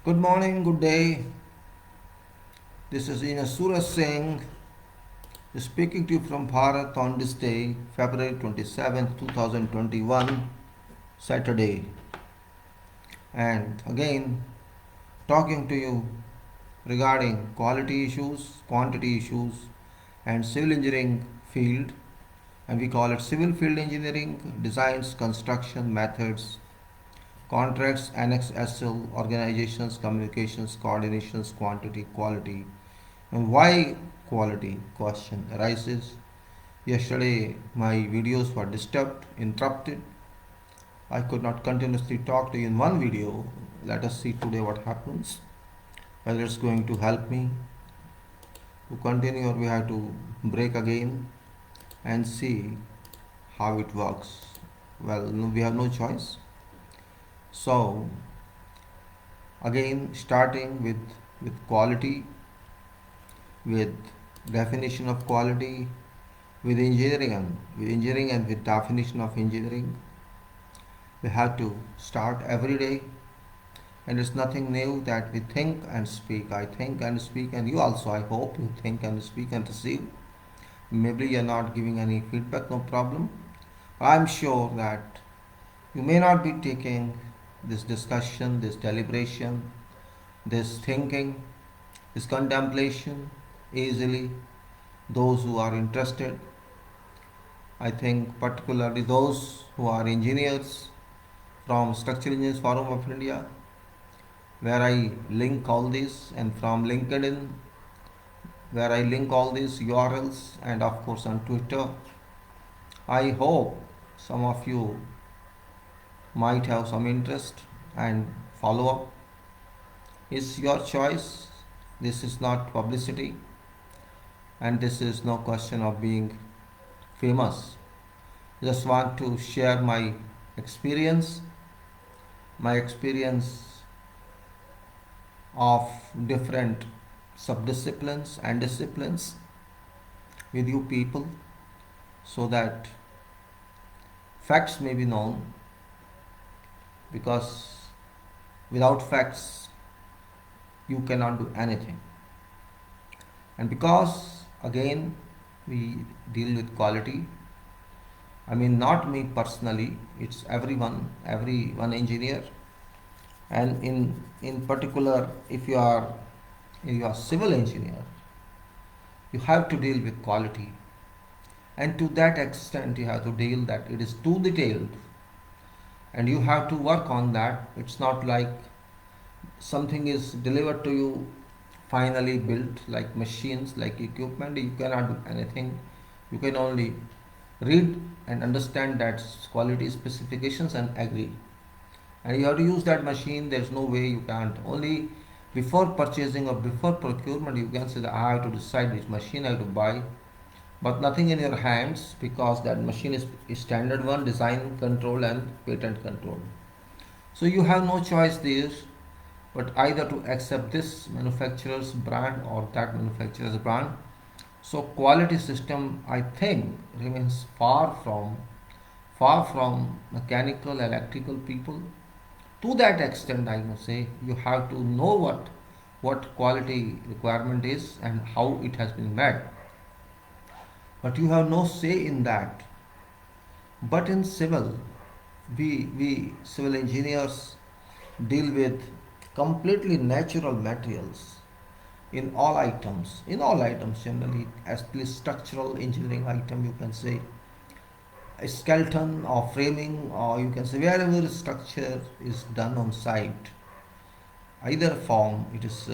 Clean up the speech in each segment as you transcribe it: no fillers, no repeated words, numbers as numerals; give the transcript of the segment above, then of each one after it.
Good morning, good day. This is Suraj Singh speaking to you from Bharat on this day, February 27th, 2021, Saturday. And again, talking to you regarding quality issues, quantity issues, and civil engineering field. And we call it civil field engineering, designs, construction, methods, contracts, AnnexSL, organizations, communications, coordinations, quantity, quality. And why quality question arises. Yesterday my videos were disturbed, interrupted. I could not continuously talk to you in one video. Let us see today what happens. Whether it's going to help me to continue or we have to break again and see how it works. Well, we have no choice. So again, starting with quality, with definition of quality, with engineering and with definition of engineering. We have to start every day, and it's nothing new that we think and speak. I think and speak, and you also, I hope, you think and speak and receive. Maybe you're not giving any feedback, no problem. I'm sure that you may not be taking this discussion, this deliberation, this thinking, this contemplation easily. Those who are interested, I think particularly those who are engineers from Structural Engineers Forum of India, where I link all this, and from LinkedIn, where I link all these URLs, and of course on Twitter. I hope some of you might have some interest and follow up. It's your choice. This is not publicity, and this is no question of being famous. Just want to share experience, my experience of different subdisciplines and disciplines with you people, so that facts may be known, because without facts you cannot do anything. And because again we deal with quality, I mean not me personally, it's everyone engineer. And in particular, if you are civil engineer, you have to deal with quality, and to that extent you have to deal that it is too detailed, and you have to work on that. It's not like something is delivered to you finally built, like machines, like equipment. You cannot do anything. You can only read and understand that quality specifications and agree, and you have to use that machine. There's no way you can't. Only before purchasing or before procurement you can say that I have to decide which machine I have to buy, but nothing in your hands, because that machine is standard one, design control and patent control. So you have no choice there, but either to accept this manufacturer's brand or that manufacturer's brand. So quality system, I think, remains far from mechanical, electrical people. To that extent, I must say, you have to know what quality requirement is and how it has been met. But you have no say in that. But in civil, we civil engineers deal with completely natural materials in all items generally, at least structural engineering item, you can say a skeleton or framing, or you can say wherever structure is done on site, either form it is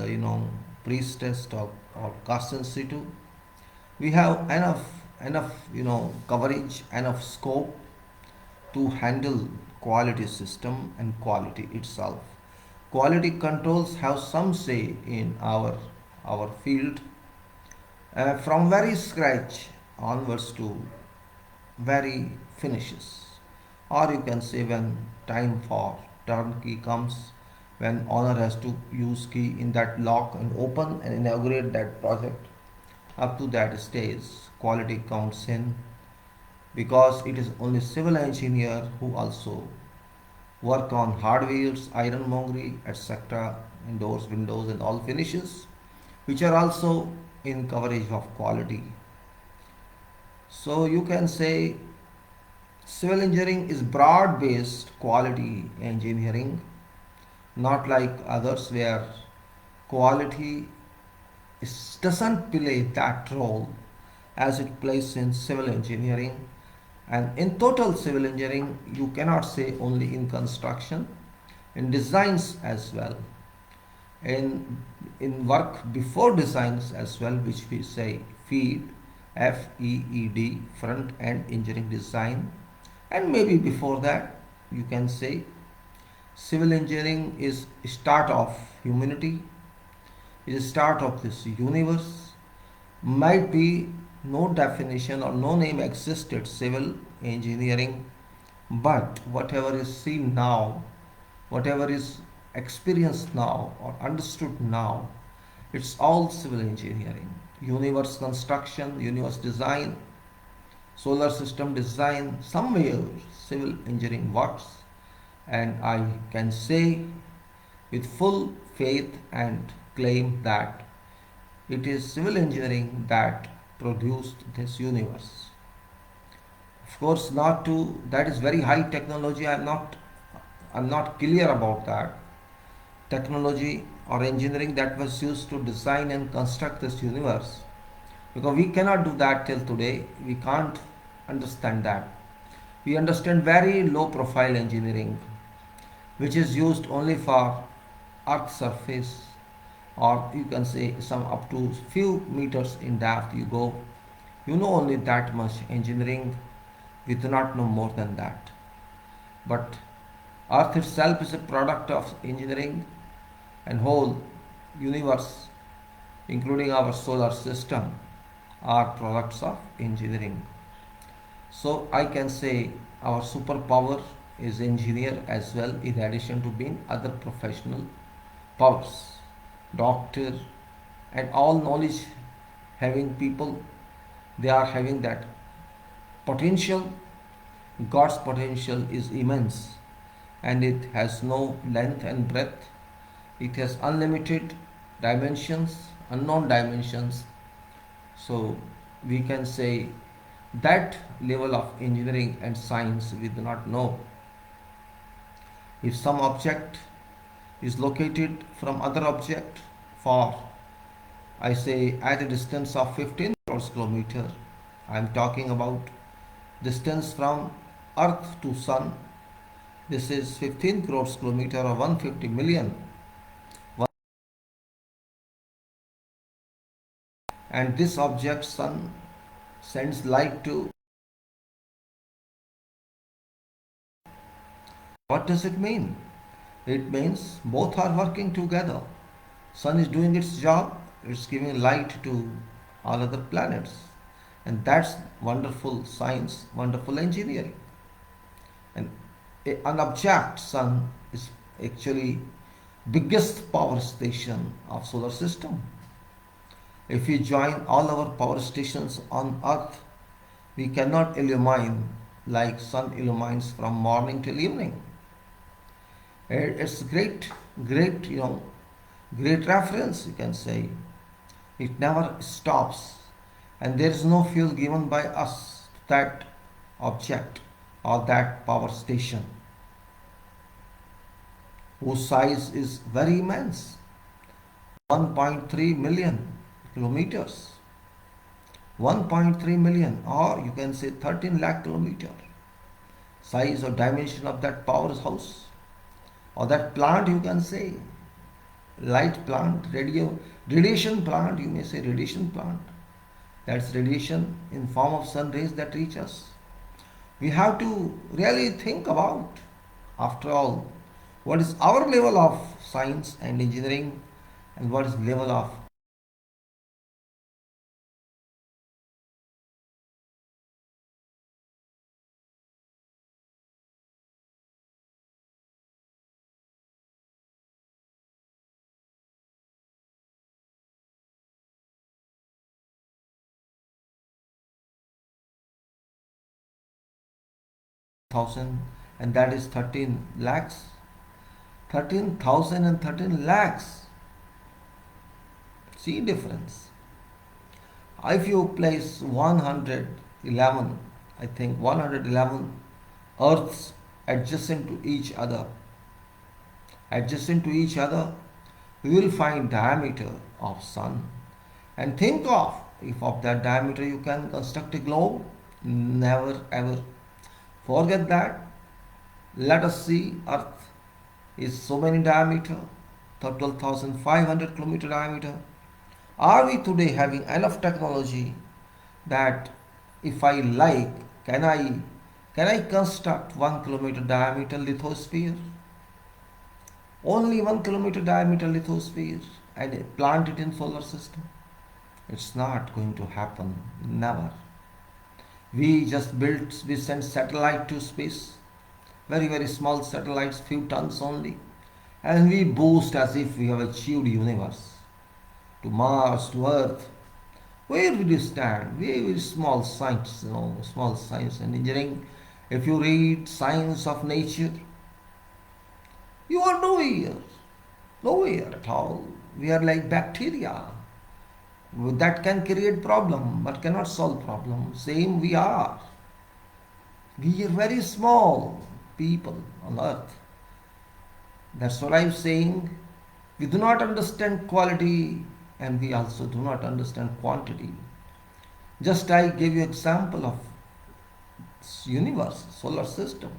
pre-stressed or cast in situ. We have enough coverage, enough scope to handle quality system and quality itself. Quality controls have some say in our field, from very scratch onwards to very finishes. Or you can say when time for turnkey comes, when owner has to use key in that lock and open and inaugurate that project. Up to that stage, quality counts in, because it is only civil engineer who also work on hardwares, ironmongery, etc. and doors, windows, and all finishes, which are also in coverage of quality. So you can say civil engineering is broad based quality engineering, not like others where quality doesn't play that role as it plays in civil engineering. And in total civil engineering, you cannot say only in construction, in designs as well, in work before designs as well, which we say FEED, FEED, front end engineering design, and maybe before that you can say civil engineering is start of humanity, is start of this universe. Might be no definition or no name existed civil engineering, but whatever is seen now, whatever is experienced now or understood now, it's all civil engineering. Universe construction, universe design, solar system design, somewhere civil engineering works. And I can say with full faith and claim that it is civil engineering that produced this universe. Of course, not to that is very high technology. I'm not clear about that. Technology or engineering that was used to design and construct this universe. Because we cannot do that till today. We can't understand that. We understand very low profile engineering, which is used only for earth surface, or you can say some up to few meters in depth you go. You know only that much engineering. We do not know more than that. But earth itself is a product of engineering, and whole universe, including our solar system, are products of engineering. So I can say our superpower is engineer as well, in addition to being other professional powers, doctor, and all knowledge having people. They are having that potential. God's potential is immense, and it has no length and breadth. It has unlimited dimensions, unknown dimensions. So we can say that level of engineering and science we do not know. If some object is located from other object for, I say, at a distance of 15 crores kilometer, I am talking about distance from earth to sun. This is 15 crores kilometer or 150 million. And this object sun sends light to. What does it mean? It means both are working together. Sun is doing its job, it's giving light to all other planets. And that's wonderful science, wonderful engineering. And an object sun is actually biggest power station of solar system. If we join all our power stations on earth, we cannot illumine like sun illumines from morning till evening. It's great, great reference, you can say. It never stops, and there is no fuel given by us to that object or that power station, whose size is very immense, 1.3 million kilometers. 1.3 million, or you can say 13 lakh kilometer size or dimension of that powerhouse, or that plant, you can say light plant, radiation plant, you may say radiation plant. That's radiation in form of sun rays that reach us. We have to really think about, after all, what is our level of science and engineering, and what is level of 1000, and that is 13 lakhs. 13,000 and 13 lakhs. See difference. If you place 111, I think 111 Earths adjacent to each other, we will find diameter of Sun. And think of, if of that diameter you can construct a globe, never ever forget that. Let us see, Earth is so many diameter, 12,500 kilometer diameter. Are we today having enough technology that if I like, can I construct 1 kilometer diameter lithosphere? Only 1 kilometer diameter lithosphere and plant it in solar system? It's not going to happen, never. We sent satellite to space, very very small satellites, few tons only, and we boast as if we have achieved universe. To Mars, to Earth, where will you stand? Very small science, small science and engineering. If you read Science of Nature, you are nowhere at all. We are like bacteria that can create problem but cannot solve problem. Same we are. We are very small people on earth. That's what I'm saying. We do not understand quality and we also do not understand quantity. Just I gave you example of universe, solar system.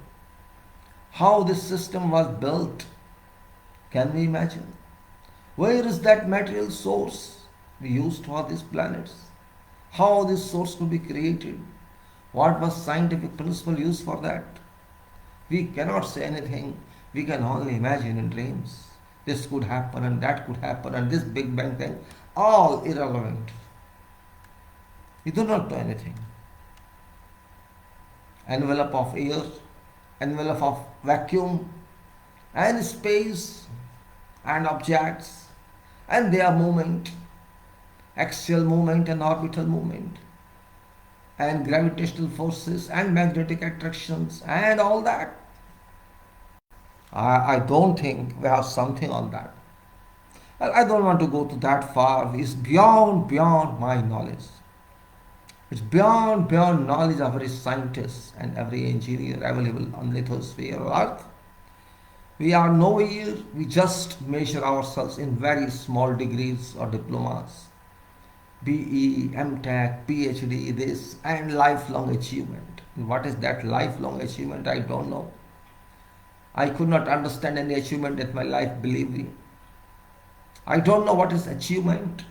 How this system was built. Can we imagine? Where is that material source we used for these planets? How this source could be created? What was scientific principle used for that? We cannot say anything. We can only imagine in dreams. This could happen and that could happen and this Big Bang thing, all irrelevant. We do not know anything. Envelope of air, envelope of vacuum, and space, and objects, and their movement, axial movement and orbital movement, and gravitational forces and magnetic attractions, and all that. I don't think we have something on that. I don't want to go to that far. It's beyond my knowledge. It's beyond knowledge of every scientist and every engineer available on lithosphere or Earth. We are nowhere. We just measure ourselves in very small degrees or diplomas. BE, MTech, PhD, this, and lifelong achievement. What is that lifelong achievement? I don't know. I could not understand any achievement in my life, believe me. I don't know what is achievement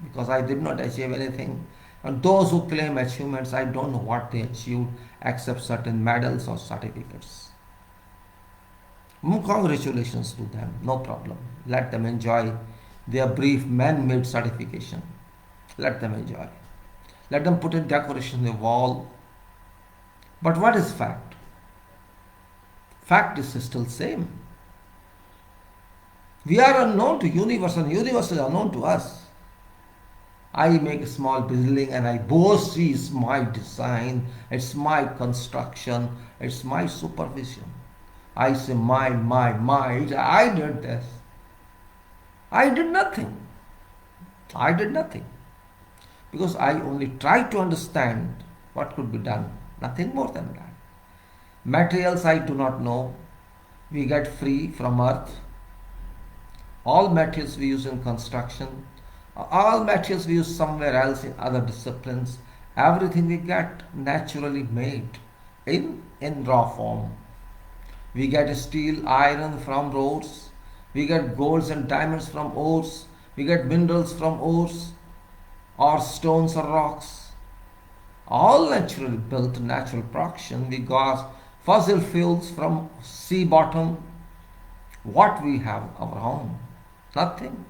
because I did not achieve anything. And those who claim achievements, I don't know what they achieved except certain medals or certificates. Congratulations to them, no problem. Let them enjoy their brief man-made certification. Let them enjoy. Let them put a decoration on the wall. But what is fact? Fact is still same. We are unknown to universe and universe is unknown to us. I make a small building and I boast it's my design, it's my construction, it's my supervision. I say my, I did this. I did nothing. Because I only try to understand what could be done. Nothing more than that. Materials I do not know. We get free from earth. All materials we use in construction, all materials we use somewhere else in other disciplines, everything we get naturally made in raw form. We get steel, iron from ores. We get golds and diamonds from ores. We get minerals from ores or stones or rocks. All naturally built, natural production. We got fossil fuels from sea bottom. What we have our home? Nothing.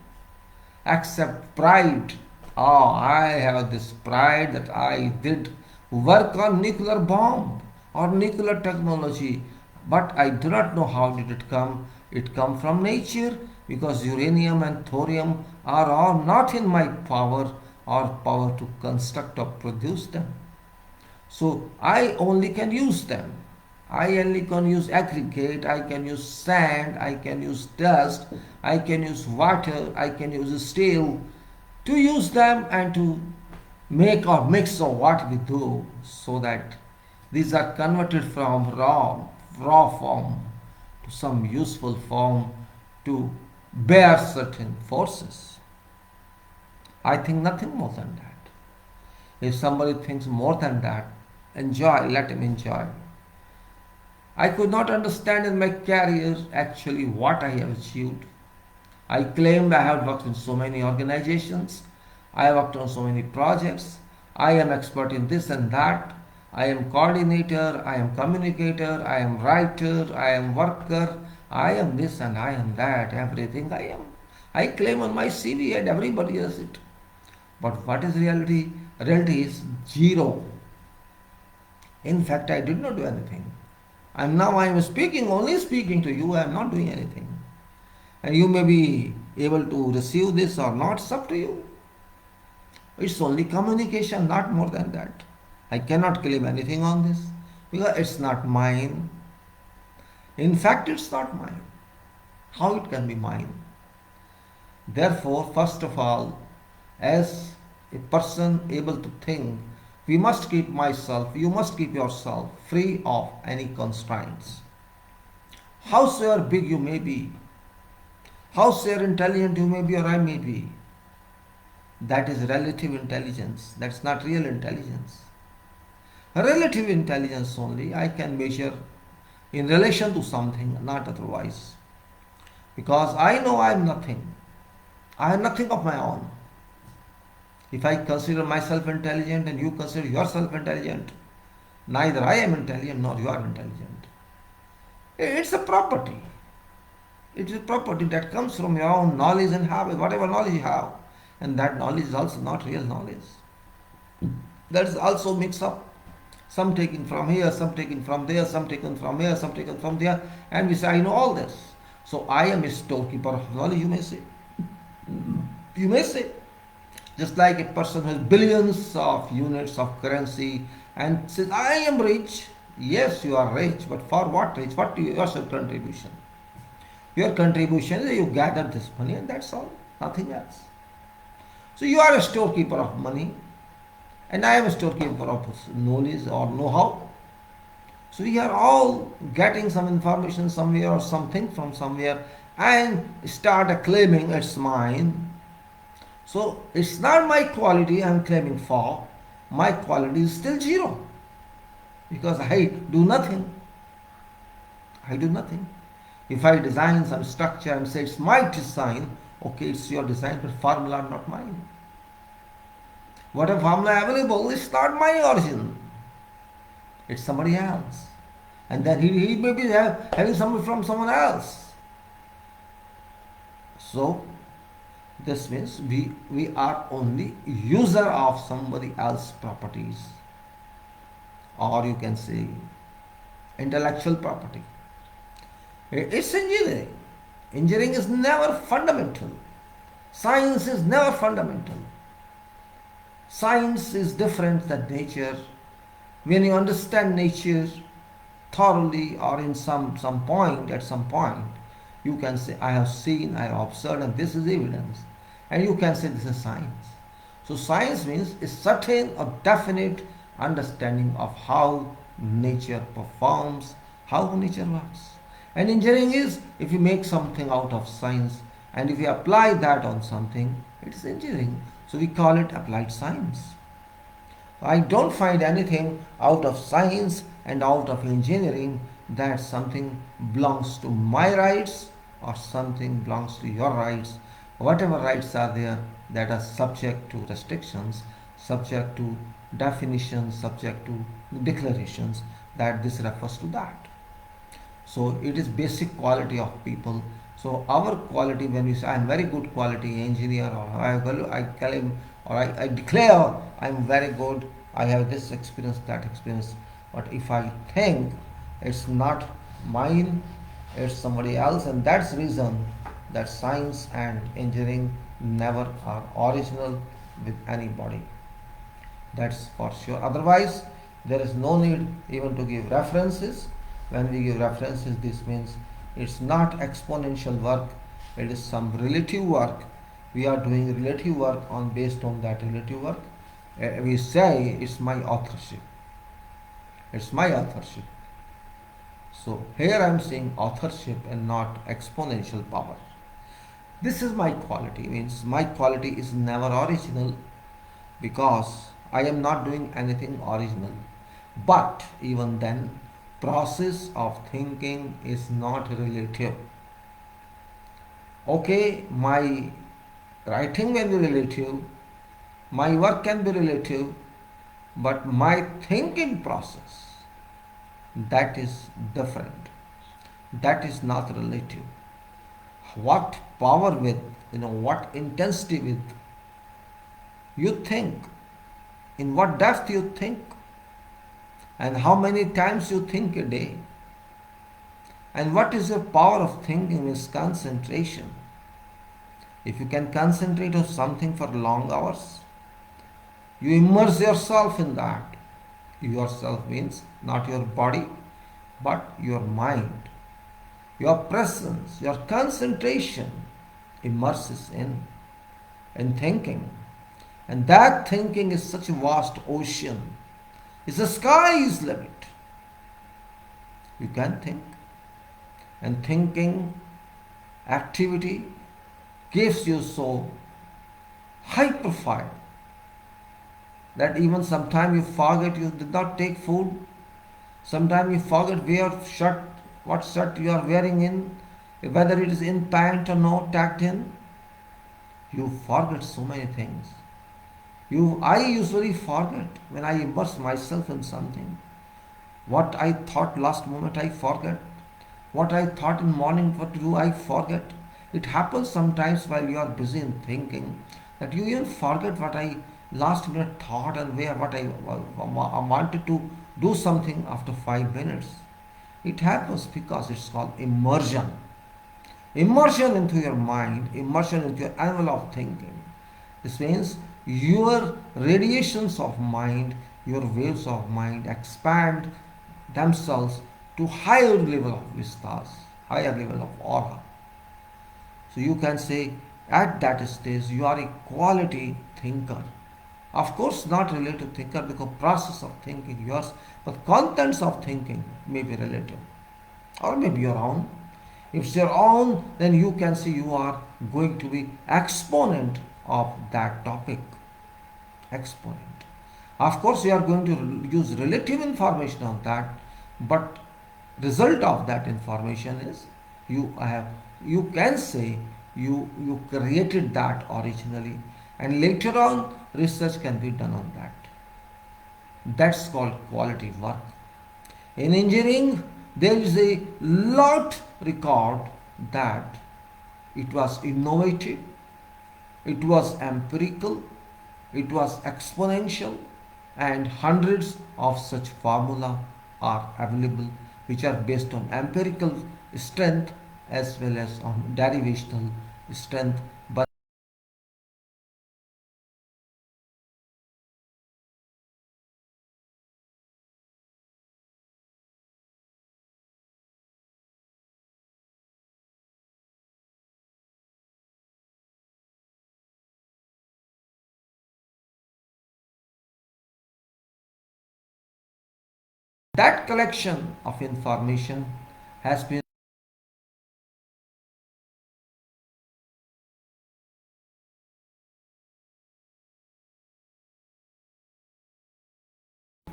Except pride. Oh, I have this pride that I did work on nuclear bomb or nuclear technology. But I do not know how did it come. It come from nature because uranium and thorium are all not in my power or power to construct or produce them. So I only can use them. I only can use aggregate, I can use sand, I can use dust, I can use water, I can use steel to use them and to make or mix of what we do so that these are converted from raw form to some useful form to bear certain forces. I think nothing more than that. If somebody thinks more than that, enjoy, let him enjoy. I could not understand in my career actually what I have achieved. I claimed I have worked in so many organizations, I have worked on so many projects, I am expert in this and that, I am coordinator, I am communicator, I am writer, I am worker, I am this and I am that, everything I am. I claim on my CV and everybody has it. But what is reality? Reality is zero. In fact, I did not do anything. I am speaking, only speaking to you, I am not doing anything. And you may be able to receive this or not, it's up to you. It's only communication, not more than that. I cannot claim anything on this because it's not mine. In fact, it's not mine. How it can be mine? Therefore, first of all, as a person able to think, we must keep myself, you must keep yourself free of any constraints. Howsoever big you may be, howsoever intelligent you may be or I may be, that is relative intelligence. That's not real intelligence. Relative intelligence only I can measure in relation to something, not otherwise. Because I know I am nothing. I have nothing of my own. If I consider myself intelligent and you consider yourself intelligent, neither I am intelligent nor you are intelligent. It's a property. It is a property that comes from your own knowledge and habit, whatever knowledge you have. And that knowledge is also not real knowledge. That is also mixed up. Some taken from here, some taken from there, some taken from here, some taken from there. And we say, I know all this. So I am a storekeeper of knowledge, you may say. You may say. Just like a person who has billions of units of currency and says, I am rich. Yes, you are rich, but for what rich? What's your contribution? Your contribution is you gather this money and that's all, nothing else. So you are a storekeeper of money and I am a storekeeper of knowledge or know-how. So we are all getting some information somewhere or something from somewhere and start claiming it's mine. So it's not my quality I am claiming for. My quality is still zero because I do nothing. I do nothing. If I design some structure and say it's my design, okay, it's your design, but formula not mine. Whatever formula available is not my origin. It's somebody else. And then he may be having something from someone else. So this means we are only user of somebody else's properties, or you can say intellectual property. It's engineering. Engineering is never fundamental. Science is never fundamental. Science is different than nature. When you understand nature thoroughly or in some point, at some point, you can say, I have seen, I have observed, and this is evidence. And you can say this is science. So science means a certain or definite understanding of how nature performs, how nature works. And engineering is if you make something out of science and if you apply that on something, it is engineering. So we call it applied science. I don't find anything out of science and out of engineering that something belongs to my rights or something belongs to your rights. Whatever rights are there that are subject to restrictions, subject to definitions, subject to declarations, that this refers to that. So it is basic quality of people. So our quality, when we say I am very good quality engineer, or I claim or I declare I am very good, I have this experience, that experience. But if I think it's not mine, it's somebody else, and that's the reason that science and engineering never are original with anybody. That's for sure. Otherwise, there is no need even to give references. When we give references, this means it's not exponential work, it is some relative work. We are doing relative work on based on that relative work. We say it's my authorship. It's my authorship. So here I am saying authorship and not exponential power. This is my quality, means my quality is never original because I am not doing anything original. But even then, process of thinking is not relative. Okay, my writing may be relative, my work can be relative, but my thinking process, that is different. That is not relative. What power with, what intensity with you think, in what depth you think, and how many times you think a day. And what is the power of thinking is concentration. If you can concentrate on something for long hours, you immerse yourself in that. Yourself means not your body, but your mind. Your presence, your concentration immerses in thinking. And that thinking is such a vast ocean. It's the sky's limit. You can think. And thinking activity gives you so high profile that even sometimes you forget you did not take food. Sometimes you forget what shirt you are wearing in, whether it is in pant or not tucked in. You forget so many things. I usually forget when I immerse myself in something. What I thought last moment I forget. What I thought in morning what to do I forget. It happens sometimes while you are busy in thinking that you even forget what I last minute thought and what I wanted to do something after 5 minutes. It happens because it's called immersion. Immersion into your mind, immersion into your envelope of thinking. This means your radiations of mind, your waves of mind expand themselves to higher level of vistas, higher level of aura. So you can say at that stage you are a quality thinker. Of course not relative thinker because process of thinking yours, but contents of thinking may be relative or maybe your own. If it's your own, then you can see you are going to be exponent of that topic. Exponent. Of course, you are going to use relative information on that, but result of that information is you can say you created that originally, and later on research can be done on that. That's called quality work. In engineering, there is a lot record that it was innovative, it was empirical, it was exponential, and hundreds of such formula are available which are based on empirical strength as well as on derivational strength. But that collection of information has been,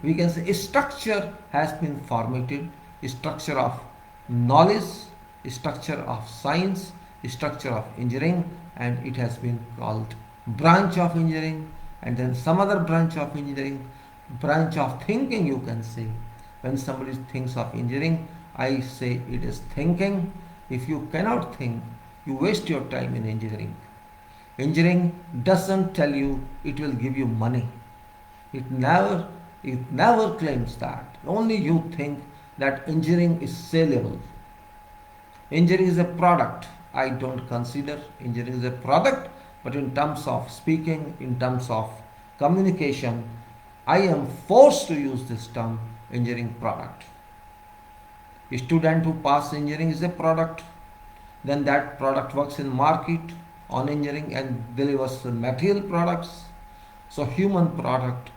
we can say, a structure has been formatted, a structure of knowledge, a structure of science, a structure of engineering, and it has been called branch of engineering, and then some other branch of engineering, branch of thinking, you can say. When somebody thinks of engineering, I say it is thinking. If you cannot think, you waste your time in engineering. Engineering doesn't tell you it will give you money. It never it never claims that. Only you think that engineering is saleable. Engineering is a product. I don't consider engineering is a product, but in terms of speaking, in terms of communication, I am forced to use this term engineering product. A student who passes engineering is a product. Then that product works in market on engineering and delivers material products. So human product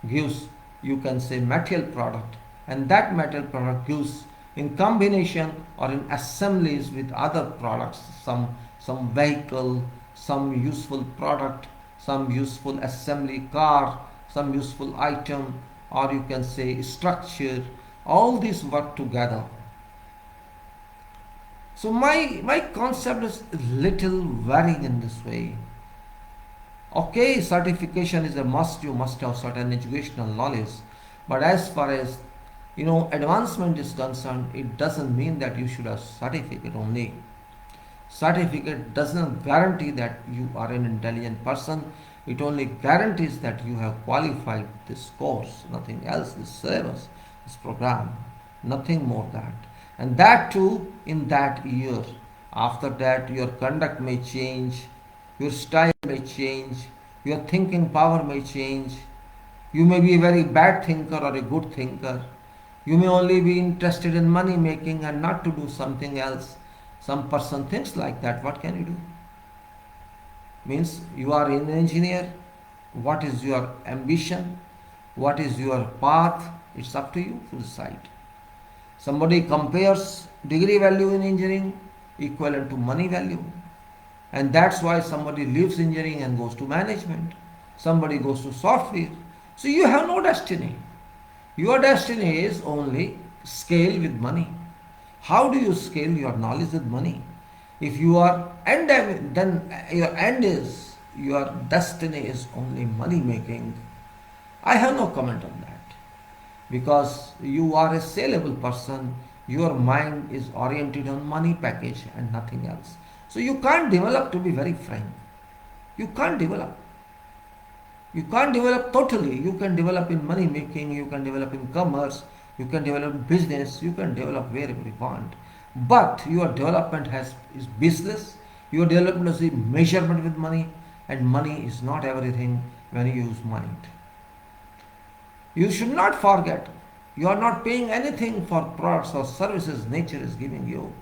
gives, you can say, material product, and that material product gives in combination or in assemblies with other products, some vehicle, some useful product, some useful assembly car, some useful item, or you can say structure. All these work together. So my concept is little varying in this way. Okay, certification is a must, you must have certain educational knowledge, but as far as advancement is concerned, it doesn't mean that you should have certificate only. Certificate doesn't guarantee that you are an intelligent person. It only guarantees that you have qualified this course, nothing else, this syllabus, this program, nothing more that. And that too in that year. After that, your conduct may change, your style may change, your thinking power may change. You may be a very bad thinker or a good thinker. You may only be interested in money making and not to do something else. Some person thinks like that. What can you do? Means you are an engineer. What is your ambition? What is your path? It's up to you to decide. Somebody compares degree value in engineering equivalent to money value. And that's why somebody leaves engineering and goes to management. Somebody goes to software. So you have no destiny. Your destiny is only scale with money. How do you scale your knowledge with money? If you are then your end is, your destiny is only money making. I have no comment on that. Because you are a saleable person, your mind is oriented on money package and nothing else. So you can't develop, to be very frank. You can't develop. You can't develop totally. You can develop in money making, you can develop in commerce, you can develop in business, you can develop wherever you want. But your development is business, your development is a measurement with money, and money is not everything when you use money. You should not forget, you are not paying anything for products or services nature is giving you.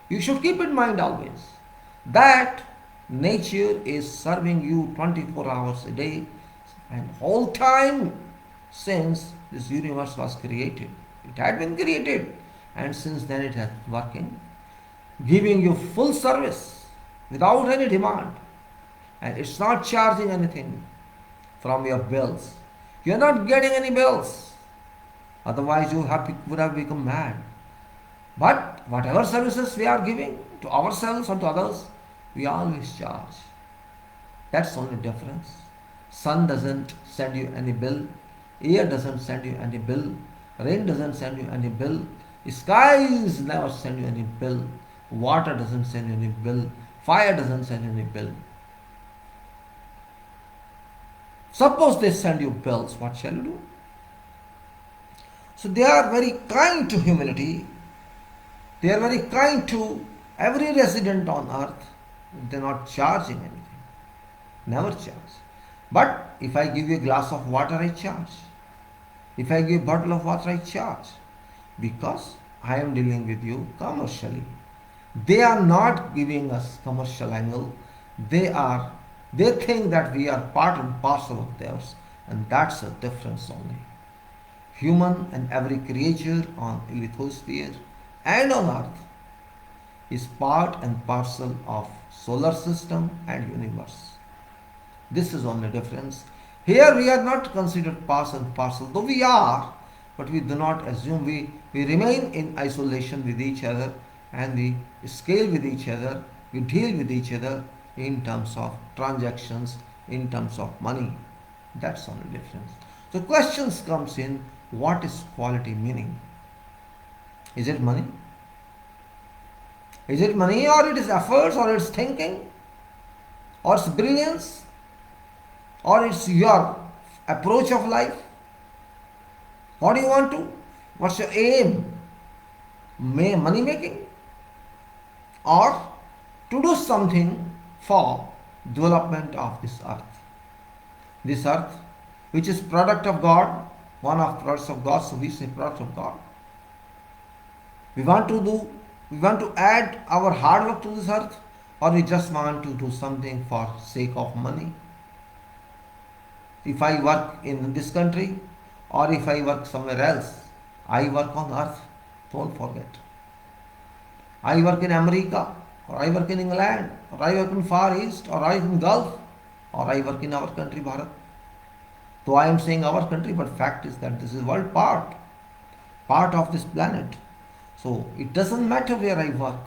You should keep in mind always that nature is serving you 24 hours a day and whole time since this universe was created. It had been created and since then it has been working, giving you full service without any demand, and it's not charging anything from your bills. You are not getting any bills, otherwise you would have become mad. But whatever services we are giving to ourselves or to others, we always charge. That's the only difference. Sun doesn't send you any bill, air doesn't send you any bill, rain doesn't send you any bill, skies never send you any bill, water doesn't send you any bill, fire doesn't send you any bill. Suppose they send you bills, what shall you do? So they are very kind to humanity. They are very kind to every resident on earth. They are not charging anything. Never charge. But if I give you a glass of water, I charge. If I give you a bottle of water, I charge. Because I am dealing with you commercially. They are not giving us commercial angle. They think that we are part and parcel of theirs, and that's the difference only. Human and every creature on lithosphere and on earth is part and parcel of solar system and universe. This is only difference. Here we are not considered part and parcel, though we are, but we do not assume. We remain in isolation with each other, and we scale with each other, we deal with each other in terms of transactions, in terms of money. That's the only difference. So questions comes in, what is quality meaning? Is it money? Is it money, or it is efforts, or it's thinking, or it's brilliance, or it's your approach of life? What do you want to? What's your aim? Money making? Or to do something for development of this earth. This earth, which is product of God, one of products of God, so we say product of God. We want to do, we want to add our hard work to this earth, or we just want to do something for sake of money. If I work in this country or if I work somewhere else, I work on earth. Don't forget. I work in America, or I work in England, or I work in Far East, or I work in Gulf, or I work in our country, Bharat. Though I am saying our country, but fact is that this is world part of this planet. So it doesn't matter where I work.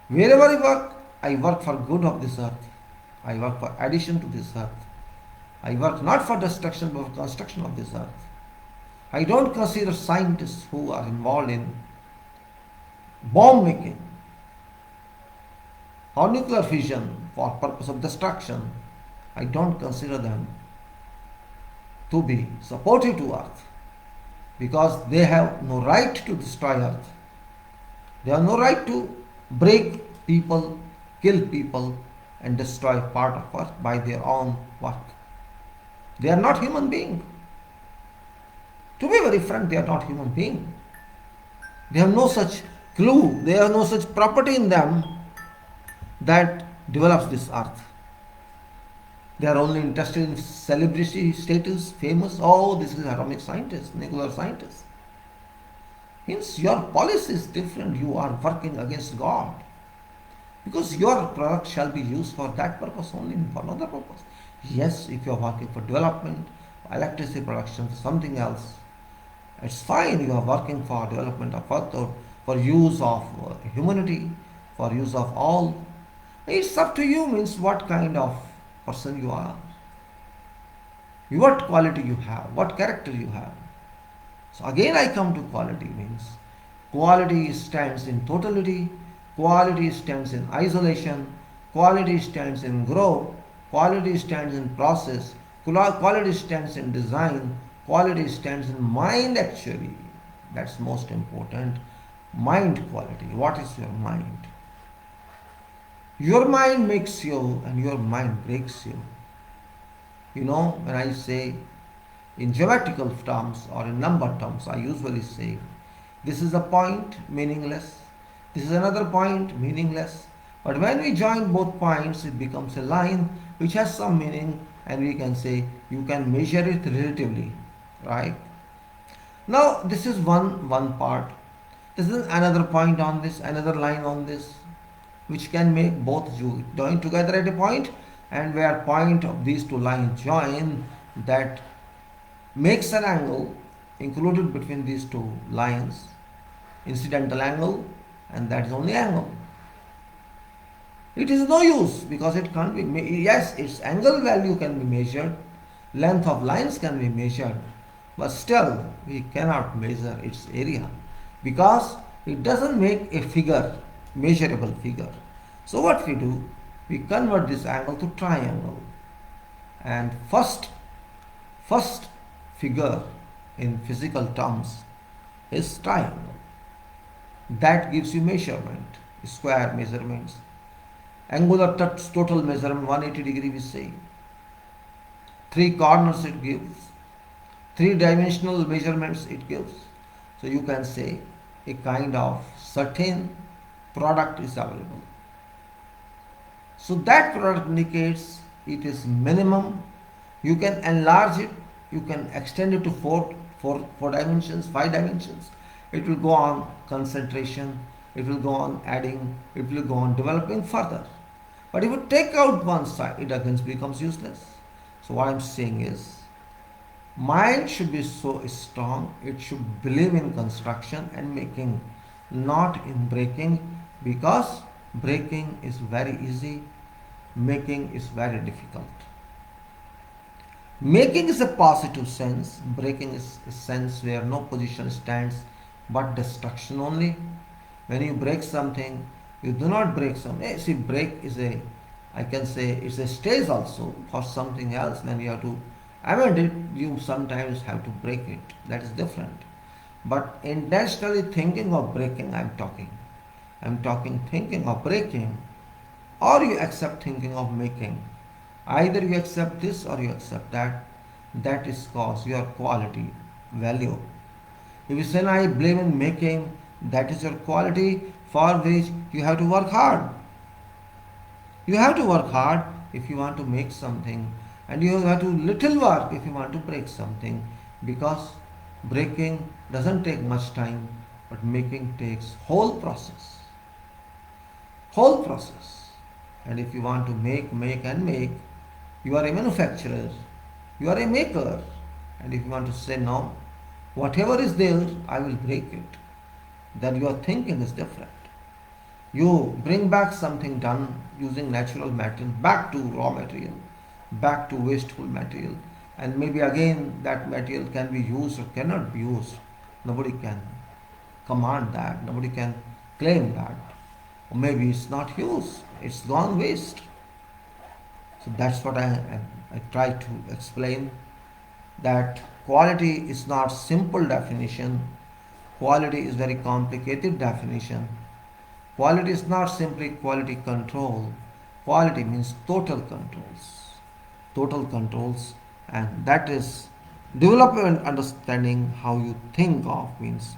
Wherever I work for good of this earth. I work for addition to this earth. I work not for destruction but for construction of this earth. I don't consider scientists who are involved in bomb making or nuclear fission for purpose of destruction. I don't consider them to be supportive to earth, because they have no right to destroy earth. They have no right to break people, kill people, and destroy part of earth by their own work. They are not human beings. To be very frank, they are not human beings. They have no such clue, they have no such property in them that develops this earth. They are only interested in celebrity status, famous. Oh, this is atomic scientist, nuclear scientist. Hence, your policy is different. You are working against God. Because your product shall be used for that purpose only, for another purpose. Yes, if you are working for development, electricity production, something else, it's fine. You are working for development of earth, or for use of humanity, for use of all. It's up to you, means what kind of person you are, what quality you have, what character you have. So again I come to quality, means quality stands in totality, quality stands in isolation, quality stands in growth, quality stands in process, quality stands in design, quality stands in mind actually. That's most important. Mind quality. What is your mind? Your mind makes you and your mind breaks you. You know, when I say in geometrical terms or in number terms, I usually say this is a point, meaningless. This is another point, meaningless. But when we join both points, it becomes a line which has some meaning, and we can say you can measure it relatively, right? Now this is one part. This is another point on this, another line on this, which can make both join together at a point, and where point of these two lines join, that makes an angle included between these two lines, incidental angle, and that is only angle. It is no use because it can't be, yes, its angle value can be measured, length of lines can be measured, but still we cannot measure its area because it doesn't make a figure, measurable figure. So what we do, we convert this angle to triangle, and first figure in physical terms is triangle. That gives you measurement, square measurements, angular total measurement 180 degree we say, 3 corners it gives, 3 dimensional measurements it gives. So you can say a kind of certain product is available. So that product indicates it is minimum. You can enlarge it, you can extend it to 4 dimensions, 5 dimensions. It will go on concentration, it will go on adding, it will go on developing further. But if you take out one side, it again becomes useless. So what I am saying is, mind should be so strong, it should believe in construction and making, not in breaking, because breaking is very easy, making is very difficult. Making is a positive sense, breaking is a sense where no position stands but destruction only. When you break something, you do not break something. See, break is I can say it's a stage also for something else. When you have to amend it, you sometimes have to break it. That is different. But intentionally thinking of breaking, I'm talking thinking of breaking, or you accept thinking of making. Either you accept this or you accept that. That is cause your quality, value. If you say, I believe in making, That is your quality for which you have to work hard. You have to work hard if you want to make something, and you have to little work if you want to break something, because breaking doesn't take much time, but making takes whole process. And if you want to make, you are a manufacturer, you are a maker. And if you want to say no, whatever is there, I will break it, then your thinking is different. You bring back something done using natural material back to raw material, back to wasteful material, and maybe again that material can be used or cannot be used. Nobody can command that, nobody can claim that. Or maybe it's not used, it's gone waste. So that's what I try to explain, that quality is not simple definition, quality is very complicated definition. Quality is not simply quality control. Quality means total controls. Total controls, and that is development understanding how you think of, means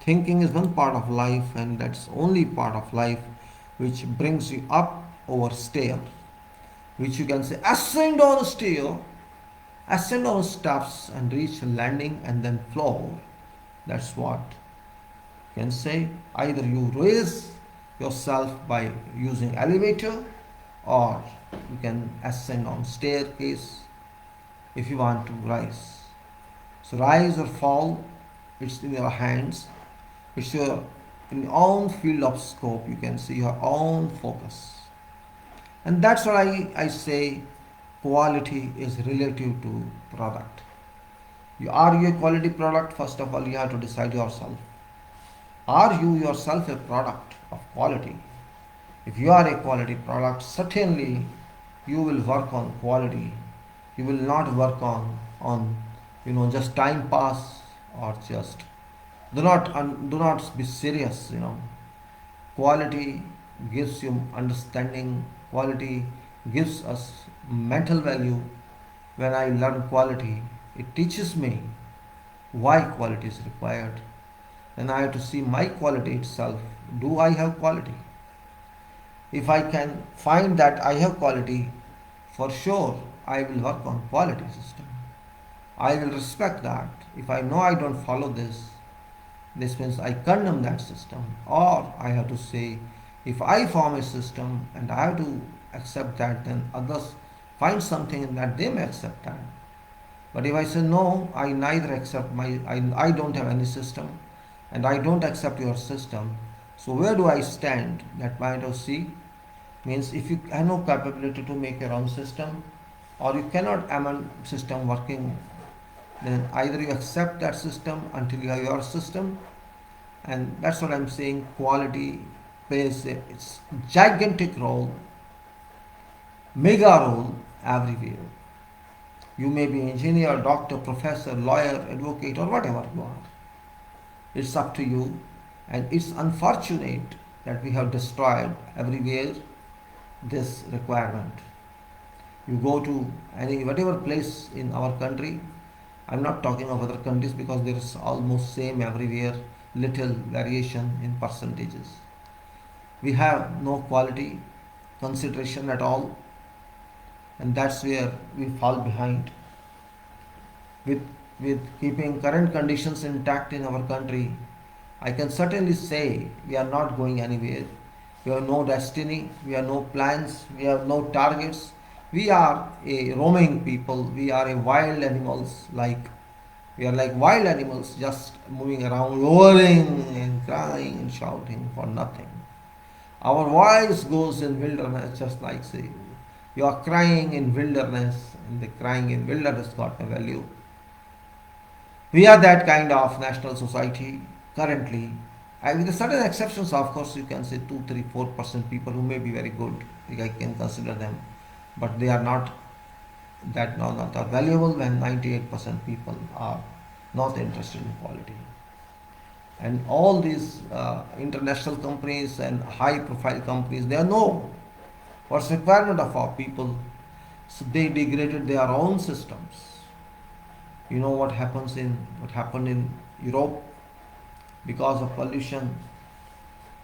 thinking is one part of life, and that's only part of life which brings you up over stair, which you can say ascend on a stair, ascend on steps and reach landing and then floor. That's what you can say. Either you raise yourself by using elevator, or you can ascend on staircase if you want to rise. So rise or fall, it's in your hands, it's your in your own field of scope, you can see your own focus. And that's why I say quality is relative to product. Are you a quality product? First of all, you have to decide yourself. Are you yourself a product of quality? If you are a quality product, certainly you will work on quality. You will not work on just time pass, or just do not be serious. Quality gives you understanding. Quality gives us mental value. When I learn quality, it teaches me why quality is required. Then I have to see my quality itself. Do I have quality? If I can find that I have quality, for sure I will work on quality system. I will respect that. If I know I don't follow this means I condemn that system. Or I have to say, if I form a system and I have to accept that, then others find something in that they may accept that. But if I say no, I neither accept I don't have any system, and I don't accept your system. So where do I stand? That point of see means if you have no capability to make your own system, or you cannot amend system working, then either you accept that system until you have your system. And that's what I'm saying. Quality plays its gigantic role, mega role everywhere. You may be engineer, doctor, professor, lawyer, advocate, or whatever you are. It's up to you. And it's unfortunate that we have destroyed everywhere this requirement. You go to whatever place in our country, I'm not talking of other countries because there is almost same everywhere, little variation in percentages. We have no quality consideration at all, and that's where we fall behind. With keeping current conditions intact in our country, I can certainly say we are not going anywhere. We have no destiny, we have no plans, we have no targets. We are a roaming people, we are a wild animals, we are like wild animals just moving around, roaring and crying and shouting for nothing. Our voice goes in wilderness, just like say, you are crying in wilderness, and the crying in wilderness got no value. We are that kind of national society currently. With certain exceptions, of course, you can say 2, 3, 4% people who may be very good. I can consider them, but they are not not valuable when 98% people are not interested in quality. And all these international companies and high-profile companies, they know what's the requirement of our people, so they degraded their own systems. You know what happened in Europe? because of pollution.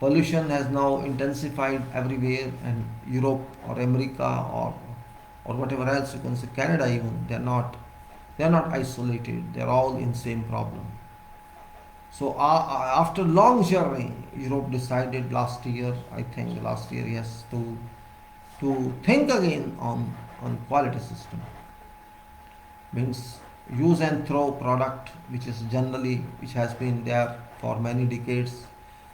Pollution has now intensified everywhere, and Europe or America or whatever else you can say, Canada even, they are not isolated. They are all in same problem. So after long journey, Europe decided last year, I think last year, yes, to think again on quality system. Means use and throw product, which has been there for many decades.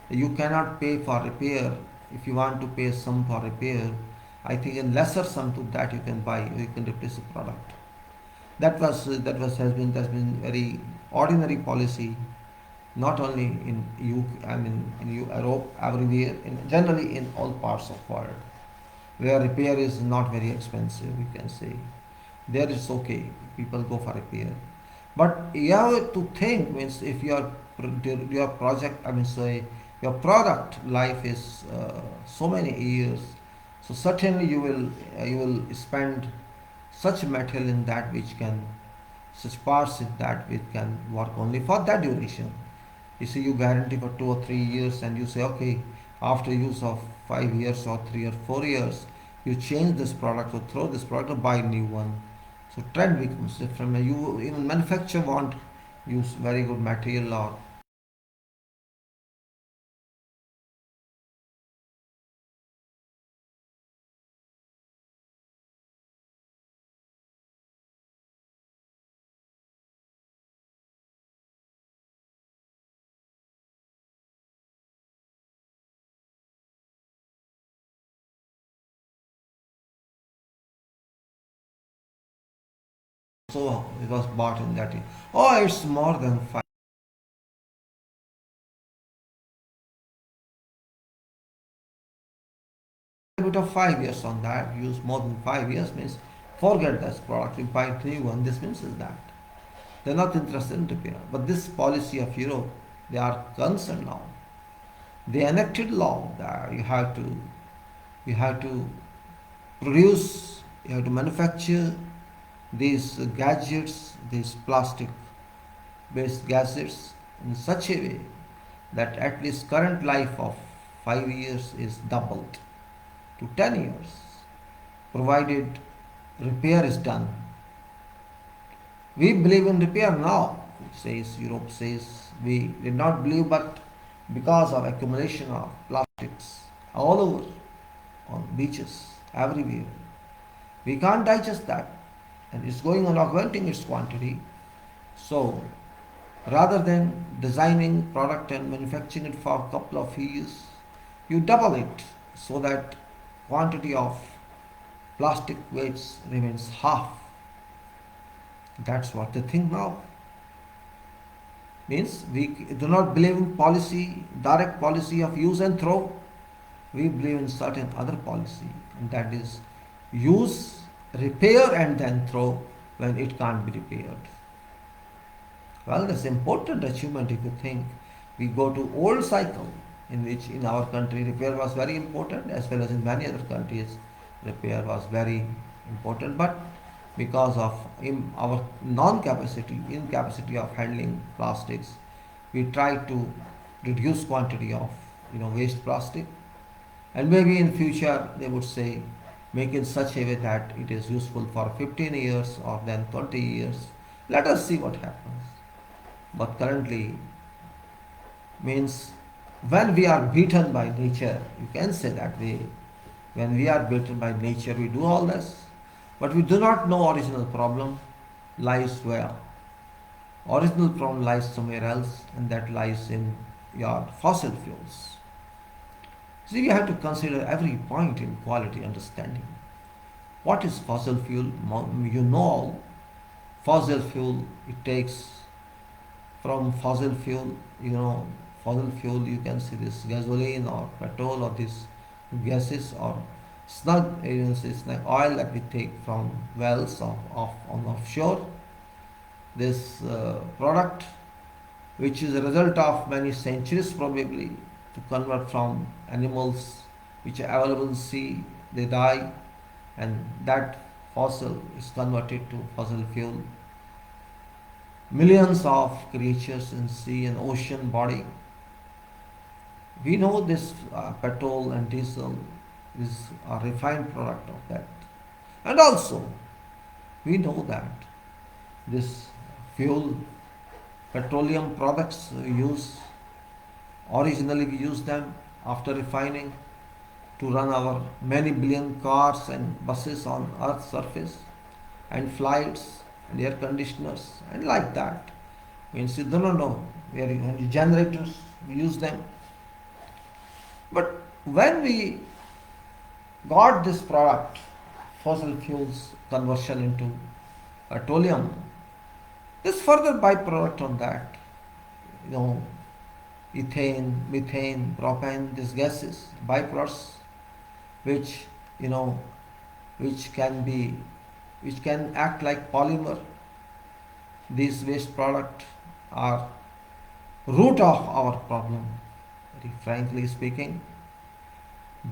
You cannot pay for repair. If you want to pay some for repair, I think in lesser sum to that you can buy, you can replace the product. That was has been very ordinary policy, not only in UK, I mean in Europe, everywhere, generally in all parts of world, where repair is not very expensive, we can say. There it's okay, people go for repair. But you have to think, means if your project, I mean say your product life is so many years, so certainly you will spend such material in that which can, such parts in that which can work only for that duration. You see, you guarantee for 2 or 3 years, and you say, okay, after use of 5 years or 3 or 4 years, you change this product or throw this product or buy a new one. So trend becomes different. You even manufacturer want use very good material, or so it was bought in that year. Oh, it's more than five. A bit of 5 years on that. Use more than 5 years means forget this product. You buy a new one. This means is that they're not interested in repair. But this policy of Europe, they are concerned now. They enacted law that you have to produce, you have to manufacture these gadgets, these plastic based gadgets in such a way that at least current life of 5 years is doubled to 10 years, provided repair is done. We believe in repair now, says Europe says. We did not believe, but because of accumulation of plastics all over, on beaches, everywhere, we can't digest that, and it's going on augmenting its quantity. So rather than designing product and manufacturing it for a couple of years, you double it so that quantity of plastic waste remains half. That's what they think now. Means we do not believe in policy, direct policy of use and throw. We believe in certain other policy, and that is use, repair, and then throw when it can't be repaired. Well, that's important achievement if you think. We go to old cycle in which in our country repair was very important, as well as in many other countries repair was very important. But because of our non-capacity, incapacity of handling plastics, we try to reduce quantity of waste plastic, and maybe in future they would say make in such a way that it is useful for 15 years or then 20 years. Let us see what happens. But currently, means when we are beaten by nature, you can say that way. When we are beaten by nature, we do all this, but we do not know original problem lies where. Original problem lies somewhere else, and that lies in your fossil fuels. So you have to consider every point in quality understanding. What is fossil fuel? You know, fossil fuel, it takes from fossil fuel, fossil fuel, you can see this gasoline or petrol or these gases, or snug agencies like oil that we take from wells on offshore. This product, which is a result of many centuries probably, to convert from animals which are available in sea, they die, and that fossil is converted to fossil fuel. Millions of creatures in sea and ocean body, We know this petrol and diesel is a refined product of that. And also, we know that this fuel, petroleum products we use, originally we use them after refining to run our many billion cars and buses on Earth's surface, and flights and air conditioners and like that. Means you don't know where generators we use them. But when we got this product, fossil fuels conversion into petroleum, this further byproduct on that, you know, ethane, methane, propane, these gases, byproducts, which you know, which can be, which can act like polymer. These waste products are root of our problem. Very frankly speaking,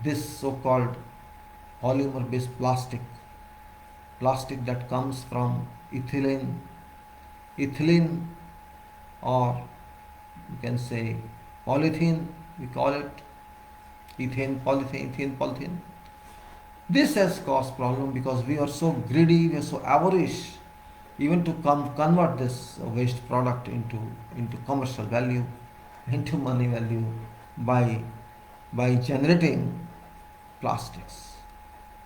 this so-called polymer-based plastic that comes from ethylene, or you can say polythene, we call it ethane polythene. This has caused problem because we are so greedy, we are so avarice, even to convert this waste product into commercial value, into money value by generating plastics,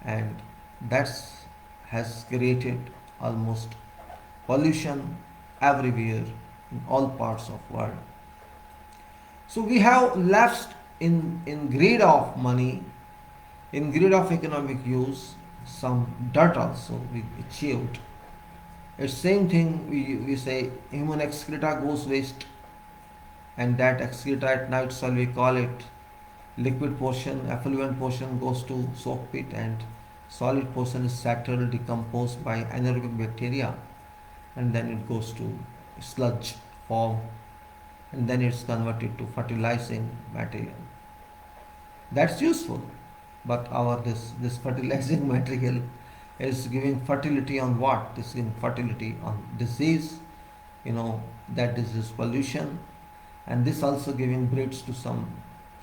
and that's has created almost pollution everywhere in all parts of world. So we have left in greed of money, in greed of economic use, some dirt also we achieved. It's same thing we say human excreta goes waste, and that excreta at night shall we call it liquid portion, effluent portion goes to soak pit, and solid portion is settled, decomposed by anaerobic bacteria, and then it goes to sludge form, and then it's converted to fertilizing material. That's useful, but our this fertilizing material is giving fertility on what? This is giving fertility on disease, you know, that disease pollution, and this also giving breeds to some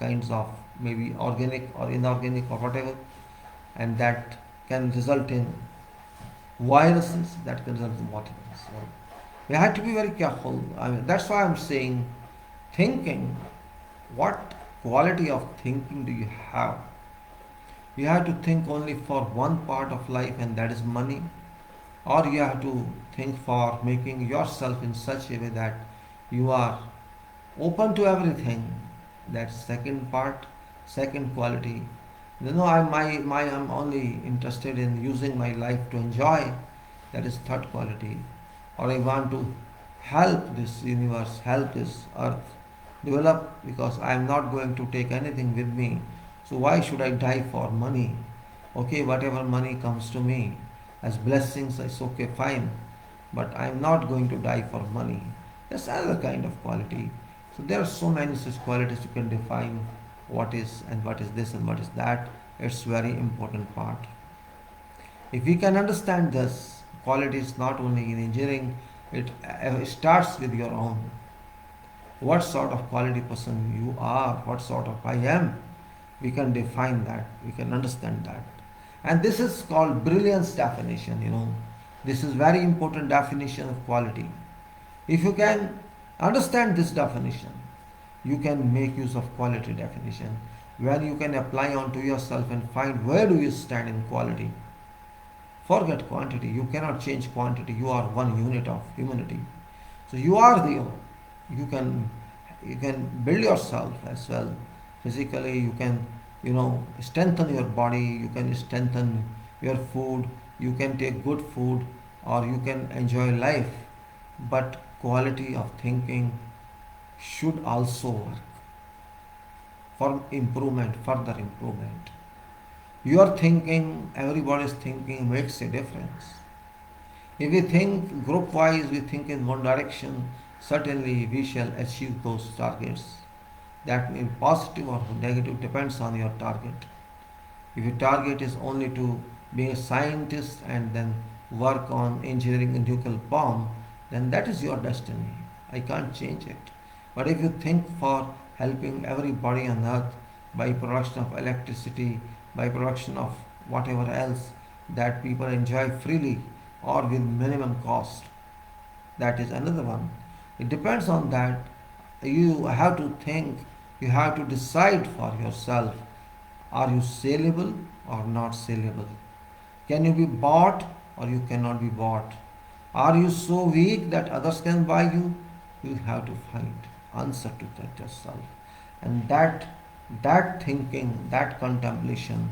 kinds of maybe organic or inorganic or whatever, and that can result in viruses, that can result in whatever. So we have to be very careful. I mean, that's why I'm saying thinking, what quality of thinking do you have? You have to think only for one part of life, and that is money, or you have to think for making yourself in such a way that you are open to everything. That's second part, second quality. I'm only interested in using my life to enjoy. That is third quality. Or I want to help this universe, help this earth develop, because I am not going to take anything with me. So why should I die for money? Okay, whatever money comes to me as blessings, it's okay, fine. But I am not going to die for money. That's another kind of quality. So there are so many such qualities you can define what is and what is this and what is that. It's very important part. If we can understand this, quality is not only in engineering, it starts with your own. What sort of quality person you are, what sort of I am, we can define that, we can understand that. And this is called brilliance definition, you know. This is very important definition of quality. If you can understand this definition, you can make use of quality definition, where you can apply onto yourself and find where do you stand in quality. Forget quantity, you cannot change quantity, you are one unit of humanity. So you are the, you can build yourself as well physically, you can, you know, strengthen your body, you can strengthen your food, you can take good food, or you can enjoy life. But quality of thinking should also work for improvement, further improvement. Your thinking, everybody's thinking makes a difference. If we think group wise, we think in one direction, certainly we shall achieve those targets. That may be positive or negative, depends on your target. If your target is only to be a scientist and then work on engineering a nuclear bomb, then that is your destiny. I can't change it. But if you think for helping everybody on earth by production of electricity, by production of whatever else that people enjoy freely or with minimum cost. That is another one. It depends on that. You have to think, you have to decide for yourself, are you saleable or not saleable? Can you be bought or you cannot be bought? Are you so weak that others can buy you? You have to find answer to that yourself. And that thinking, that contemplation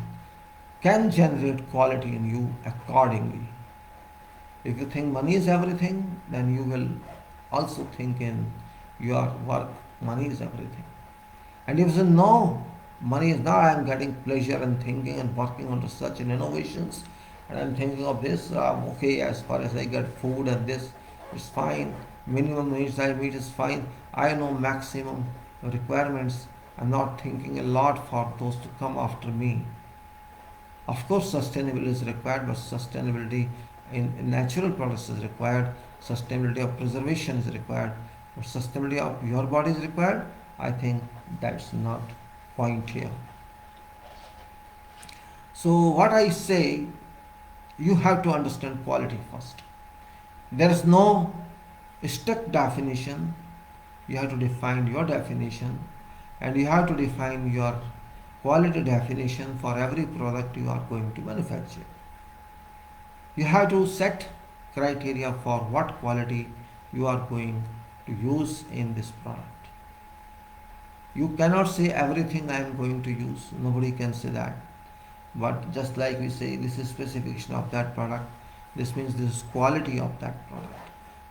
can generate quality in you accordingly. If you think money is everything, then you will also think in your work, money is everything. And if you say no, money is not, I am getting pleasure in thinking and working on research and innovations, and I'm thinking of this, okay, as far as I get food and this, it's fine. Minimum needs I meet is fine. I know maximum requirements. I'm not thinking a lot for those to come after me. Of course, sustainability is required, but sustainability in natural products is required. Sustainability of preservation is required, but sustainability of your body is required. I think that's not point here. So what I say, you have to understand quality first. There is no strict definition. You have to define your definition, and you have to define your quality definition for every product you are going to manufacture. You have to set criteria for what quality you are going to use in this product. You cannot say everything I am going to use. Nobody can say that. But just like we say, this is specification of that product, this means this is quality of that product.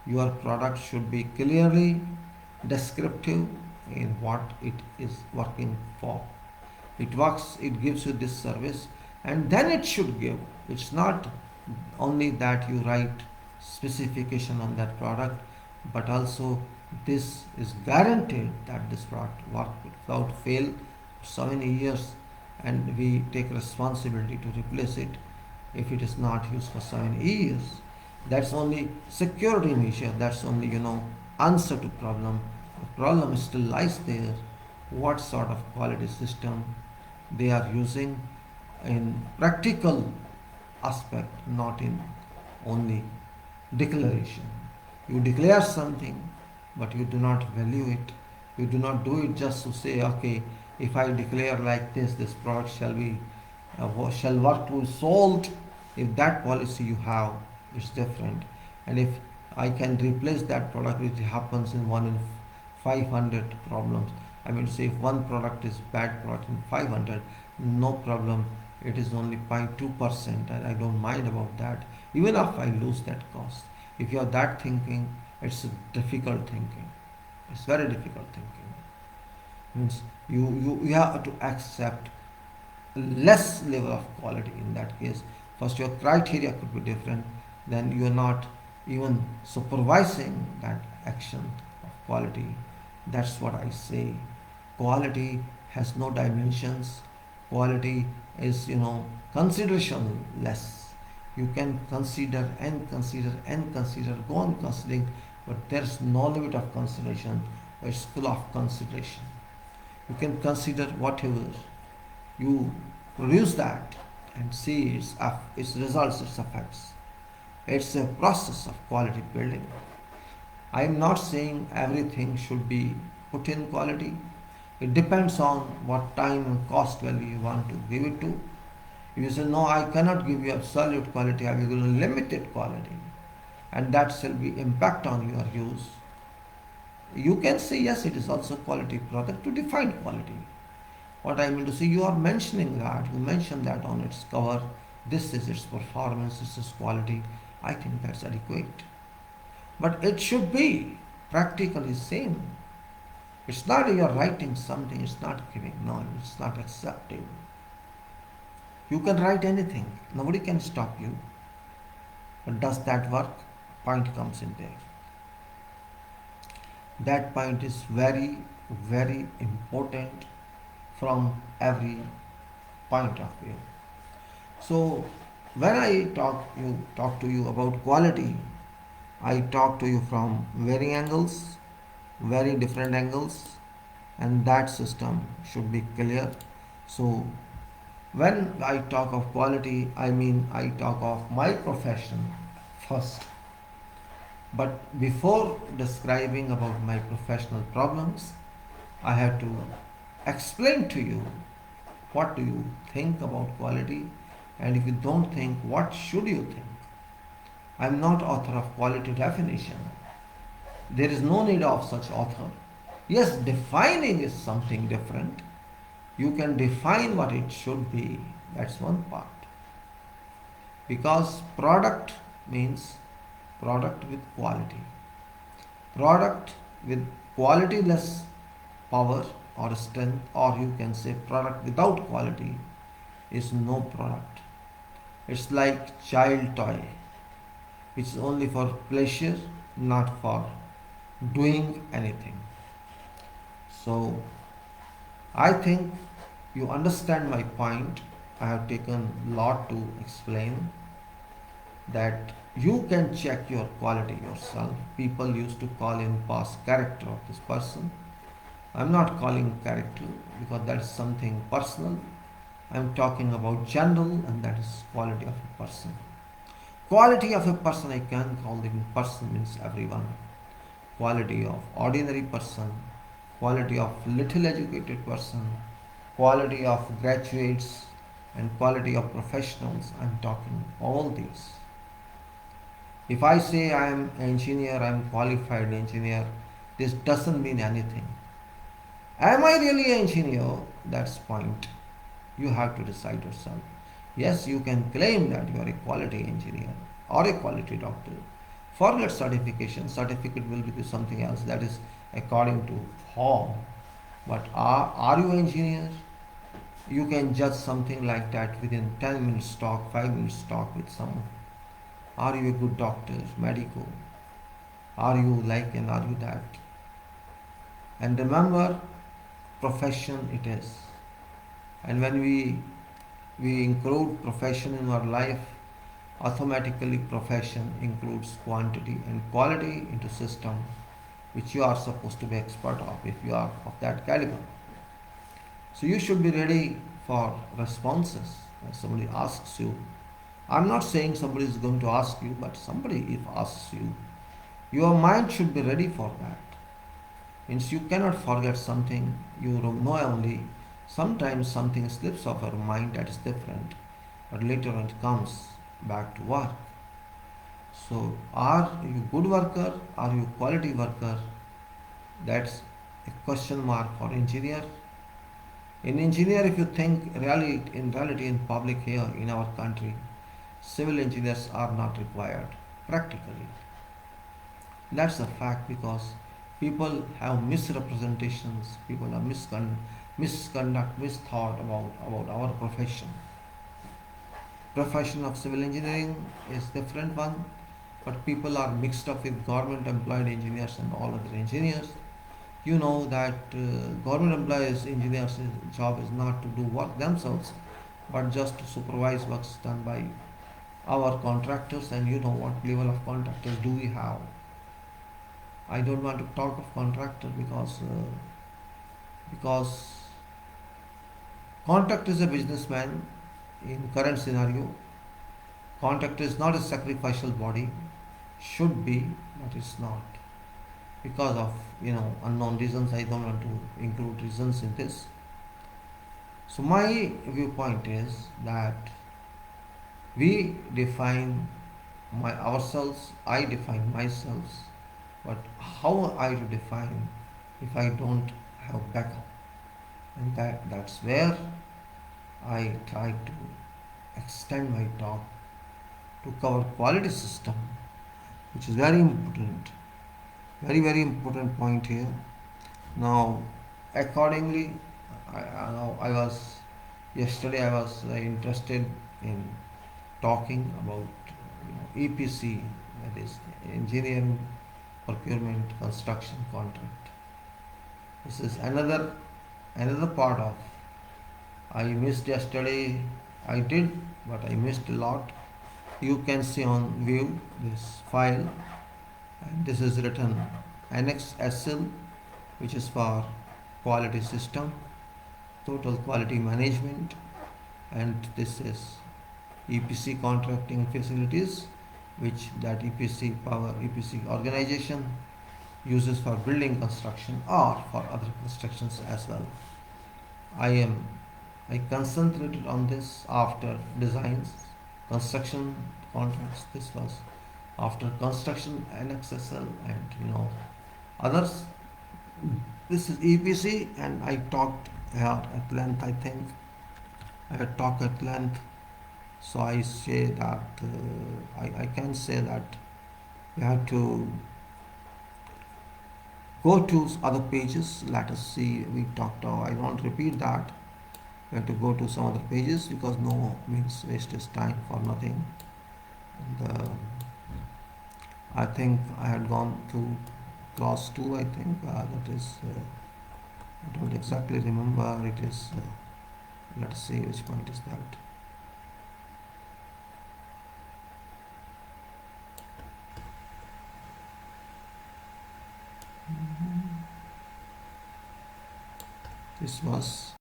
Your product should be clearly descriptive in what it is working for. It works, it gives you this service, and then it should give. It's not only that you write specification on that product, but also this is guaranteed that this product work without fail for so many years, and we take responsibility to replace it if it is not used for so many years. That's only security measure. That's only answer to problem. The problem still lies there. What sort of quality system they are using in practical aspect, not in only declaration. You declare something, but you do not value it. You do not do it just to say, okay, if I declare like this, this product shall work to sold. If that policy you have is different, and if I can replace that product, which happens in 1 in 500 problems. I mean to say, if one product is bad product in 500, no problem. It is only 0.2%, and I don't mind about that. Even if I lose that cost, if you are that thinking, it's difficult thinking. It's very difficult thinking. Means you have to accept less level of quality in that case. First, your criteria could be different. Then you are not even supervising that action of quality. That's what I say. Quality has no dimensions. Quality is, consideration less. You can consider and consider and consider, go on considering, but there's no limit of consideration. It's full of consideration. You can consider whatever. You produce that and see its results, its effects. It's a process of quality building. I am not saying everything should be put in quality. It depends on what time and cost value you want to give it to. If you say, no, I cannot give you absolute quality, I will give you limited quality, and that shall be impact on your use. You can say, yes, it is also quality product to define quality. What I mean to say, you are mentioning that, you mention that on its cover, this is its performance, this is quality. I think that's adequate. But it should be practically same. It's not you are writing something, it's not giving, no, it's not accepting. You can write anything, nobody can stop you. But does that work? Point comes in there. That point is very, very important from every point of view. So when I talk to you about quality, I talk to you from very different angles, and that system should be clear. So when I talk of quality, I mean I talk of my profession first. But before describing about my professional problems, I have to explain to you what do you think about quality, and if you don't think, what should you think? I am not author of quality definition. There is no need of such author. Yes, defining is something different. You can define what it should be. That's one part. Because product means product with quality. Product with quality less power or strength, or you can say product without quality is no product. It's like child toy, which is only for pleasure, not for doing anything. So I think you understand my point. I have taken a lot to explain that you can check your quality yourself. People used to call in past character of this person. I'm not calling character because that is something personal. I'm talking about general, and that is quality of a person. Quality of a person, I can call them person means everyone. Quality of ordinary person, quality of little educated person, quality of graduates, and quality of professionals. I'm talking all these. If I say I am an engineer, I am qualified engineer, this doesn't mean anything. Am I really an engineer? That's point. You have to decide yourself. Yes, you can claim that you are a quality engineer or a quality doctor. Forget certification. Certificate will be something else. That is according to form. But are you an engineer? You can judge something like that within 10 minutes talk, 5 minutes talk with someone. Are you a good doctor, medical? Are you like and are you that? And remember, profession it is. And when we include profession in our life, automatically profession includes quantity and quality into system which you are supposed to be expert of if you are of that caliber. So you should be ready for responses when somebody asks you. I'm not saying somebody is going to ask you, but somebody if asks you, your mind should be ready for that. Means you cannot forget something, you know only. Sometimes something slips off your mind, that is different, but later on it comes back to work. So are you good worker? Are you quality worker? That's a question mark for engineer. In engineer, if you think really in reality in public here in our country, civil engineers are not required practically. That's a fact because people have misrepresentations, people have misthought about our profession. Profession of civil engineering is different one, but people are mixed up with government employed engineers and all other engineers. You know that government employees engineers' job is not to do work themselves, but just to supervise works done by our contractors. And you know what level of contractors do we have. I don't want to talk of contractor because contractor is a businessman in current scenario. Contractor is not a sacrificial body, should be, but it's not. Because of unknown reasons, I don't want to include reasons in this. So my viewpoint is that we define ourselves, I define myself, but how I to define if I don't have backup? And that's where I try to extend my talk to cover quality system, which is very important, very important point here. Now, accordingly, yesterday I was interested in talking about EPC, that is engineering, procurement, construction contract. This is another part of. I missed yesterday. I did, but I missed a lot. You can see on view this file, and this is written AnnexSL, which is for quality system, total quality management, and this is EPC contracting facilities, which that EPC organization uses for building construction or for other constructions as well. I I concentrated on this after designs, construction contracts. This was after construction, AnnexSL, and others. This is EPC, and I talked at length. I think I had talked at length. So I say that I can say that you have to go to other pages. Let us see. We talked. I won't repeat that. We have to go to some other pages because no means waste is time for nothing. And, I think I had gone to clause 2. I think that is. I don't exactly remember. It is. Let's see which point is that. This was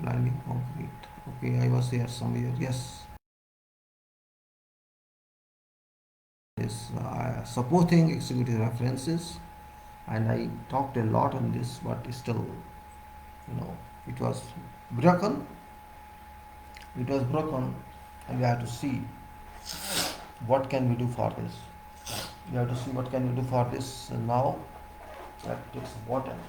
blinding concrete. Okay, I was here somewhere. Yes, is supporting executive references, and I talked a lot on this, but still, it was broken. It was broken, and we have to see what can we do for this. We have to see what can we do for this now. That is important.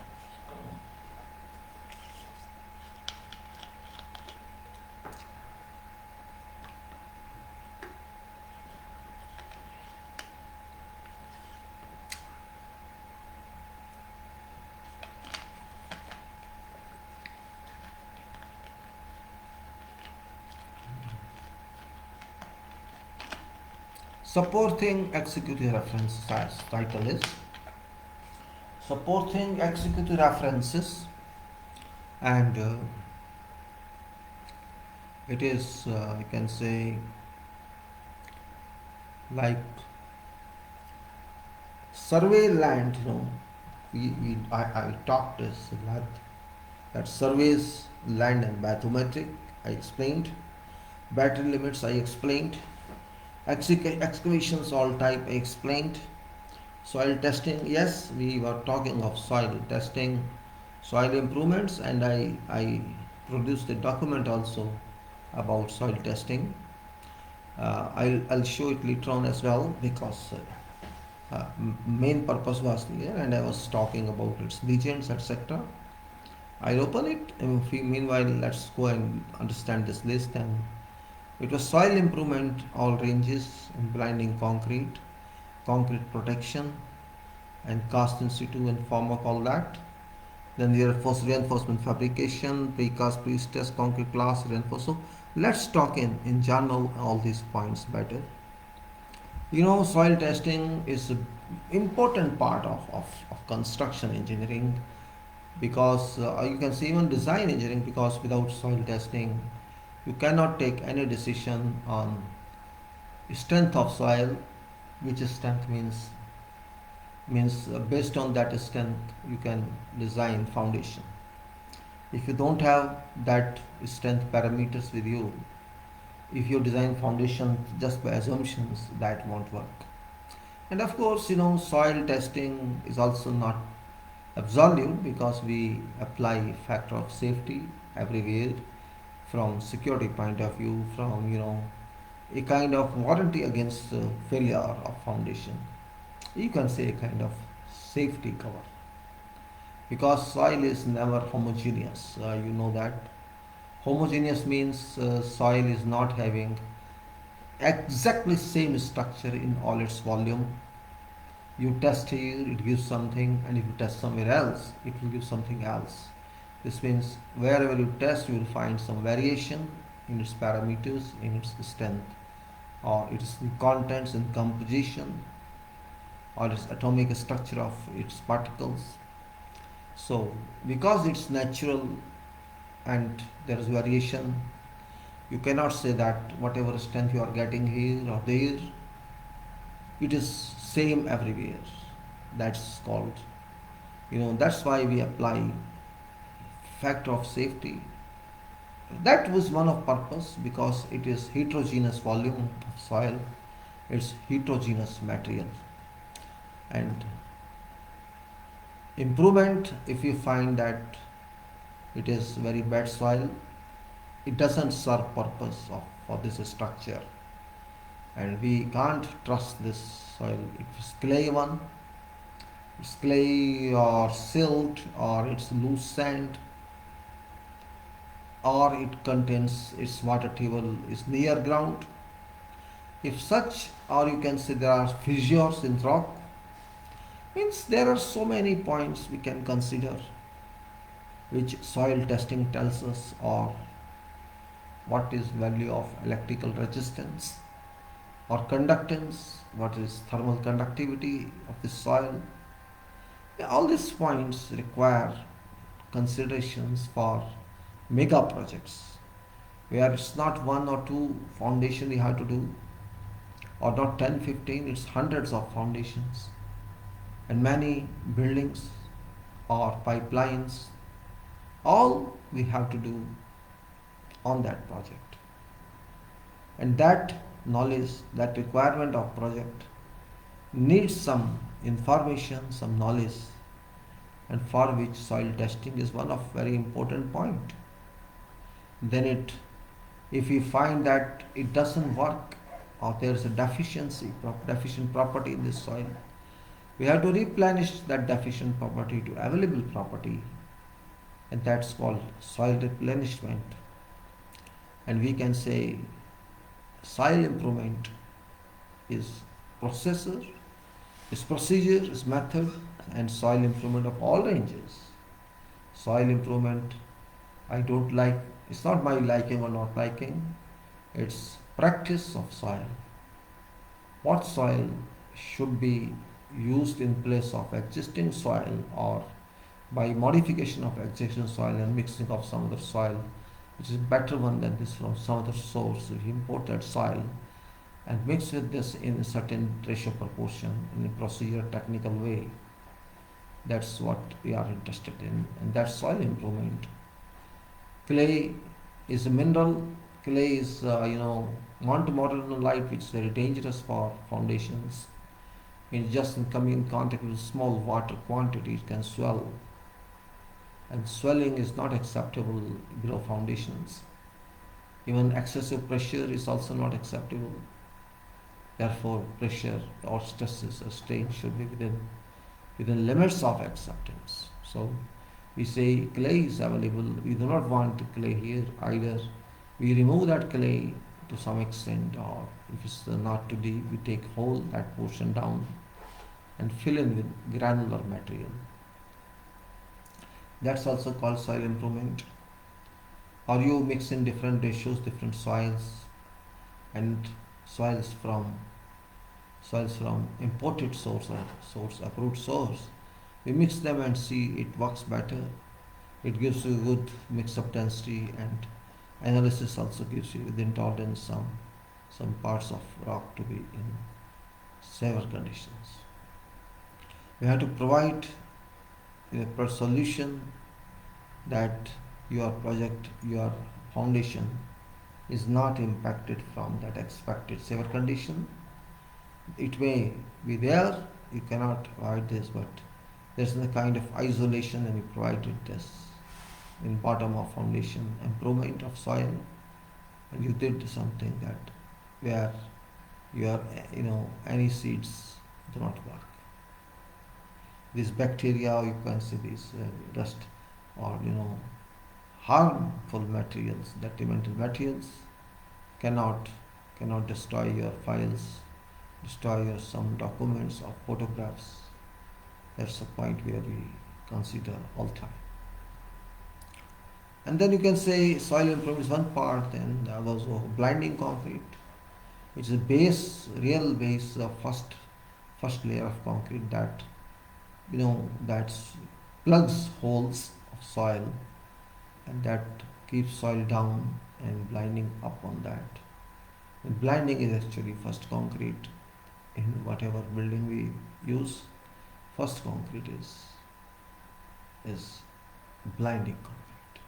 Supporting executive references, as title is supporting executive references, and it is I can say like survey land. I talked this that surveys land and bathymetric. I explained battery limits. I explained excavations all type. I explained soil testing. Yes, we were talking of soil testing, soil improvements, and I produced a document also about soil testing. I'll show it later on as well because main purpose was clear, and I was talking about its legends, etc. I'll open it, and meanwhile let's go and understand this list. And it was soil improvement, all ranges, and blinding concrete, concrete protection, and cast in situ and formwork, all that. Then the reinforcement fabrication, precast, pre-stress, concrete class, reinforce. So let's talk in general all these points better. Soil testing is an important part of construction engineering, because you can say even design engineering, because without soil testing you cannot take any decision on strength of soil, which strength means based on that strength you can design foundation. If you don't have that strength parameters with you, if you design foundation just by assumptions, that won't work. And of course, soil testing is also not absolute, because we apply factor of safety everywhere, from security point of view, from a kind of warranty against failure of foundation. You can say a kind of safety cover, because soil is never homogeneous. You know that homogeneous means soil is not having exactly same structure in all its volume. You test here, it gives something, and if you test somewhere else, it will give something else. This means wherever you test, you will find some variation in its parameters, in its strength, or its contents and composition, or its atomic structure of its particles. So because it's natural and there is variation, you cannot say that whatever strength you are getting here or there, it is same everywhere. That's called, that's why we apply factor of safety. That was one of purpose, because it is heterogeneous volume of soil, it's heterogeneous material. And improvement, if you find that it is very bad soil, it doesn't serve purpose for this structure, and we can't trust this soil. If it's clay one, it's clay or silt or it's loose sand, or it contains, its water table is near ground. If such, or you can say there are fissures in rock, means there are so many points we can consider which soil testing tells us, or what is value of electrical resistance or conductance, what is thermal conductivity of the soil. Yeah, all these points require considerations for mega projects, where it's not one or two foundation we have to do, or not 10, 15, it's hundreds of foundations and many buildings or pipelines, all we have to do on that project. And that knowledge, that requirement of project needs some information, some knowledge, and for which soil testing is one of very important point. Then if we find that it doesn't work, or there is a deficient property in this soil, we have to replenish that deficient property to available property, and that's called soil replenishment. And we can say soil improvement is processor, is procedure, is method, and soil improvement of all ranges. Soil improvement, I don't like, it's not my liking or not liking, it's practice of soil. What soil should be used in place of existing soil, or by modification of existing soil and mixing of some other soil, which is better one than this from some other source. If you import that soil and mix with this in a certain ratio proportion, in a procedure technical way, that's what we are interested in, and that's soil improvement. Clay is a mineral. Clay is, montmorillonite, which is very dangerous for foundations. It just coming in contact with small water quantity, it can swell, and swelling is not acceptable below foundations. Even excessive pressure is also not acceptable. Therefore, pressure or stresses or strain should be within limits of acceptance. So we say clay is available. We do not want clay here. Either we remove that clay to some extent, or if it's not too deep, we take whole that portion down and fill in with granular material. That's also called soil improvement. Or you mix in different ratios, different soils, and soils from imported source or approved source. We mix them and see it works better. It gives you good mix-up density, and analysis also gives you within tolerance some parts of rock to be in severe conditions. We have to provide a solution that your project, your foundation is not impacted from that expected severe condition. It may be there, you cannot avoid this, but there's a kind of isolation, and we provided this in bottom of foundation, improvement of soil, and you did something that where your any seeds do not work. These bacteria, you can see these dust or harmful materials, detrimental materials cannot destroy your files, destroy your some documents or photographs. That's the point where we consider all time. And then you can say soil improvement is one part. Then there was blinding concrete, which is a base, real base, the first layer of concrete that that's plugs holes of soil, and that keeps soil down and blinding up on that. And blinding is actually first concrete in whatever building we use. First concrete is blinding concrete.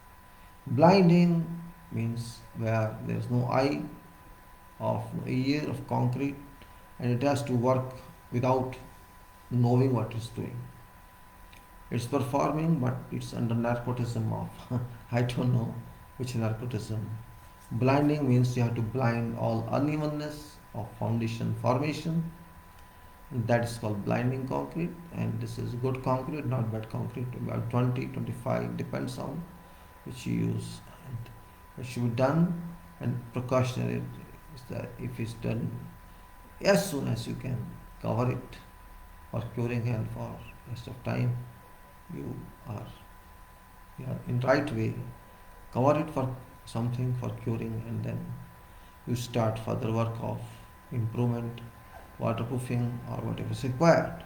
Blinding means where there is no eye of ear of concrete, and it has to work without knowing what it's doing. It's performing, but it's under narcotism of I don't know which narcotism. Blinding means you have to blind all unevenness of foundation formation. That is called blinding concrete, and this is good concrete, not bad concrete. About 20, 25 depends on which you use. And it should be done, and precautionary is that if it's done as soon as you can, cover it for curing, and for rest of time you are in right way. Cover it for something for curing, and then you start further work of improvement, waterproofing, or whatever is required.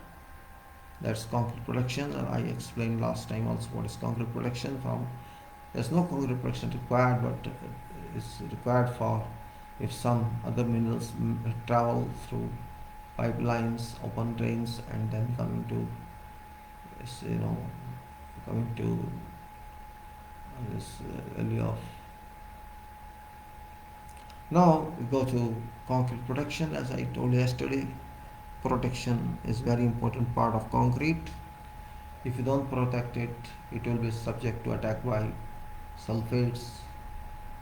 That's concrete production, and I explained last time also what is concrete production. From there's no concrete production required, but it's required for if some other minerals travel through pipelines, open drains, and then coming to coming to this area of. Now we go to concrete protection. As I told yesterday, protection is very important part of concrete. If you don't protect it, it will be subject to attack by sulfates,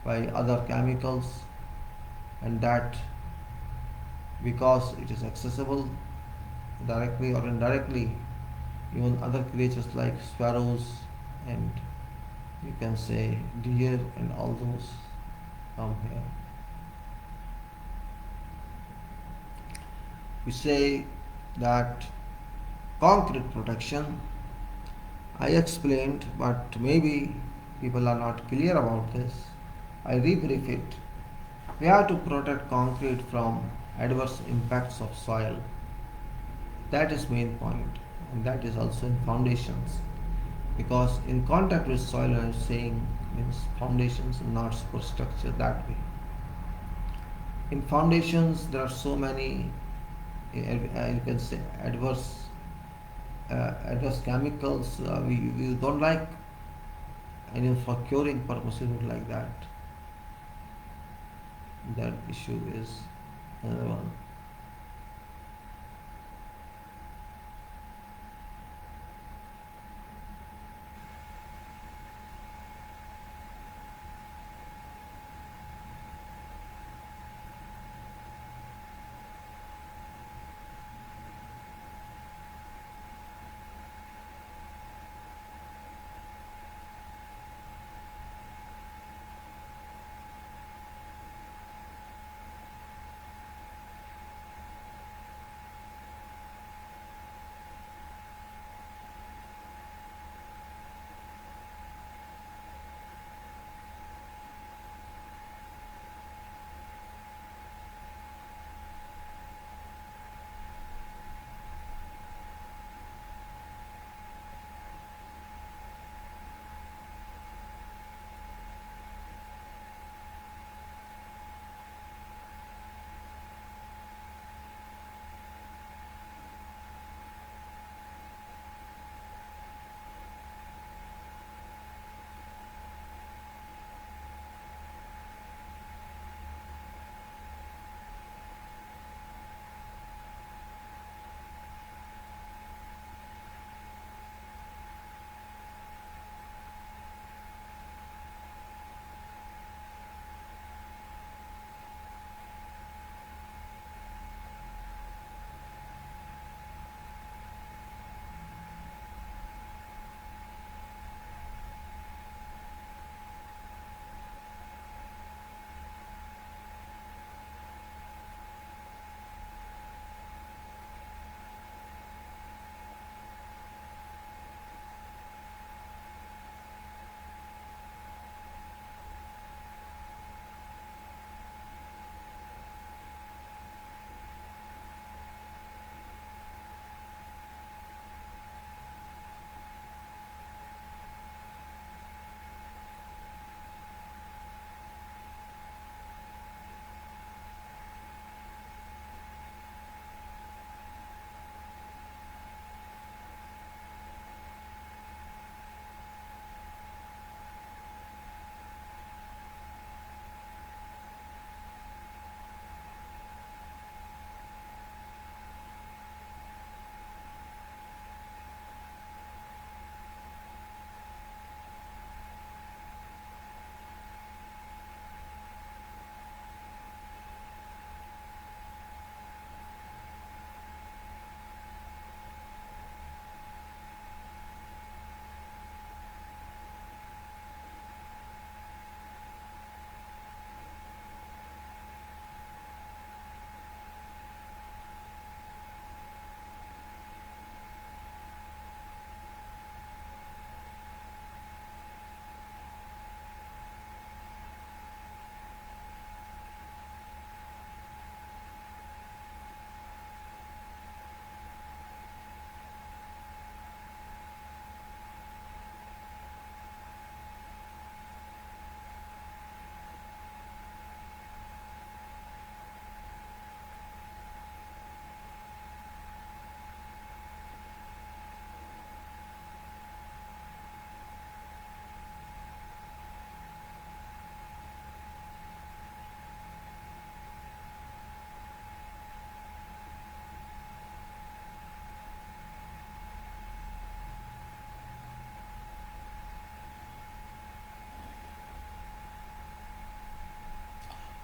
by other chemicals, and that because it is accessible directly or indirectly, even other creatures like sparrows and you can say deer and all those come here. We say that concrete protection, I explained, but maybe people are not clear about this. I rebrief it. We have to protect concrete from adverse impacts of soil. That is main point, and that is also in foundations. Because in contact with soil, I am saying means foundations, not superstructure that way. In foundations, there are so many, you can say adverse chemicals. We don't like, and for curing purposes, we would like that. That issue is another one.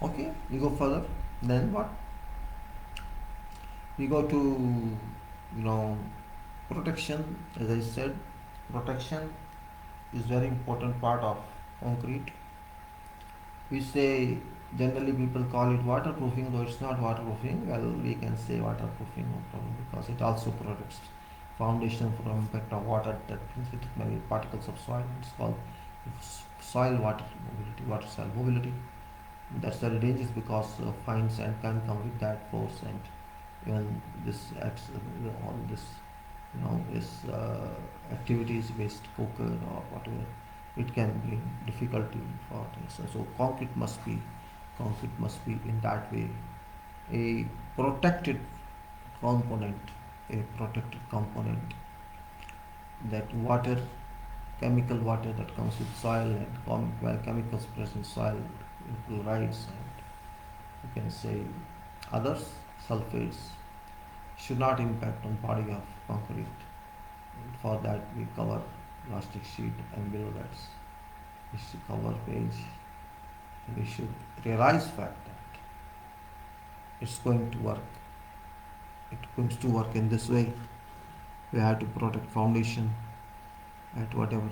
Okay, we go further. Then what? We go to, you know, protection. As I said, protection is very important part of concrete. We say generally people call it waterproofing, though it's not waterproofing. Well, we can say waterproofing, no problem, because it also protects foundation from impact of water that brings with it many particles of soil. It's called soil water mobility, water soil mobility. That's very dangerous because fine sand can come with that force, and even this acts on this, this activities based poker or whatever, it can bring difficulty for this. So concrete must be in that way a protected component, a protected component, that water, chemical water that comes with soil, and where chemicals present in soil, chlorides and you can say others, sulfates, should not impact on body of concrete. For that we cover plastic sheet, and below that is the cover page. We should realize fact that it's going to work. It's going to work in this way. We have to protect foundation at whatever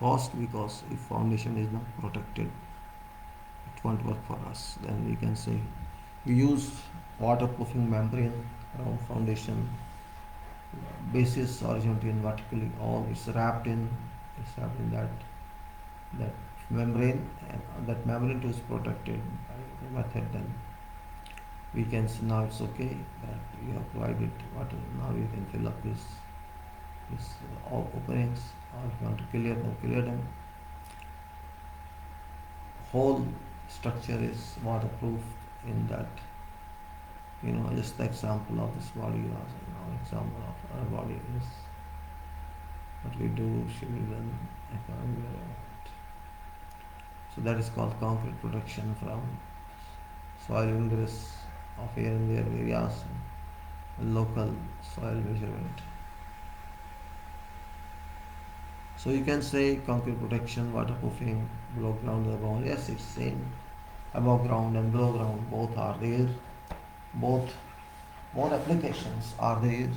cost, because if foundation is not protected, it won't work for us. Then we can say we use waterproofing membrane around foundation, basis horizontally and vertically, all it's wrapped in that membrane, and that membrane too is protected by the method. Then we can see now it's okay that you have provided water. Now you can fill up this all openings, or if you want to clear them, clear them. Whole structure is waterproof in that, just the example of this body was, example of our body is what we do, should be done. So that is called concrete protection from soil ingress of air in their areas and local soil measurement. So you can say concrete protection, waterproofing, below ground and above. Yes, it's same. Above ground and below ground both are there. Both applications are there.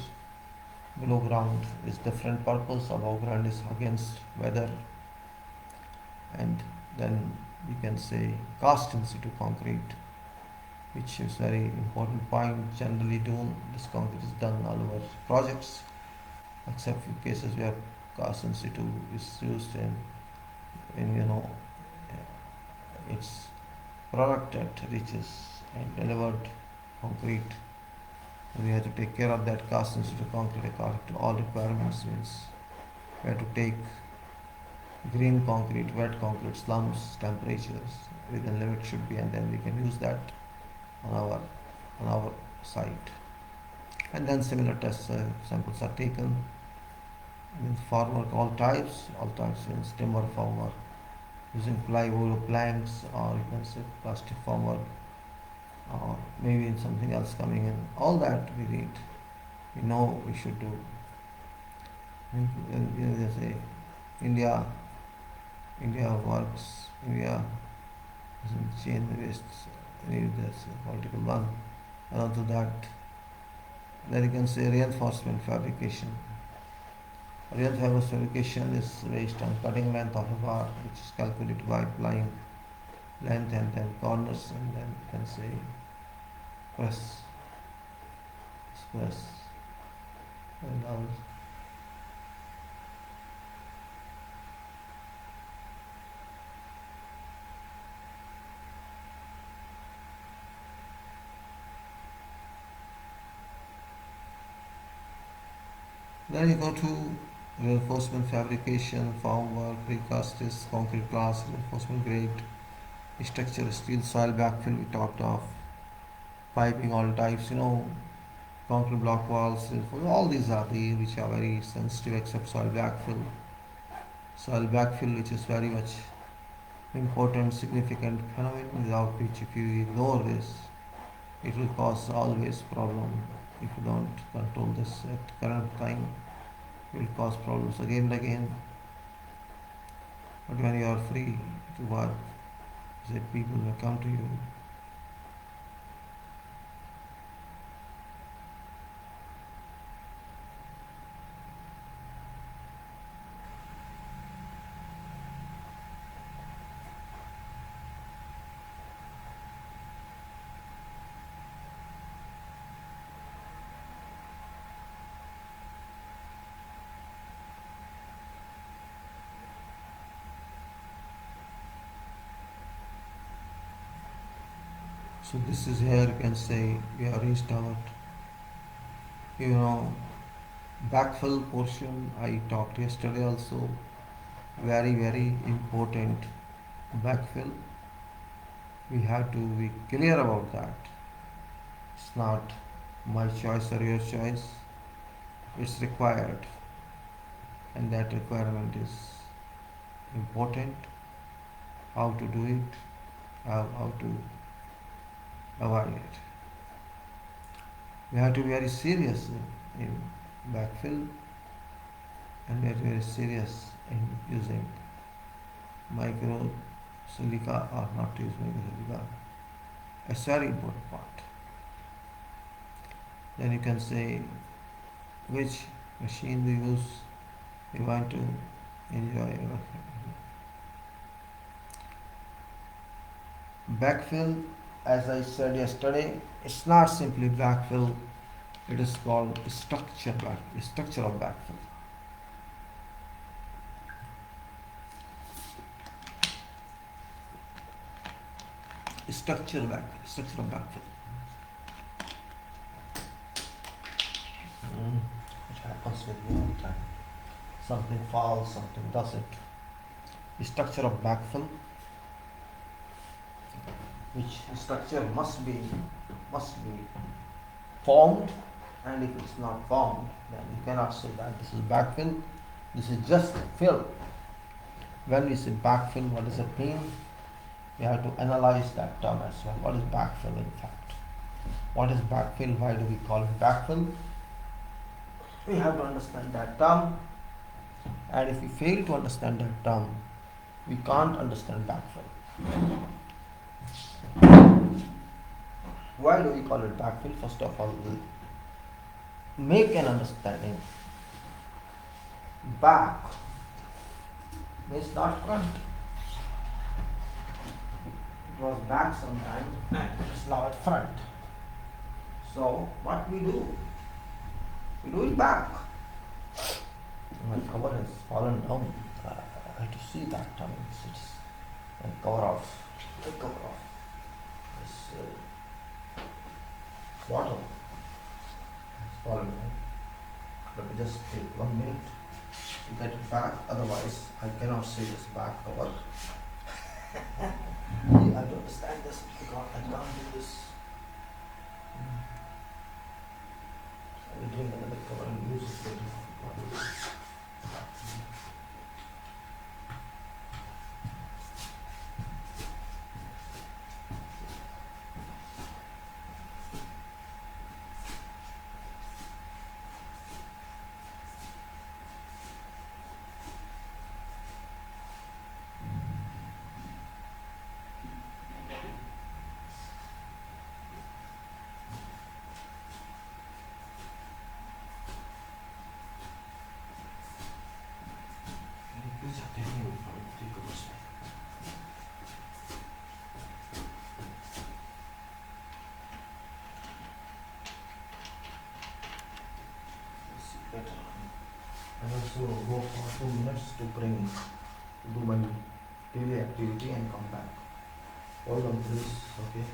Below ground is different purpose. Above ground is against weather. And then we can say cast in situ concrete, which is very important point. Generally this concrete is done all over projects, except few cases where cast in situ is used in its product that reaches and delivered concrete. We have to take care of that cast in situ concrete according to all requirements. Means we have to take green concrete, wet concrete, slums, temperatures within limit should be, and then we can use that on our site. And then similar test samples are taken. Formwork all types means timber formwork using plywood or planks, or you can say plastic formwork, or maybe something else coming in. All that we need. We know we should do. They say India works. India doesn't change the wastes. That's a political one. And onto that, then you can say reinforcement fabrication. Reinforcement fabrication is based on cutting length of a bar, which is calculated by applying length and then corners, and then you can say press, and now then you go to reinforcement fabrication, formwork, precast, concrete glass, reinforcement grade, structure, steel, soil backfill we talked of, piping all types, concrete block walls, all these are the which are very sensitive except soil backfill. Soil backfill, which is very much important, significant phenomenon, without which if you ignore this, it will cause always problem. If you don't control this at current time, it will cause problems again and again. But when you are free to work, that people will come to you. So this is here you can say we have reached out. Backfill portion I talked yesterday also. Very, very important backfill. We have to be clear about that. It's not my choice or your choice. It's required, and that requirement is important. How to do it, how to avoid it. We have to be very serious in backfill, and we are very serious in using micro silica or not to use micro silica. It's very important part. Then you can say which machine we use. We want to enjoy backfill. As I said yesterday, it's not simply backfill. It is called structure of backfill. Structure of backfill. It happens with me all the time. Something falls, something doesn't. The structure of backfill, which structure must be formed, and if it's not formed, then you cannot say that this is backfill. This is just fill. When we say backfill, what does it mean? We have to analyze that term as well. What is backfill in fact? What is backfill? Why do we call it backfill? We have to understand that term, and if we fail to understand that term, we can't understand backfill. Why do we call it backfill? First of all, we'll make an understanding. Back means not front. It was back sometime and it's now at front. So what we do? We do it back. My cover has fallen down. I have to see that time. It's cover off. The cover off. This bottle has fallen down. Let me just take 1 minute to get it back. Otherwise, I cannot see this back cover. You have to understand this because I can't do this. I will bring another cover and use it later. I also go for 2 minutes to do my daily activity and come back. Hold on please, okay?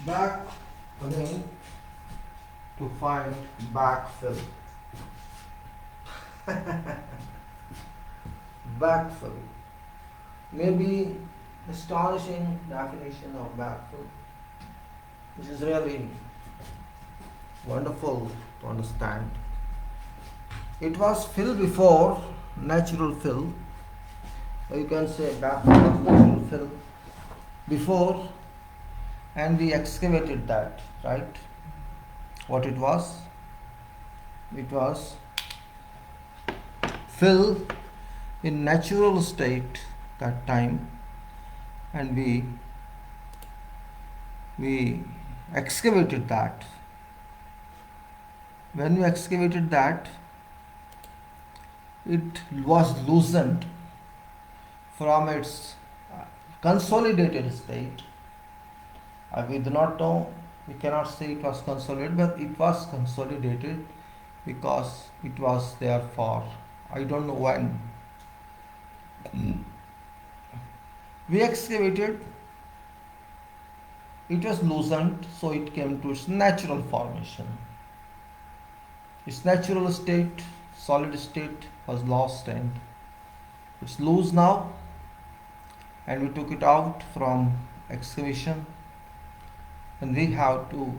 Back again to find backfill. Backfill. Maybe astonishing definition of backfill. This is really wonderful to understand. It was fill before natural fill. Or you can say backfill of natural fill before, and we excavated that, right? What it was? It was fill in natural state that time, and we excavated that. When we excavated that, it was loosened from its consolidated state. We do not know, we cannot say it was consolidated, but it was consolidated because it was there for I don't know when. We excavated, it was loosened, so it came to its natural formation. Its natural state, solid state, was lost and it's loose now, and we took it out from excavation, and we have to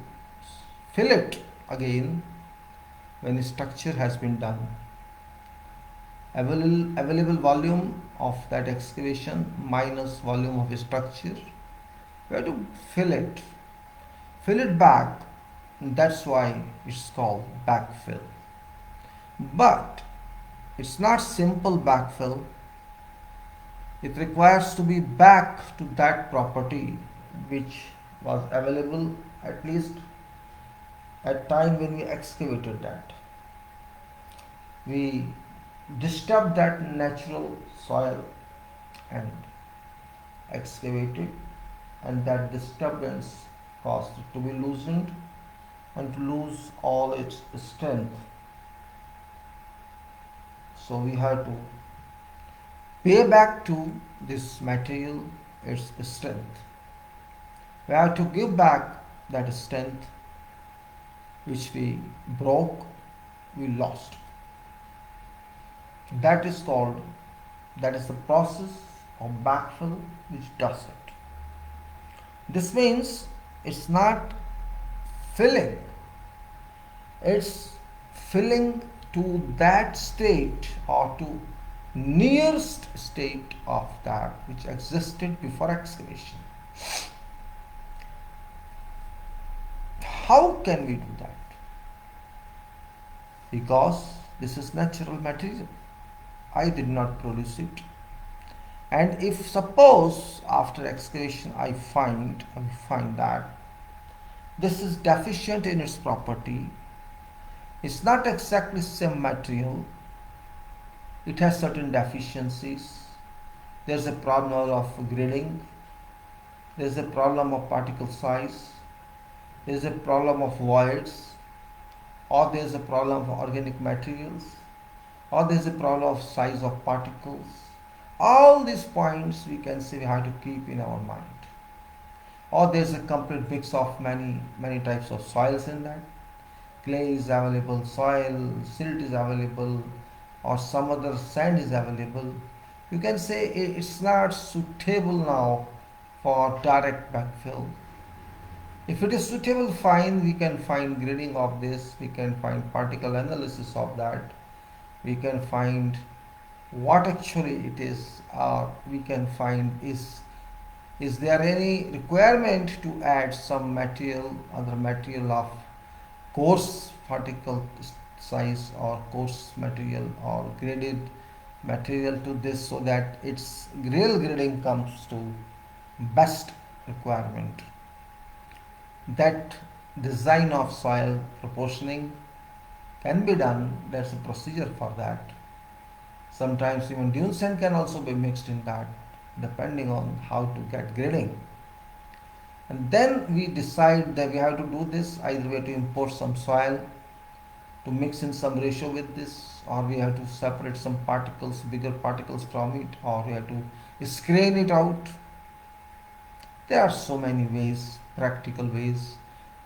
fill it again when the structure has been done. Available volume of that excavation minus volume of the structure, we have to fill it back, and that's why it's called backfill. But it's not simple backfill. It requires to be back to that property which was available at least at time when we excavated that. We disturbed that natural soil and excavated, and that disturbance caused it to be loosened and to lose all its strength. So we have to pay back to this material its strength. We have to give back that strength which we broke, we lost. That is the process of backfill which does it. This means it's not filling, it's filling to that state or to nearest state of that which existed before excavation. How can we do that? Because this is natural material. I did not produce it. And if suppose after excavation I find that this is deficient in its property, it's not exactly same material, it has certain deficiencies, there's a problem of grading, there's a problem of particle size, there's a problem of voids, or there's a problem of organic materials, or there's a problem of size of particles. All these points we can say we have to keep in our mind. Or there's a complete mix of many types of soils in that. Clay is available, soil, silt is available, or some other sand is available. You can say it's not suitable now for direct backfill. If it is suitable, fine, we can find grading of this, we can find particle analysis of that, we can find what actually it is, or we can find is there any requirement to add some material, other material of coarse particle size or coarse material or graded material to this, so that its real grading comes to best requirement. That design of soil proportioning can be done, there's a procedure for that. Sometimes even dune sand can also be mixed in that, depending on how to get grading. And then we decide that we have to do this, either we have to import some soil to mix in some ratio with this, or we have to separate some particles, bigger particles from it, or we have to screen it out. There are so many ways practical ways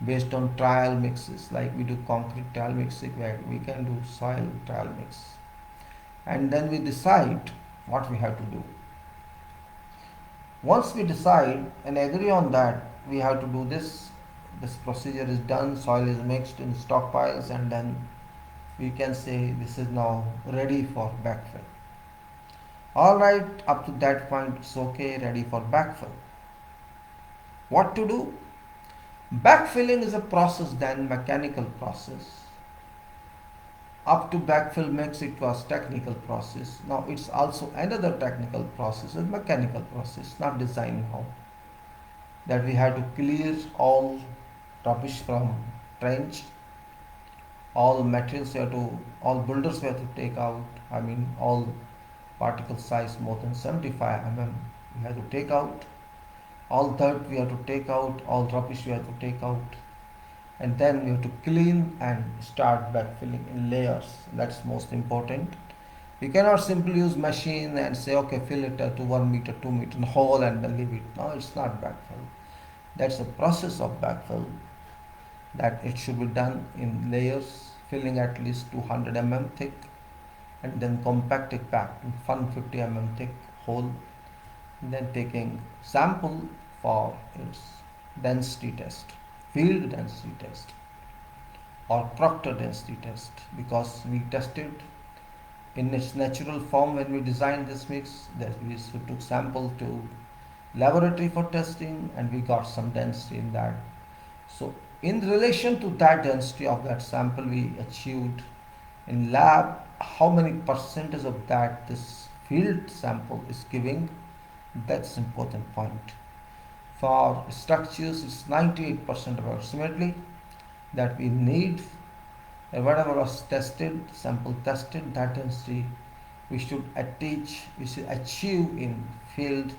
based on trial mixes, like we do concrete trial mixing, where we can do soil trial mix, and then we decide what we have to do. Once we decide and agree on that we have to do this, this procedure is done, soil is mixed in stockpiles, and then we can say this is now ready for backfill. Alright, up to that point it's okay, ready for backfill. What to do? Backfilling is a process, then mechanical process. Up to backfill mix it was technical process. Now it's also another technical process, a mechanical process, not design now. That we have to clear all rubbish from trench, all materials we have to, all boulders we have to take out. I mean all particle size more than 75 mm we have to take out. All dirt we have to take out, all rubbish we have to take out, and then we have to clean and start backfilling in layers. That's most important. We cannot simply use machine and say okay fill it to 1 meter 2 meter hole and then leave it. No, it's not backfill. That's a process of backfill, that it should be done in layers, filling at least 200 mm thick, and then compact it back in 150 mm thick hole, and then taking sample for its density test, field density test, or Proctor density test, because we tested in its natural form when we designed this mix. That we took sample to laboratory for testing and we got some density in that. So in relation to that density of that sample we achieved in lab, how many percentage of that this field sample is giving, that's important point. For structures it's 98% approximately that we need, and whatever was tested, sample tested, that density we should achieve in field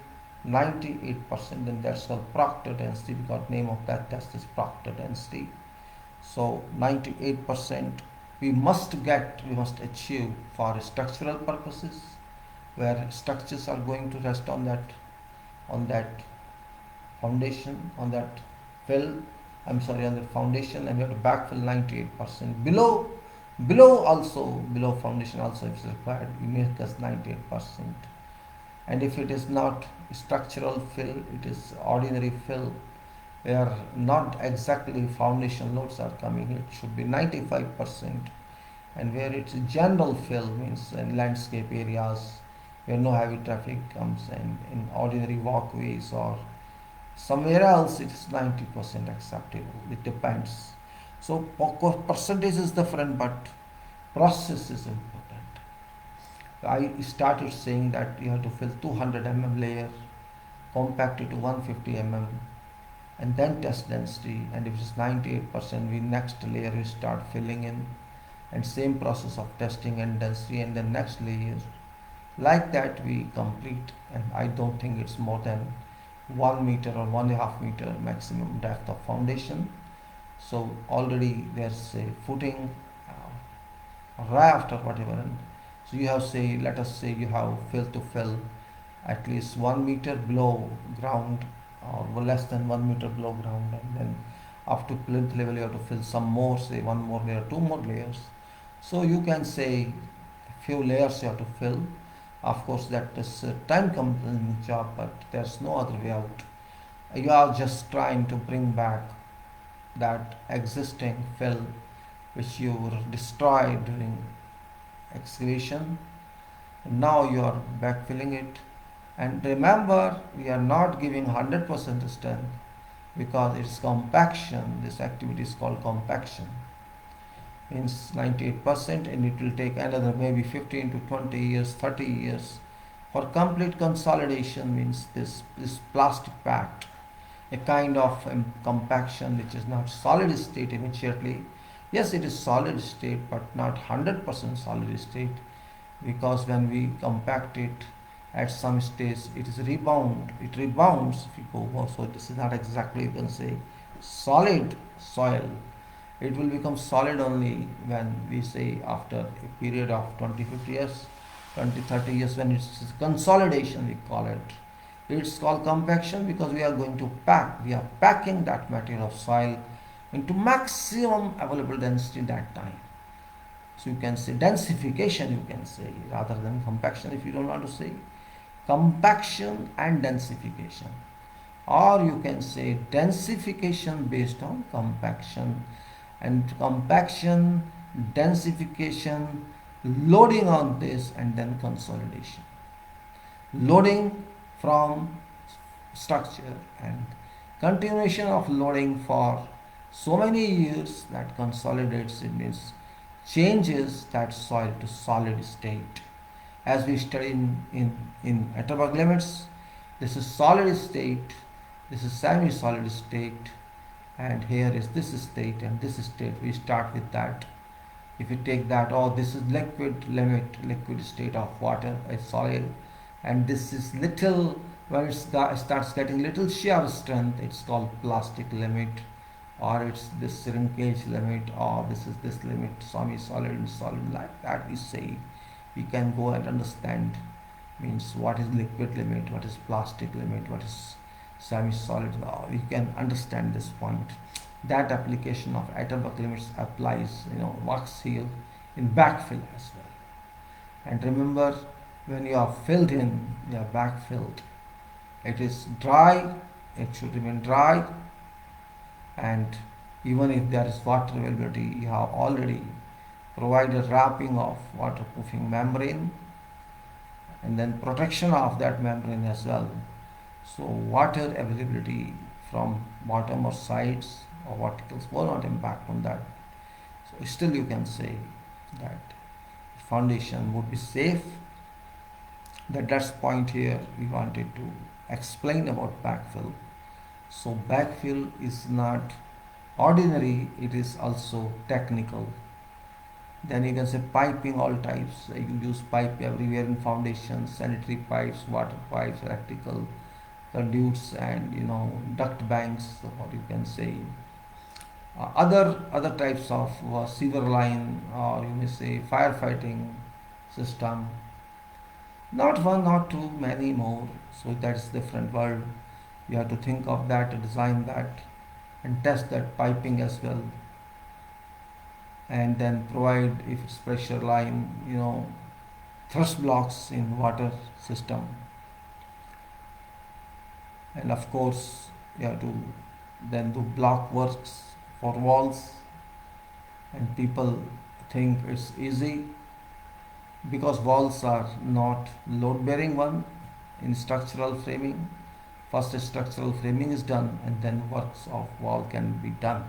98%, and that's called Proctor density, because name of that test is Proctor density. So 98% we must achieve for structural purposes, where structures are going to rest on that foundation, on that fill, on the foundation, and we have to backfill 98%. Below foundation also if it's required, we make us 98%. And if it is not structural fill, it is ordinary fill, where not exactly foundation loads are coming, it should be 95%. And where it's general fill, means in landscape areas where no heavy traffic comes, and in ordinary walkways or somewhere else it's 90% acceptable. It depends. So of course percentage is different, but process is important. I started saying that you have to fill 200 mm layer, compact it to 150 mm, and then test density. And if it's 98%, we next layer we start filling in, and same process of testing and density, and then next layer. Like that we complete, and I don't think it's more than 1 meter or 1.5 meter maximum depth of foundation. So already there's a footing, raft or whatever, and so you have let us say you have fill to fill at least 1 meter below ground, or less than 1 meter below ground, and then up to plinth level you have to fill some more, say 1 more layer, 2 more layers. So you can say a few layers you have to fill. Of course that is a time consuming job, but there's no other way out. You are just trying to bring back that existing fill which you destroyed during excavation. Now you are backfilling it. And remember, we are not giving 100% strength, because it's compaction. This activity is called compaction. Means 98%, and it will take another maybe 15 to 20 years, 30 years for complete consolidation. Means this plastic packed, a kind of compaction which is not solid state immediately. Yes, it is solid state, but not 100% solid state, because when we compact it at some stage it rebounds if you go more. So this is not exactly, you can say, solid soil. It will become solid only when we say after a period of 20 50 years, 20 30 years, when it's consolidation we call it. It's called compaction because we are going to pack. We are packing that material of soil into maximum available density that time. So you can say densification, you can say, rather than compaction if you don't want to say. Compaction and densification. Or you can say densification based on compaction, and compaction, densification, loading on this, and then consolidation. Loading from structure and continuation of loading for so many years that consolidates, it means changes that soil to solid state. As we study in Atterberg limits, this is solid state, this is semi-solid state, and here is this state and this state. We start with that. If you take that, oh, this is liquid limit, liquid state of water, a soil, and this is little, when it starts getting little shear strength, it's called plastic limit, or it's this shrinkage limit, or this is this limit, semi-solid and solid, like that we say. We can go and understand, means what is liquid limit, what is plastic limit, what is semi-solid. We can understand this point. That application of Atterberg limits applies, works here in backfill as well. And remember, when you are filled in, you are backfilled, it is dry, it should remain dry, and even if there is water availability, you have already provided wrapping of waterproofing membrane and then protection of that membrane as well. So water availability from bottom or sides or verticals will not impact on that. So still you can say that foundation would be safe. That's point here we wanted to explain about backfill. So backfill is not ordinary, it is also technical. Then you can say piping all types. You use pipe everywhere in foundations, sanitary pipes, water pipes, electrical conduits, and duct banks, what you can say. Other types of sewer line, or you may say firefighting system. Not one, not two, many more. So that's different world. You have to think of that, design that, and test that piping as well. And then provide, if it's pressure line, thrust blocks in water system. And of course, you have to then do block works for walls. And people think it's easy because walls are not load bearing one in structural framing. First structural framing is done and then works of wall can be done.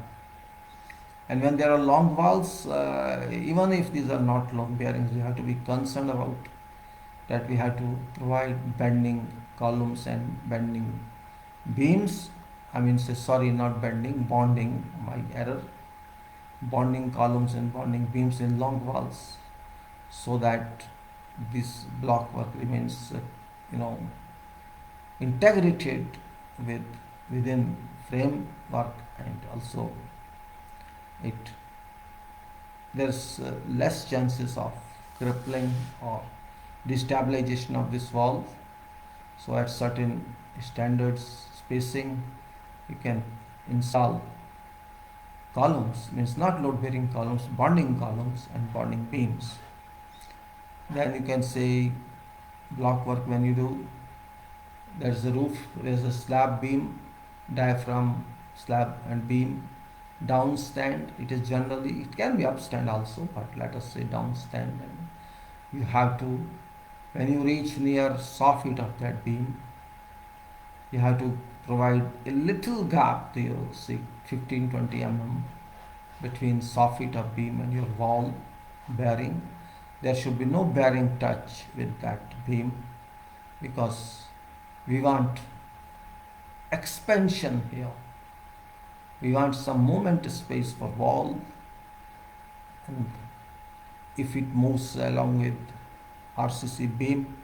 And when there are long walls, even if these are not load bearings, we have to be concerned about that. We have to provide bending columns and bending beams. Not bending, bonding, my error. Bonding columns and bonding beams in long walls, so that this block work remains, integrated within framework, and also there's less chances of crippling or destabilization of this wall. So at certain standards spacing, you can install columns, means not load bearing columns, bonding columns and bonding beams. Then you can say block work, when you do, there's a roof, there's a slab beam, diaphragm, slab and beam, down stand. It is generally, it can be upstand also, but let us say down stand. And you have to, when you reach near soffit of that beam, you have to provide a little gap there, say 15-20 mm between soffit of beam and your wall bearing. There should be no bearing touch with that beam, because we want expansion here. We want some movement space for wall, and if it moves along with RCC beam,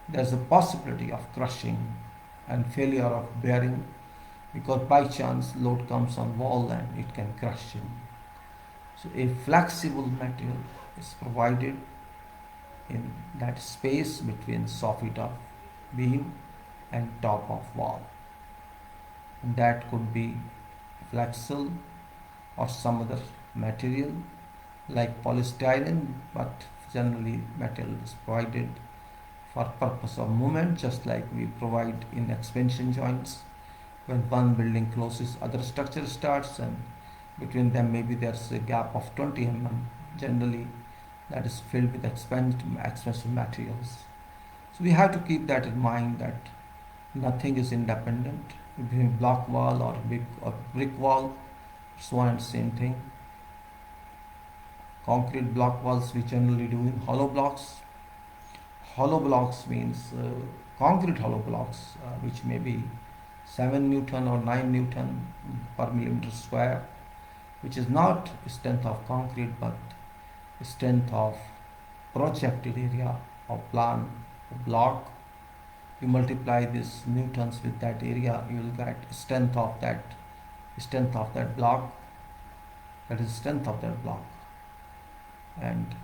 there's a possibility of crushing and failure of bearing, because by chance load comes on wall and it can crush him. So a flexible material is provided in that space between soffit of beam and top of wall. And that could be flexel or some other material like polystyrene, but generally material is provided for purpose of movement, just like we provide in expansion joints. When one building closes, other structure starts, and between them maybe there's a gap of 20 mm. Generally, that is filled with expensive materials. So we have to keep that in mind, that nothing is independent. Between block wall or big or brick wall, it's one and the same thing. Concrete block walls we generally do in hollow blocks. Hollow blocks means concrete hollow blocks, which may be 7 Newton or 9 Newton per millimeter square, which is not strength of concrete but strength of projected area of plan block. You multiply this newtons with that area, you will get strength of that block. That is strength of that block. And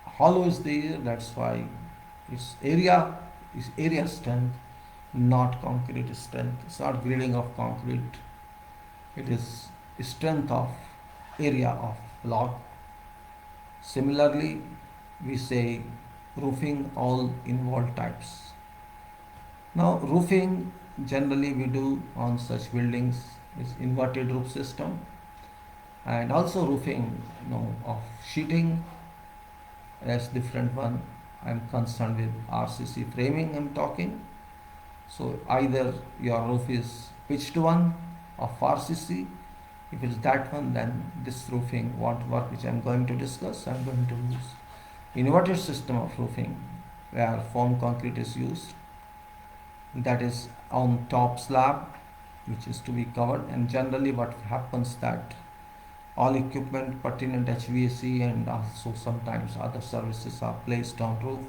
hollow is there, that's why its area is area strength, not concrete strength. It's not grading of concrete. It is strength of area of block. Similarly, we say roofing all involved types. Now, roofing generally we do on such buildings is inverted roof system, and also roofing, of sheeting. That's different one. I'm concerned with RCC framing. I'm talking. So either your roof is pitched one of RCC. If it's that one, then this roofing won't work, which I'm going to discuss. I'm going to use inverted system of roofing, where foam concrete is used. That is on top slab, which is to be covered. And generally, what happens that all equipment pertinent HVAC and also sometimes other services are placed on roof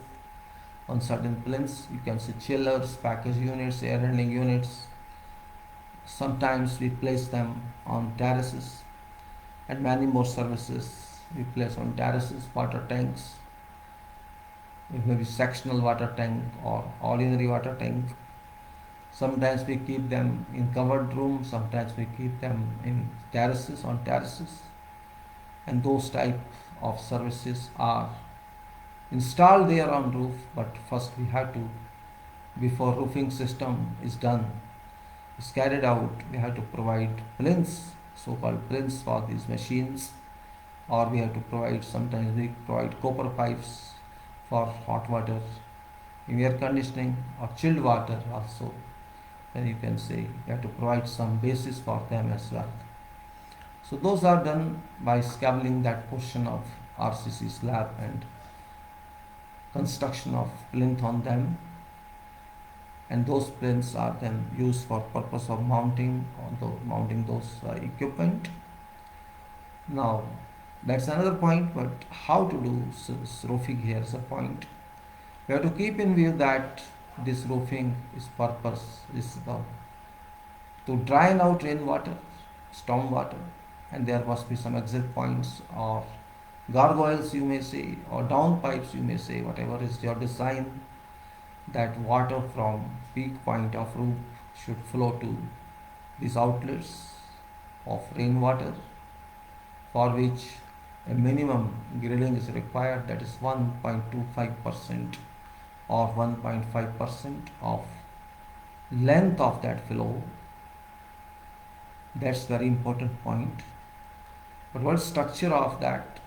on certain plinths. You can see chillers, package units, air handling units. Sometimes we place them on terraces, and many more services we place on terraces. Water tanks, it may be sectional water tank or ordinary water tank. Sometimes we keep them in covered rooms, sometimes we keep them in terraces, on terraces. And those type of services are installed there on roof, but first we have to, before roofing system is done, is carried out, we have to provide plinths, so-called plinths for these machines, or we have to provide, sometimes we provide copper pipes for hot water in air conditioning, or chilled water also. Then you can say you have to provide some basis for them as well. So those are done by scabbling that portion of RCC slab and construction of plinth on them, and those plinths are then used for purpose of mounting those equipment. Now that's another point, but how to do roofing here is a point. We have to keep in view that this roofing is purpose is to drain out rainwater, storm water, and there must be some exit points or gargoyles, you may say, or down pipes, you may say, whatever is your design, that water from peak point of roof should flow to these outlets of rainwater, for which a minimum grading is required, that is 1.25% or 1.5% of length of that flow. That's very important point. But what structure of that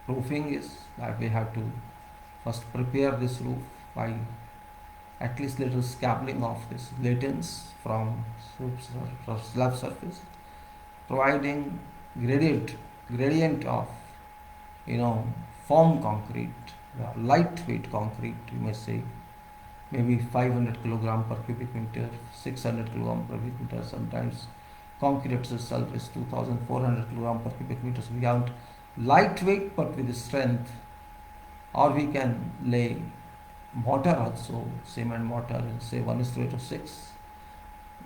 roofing is that we have to first prepare this roof by at least little scabbling of this latins from slab surface, providing gradient of foam concrete, lightweight concrete, you may say, maybe 500 kilogram per cubic meter, 600 kilogram per cubic meter. Sometimes concrete itself is 2400 kilogram per cubic meter. So we have lightweight but with strength. Or we can lay mortar also, cement mortar, say 1:6.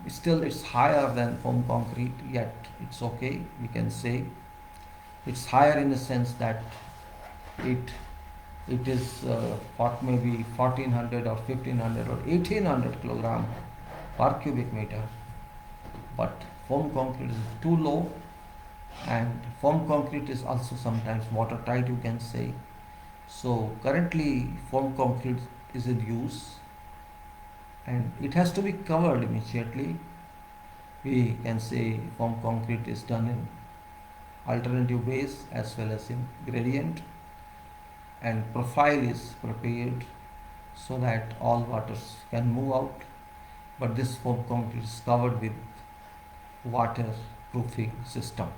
Still it's higher than foam concrete, yet it's okay. We can say it's higher in the sense that it it is maybe 1400 or 1500 or 1800 kilogram per cubic meter, but foam concrete is too low, and foam concrete is also sometimes watertight, you can say. So currently foam concrete is in use, and it has to be covered immediately. We can say foam concrete is done in alternative base as well as in gradient, and profile is prepared so that all waters can move out, but this foam concrete is covered with waterproofing system.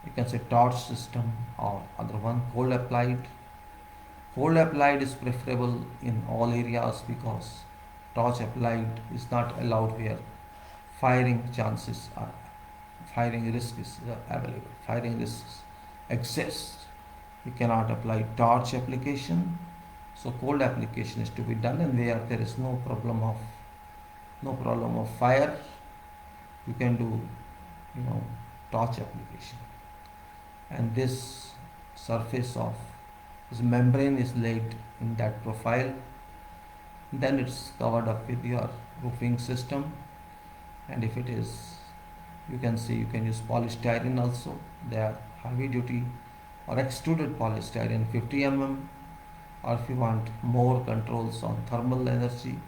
You can say torch system, or other one cold applied. Cold applied is preferable in all areas because torch applied is not allowed where firing chances are, firing risk is available, firing risks exist. You cannot apply torch application, so cold application is to be done, and where there is no problem of fire, you can do, torch application. And this surface of this membrane is laid in that profile, then it's covered up with your roofing system. And if it is, you can see, you can use polystyrene also. They are heavy duty or extruded polystyrene 50 mm, or if you want more controls on thermal energy,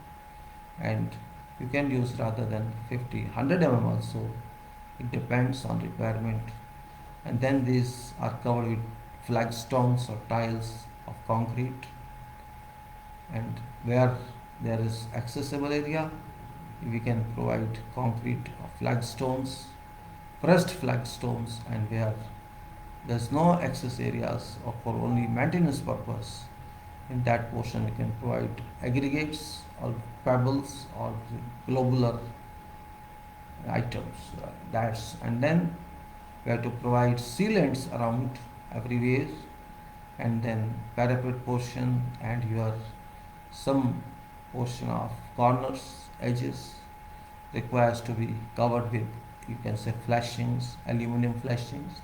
and you can use rather than 50 100 mm also, it depends on requirement. And then these are covered with flagstones or tiles of concrete, and where there is accessible area, we can provide concrete flagstones, pressed flagstones, and where there's no access areas or for only maintenance purpose, in that portion we can provide aggregates or pebbles or globular items. And then we have to provide sealants around everywhere, and then parapet portion and your some portion of corners, edges requires to be covered with, you can say, flashings, aluminum flashings,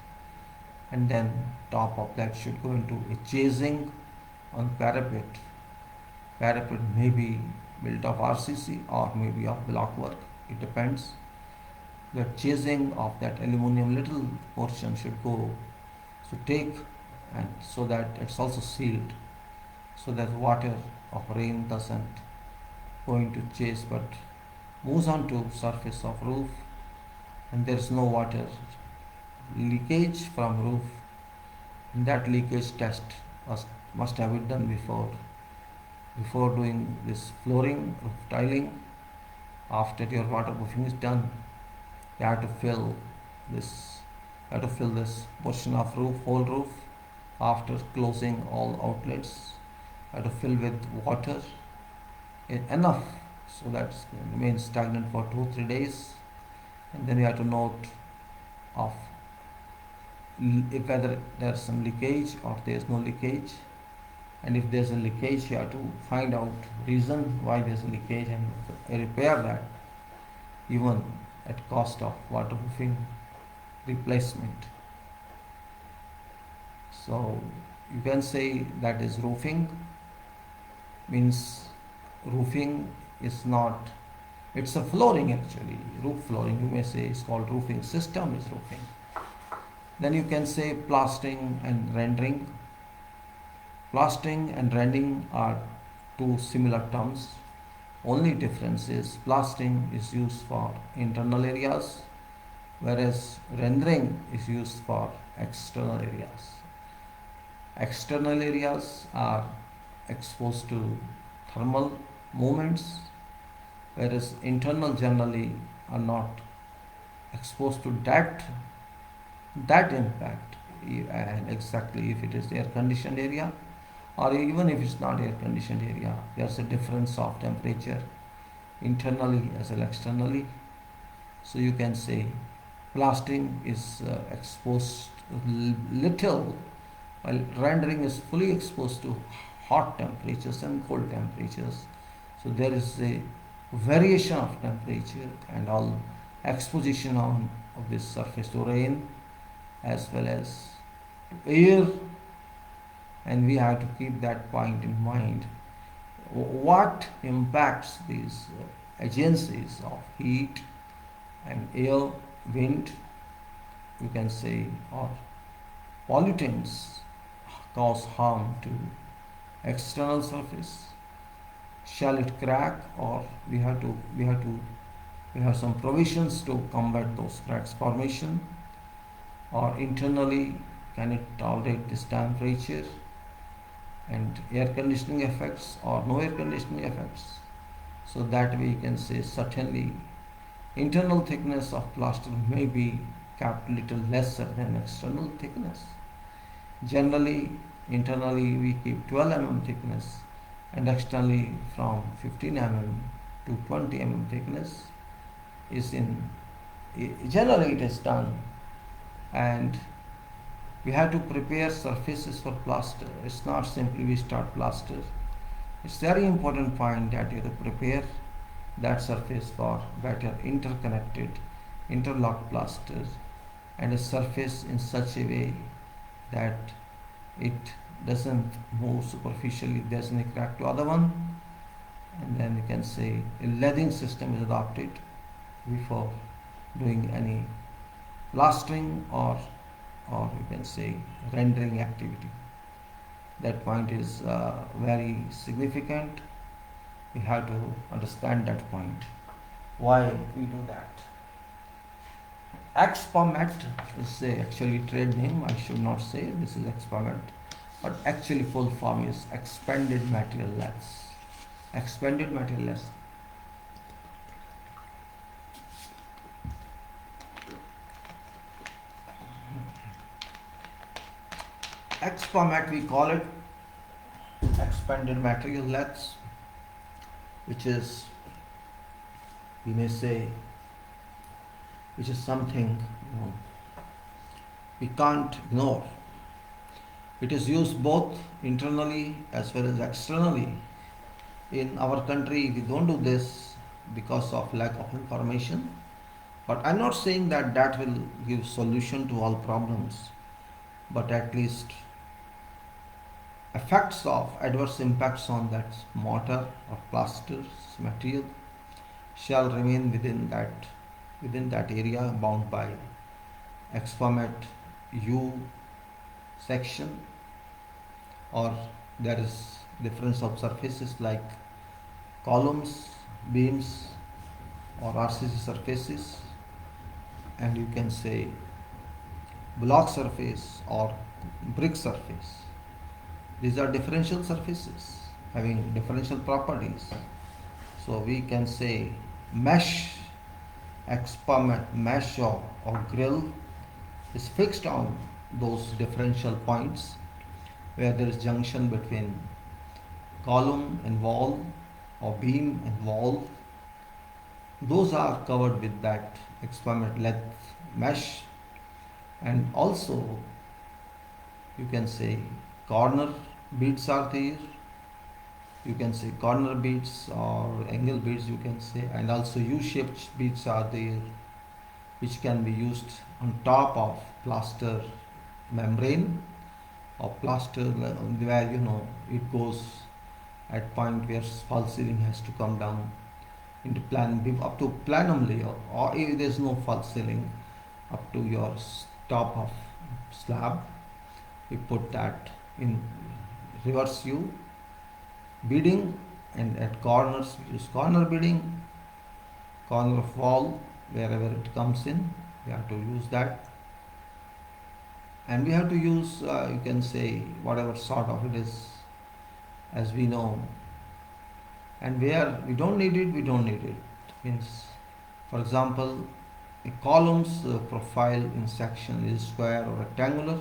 and then top of that should go into a chasing on parapet. Parapet may be built of RCC or maybe of block work, it depends. The chasing of that aluminum little portion should go, so take, and so that it's also sealed, so that water of rain doesn't going to chase but moves on to surface of roof, and there is no water leakage from roof. And that leakage test must have it done before doing this flooring, roof tiling. After your waterproofing is done, you have to fill this portion of roof, whole roof. After closing all outlets, you have to fill with water enough so that it remains stagnant for 2-3 days, and then you have to note of if whether there's some leakage or there's no leakage. And if there's a leakage, you have to find out reason why there's a leakage and repair that, even at cost of waterproofing replacement. So you can say that is roofing. Means roofing is not, it's a flooring actually, roof flooring you may say is called roofing, system is roofing. Then you can say plastering and rendering. Plastering and rendering are two similar terms. Only difference is plastering is used for internal areas, whereas rendering is used for external areas. External areas are exposed to thermal movements, whereas internal generally are not exposed to that impact. And exactly if it is air conditioned area, or even if it's not air conditioned area, there's a difference of temperature internally as well as externally. So you can say plastering is exposed little, while rendering is fully exposed to hot temperatures and cold temperatures. So there is a variation of temperature and all exposition of this surface to rain as well as to air, and we have to keep that point in mind. What impacts these agencies of heat and air, wind, you can say, or pollutants cause harm to external surface? Shall it crack, or we have some provisions to combat those cracks formation? Or internally, can it tolerate this temperature and air conditioning effects or no air conditioning effects? So that we can say certainly internal thickness of plaster may be kept little lesser than external thickness. Generally, internally we keep 12 thickness, and externally from 15 to 20 thickness is in, generally it is done. And we have to prepare surfaces for plaster. It's not simply we start plaster. It's very important point that you have to prepare that surface for better interconnected, interlocked plaster, and a surface in such a way that it doesn't move superficially, there's no crack to other one. And then you can say a lathing system is adopted before doing any plastering or you can say rendering activity. That point is very significant. We have to understand that point. Why we do that? Expomet is actually trade name. I should not say this is Expomet, but actually full form is expanded material lengths. Expanded material lengths. Expomet we call it, expanded material lengths, which is, we may say, which is something we can't ignore. It is used both internally as well as externally. In our country, we don't do this because of lack of information. But I'm not saying that that will give solution to all problems, but at least effects of adverse impacts on that mortar or plaster material shall remain within that area bound by Expomet U section. Or there is difference of surfaces like columns, beams, or RCC surfaces, and you can say block surface or brick surface. These are differential surfaces having differential properties. So we can say mesh, Expomet mesh or grill is fixed on those differential points where there is junction between column and wall or beam and wall. Those are covered with that Expomet length mesh. And also you can say corner beads are there. You can say corner beads or angle beads, you can say, and also U-shaped beads are there, which can be used on top of plaster membrane or plaster where it goes at point where false ceiling has to come down into plan up to planum layer, or if there is no false ceiling up to your top of slab, we put that in reverse U beading, and at corners we use corner beading, corner of wall wherever it comes in we have to use that. And we have to use you can say whatever sort of it is, as we know. And where we don't need it, we don't need it. Means, for example, a column's profile in section is square or rectangular,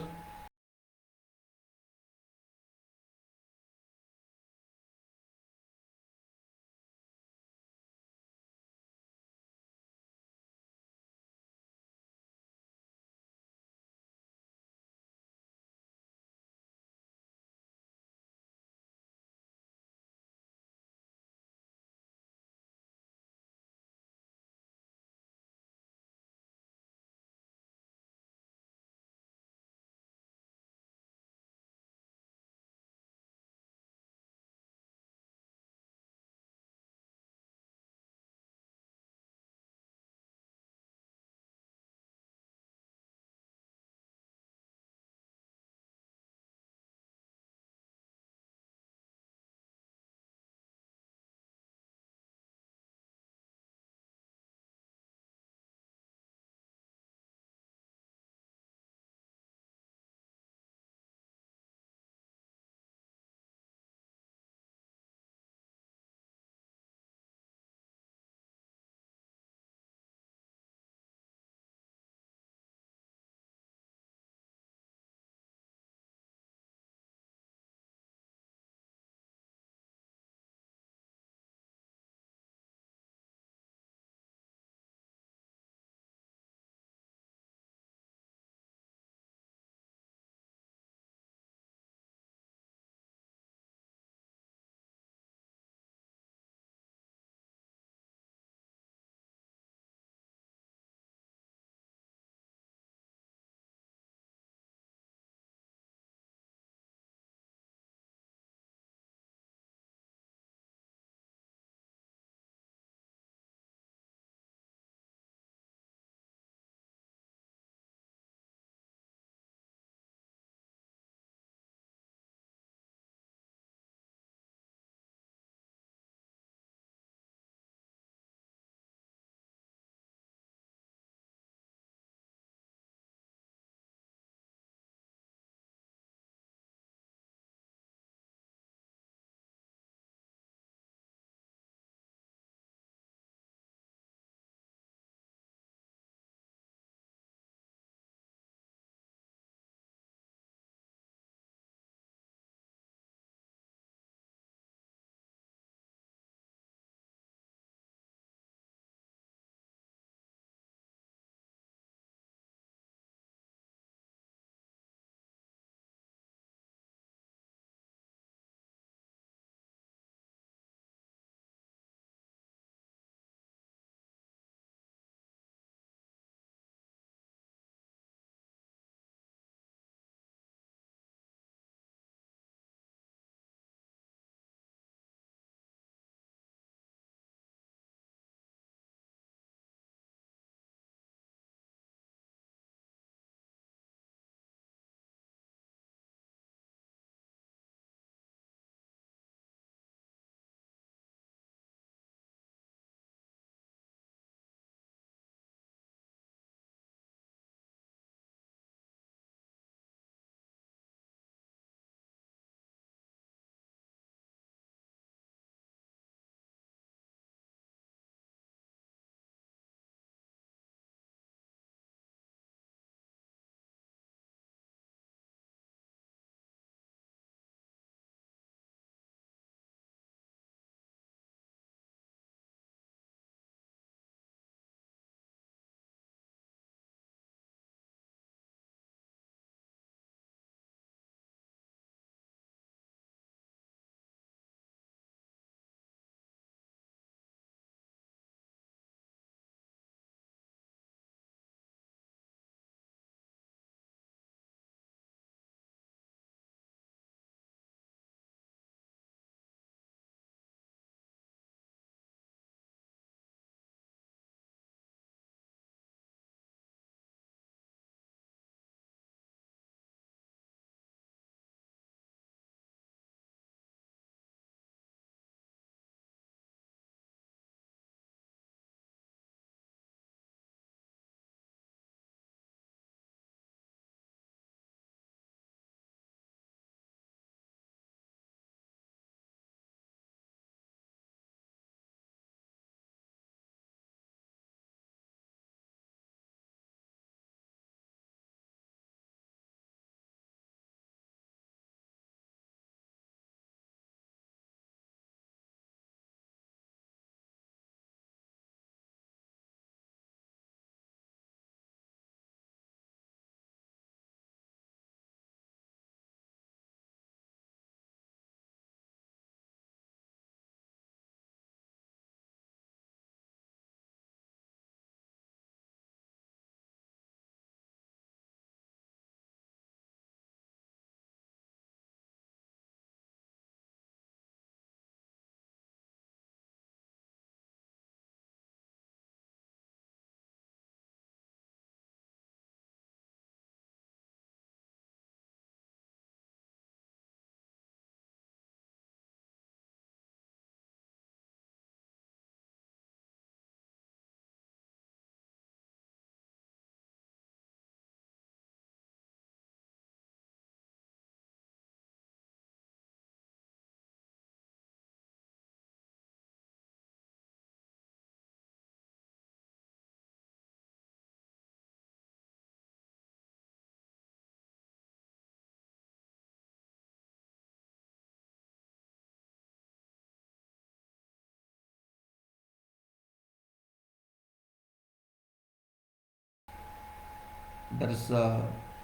That is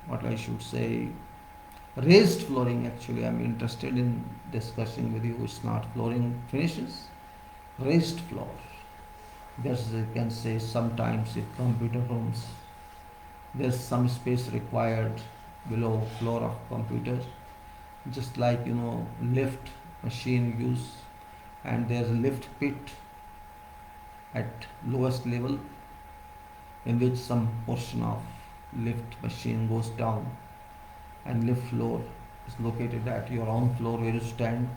what I should say. Raised flooring, actually, I'm interested in discussing with you. It's not flooring finishes, raised floor. There's, you can say, sometimes in computer rooms, there's some space required below floor of computer, just like lift machine use, and there's a lift pit at lowest level in which some portion of lift machine goes down, and lift floor is located at your own floor where you stand.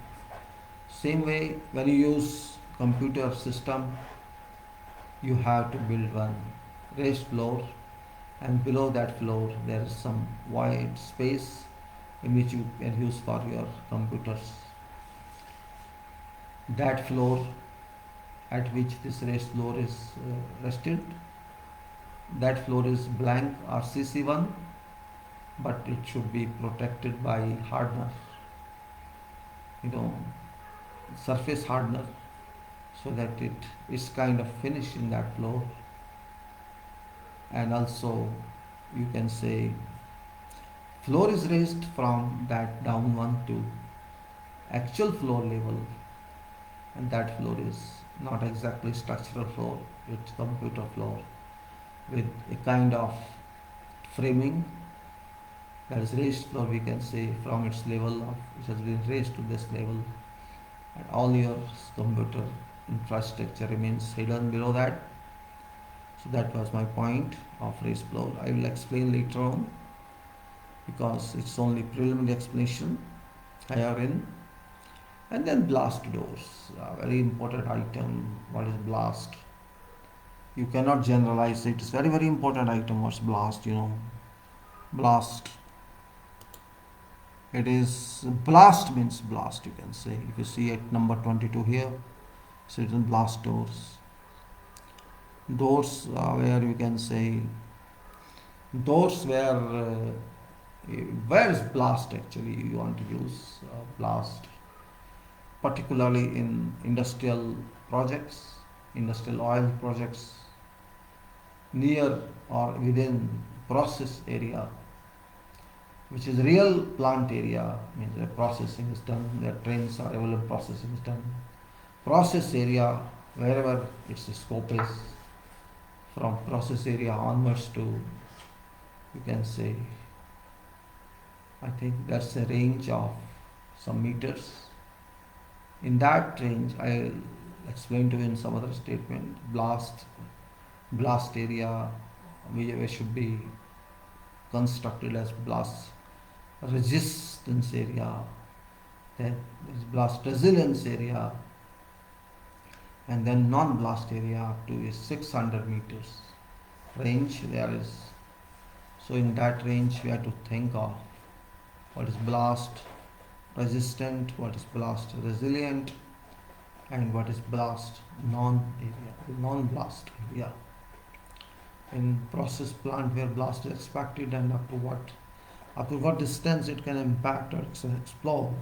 Same way, when you use computer system, you have to build one raised floor, and below that floor there is some wide space in which you can use for your computers. That floor at which this raised floor is rested, that floor is blank or CC1, but it should be protected by hardener, you know, surface hardener, so that it is kind of finished in that floor. And also, you can say, floor is raised from that down one to actual floor level, and that floor is not exactly structural floor, it's computer floor with a kind of framing. That is raised floor, we can say, from its level of, it has been raised to this level, and all your computer infrastructure remains hidden below that. So that was my point of raised floor. I will explain later on, because it's only preliminary explanation herein. And then blast doors, a very important item. What is blast? You cannot generalize it. It's very, very important item. What's blast? Blast. It is, blast means blast, you can say. If you see at number 22 here, it's written blast doors. Doors where you can say, doors where is blast actually you want to use blast, particularly in industrial projects, industrial oil projects, near or within process area, which is real plant area, means the processing is done, the trains are available, processing is done. Process area, wherever its scope is, from process area onwards to, you can say, I think that's a range of some meters. In that range, I'll explain to you in some other statement. Blast area we should be constructed as blast resistance area, then there's blast resilience area, and then non-blast area up to is 600 meters range there is. So in that range we have to think of what is blast resistant, what is blast resilient, and what is blast non-blast area. In process plant where blast is expected, and up to what distance it can impact or explode.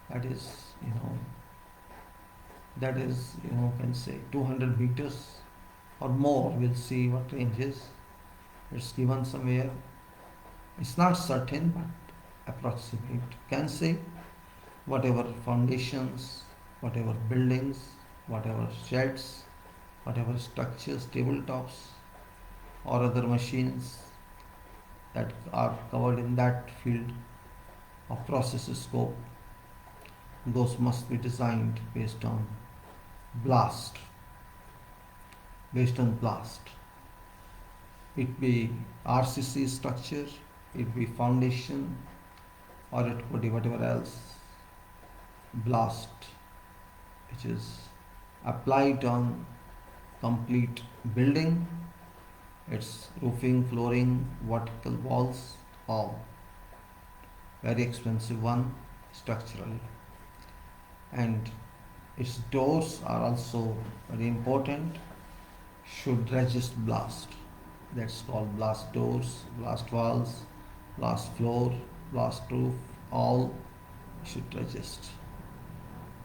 That is, can say 200 meters or more. We'll see what range is. It's given somewhere. It's not certain, but approximate. Can say whatever foundations, whatever buildings, whatever sheds, whatever structures, tabletops, or other machines that are covered in that field of process scope, those must be designed based on blast. It be RCC structure, it be foundation, or it could be whatever else blast, which is applied on complete building, its roofing, flooring, vertical walls, all. Very expensive one structurally. And its doors are also very important, should resist blast. That's called blast doors, blast walls, blast floor, blast roof, all should resist.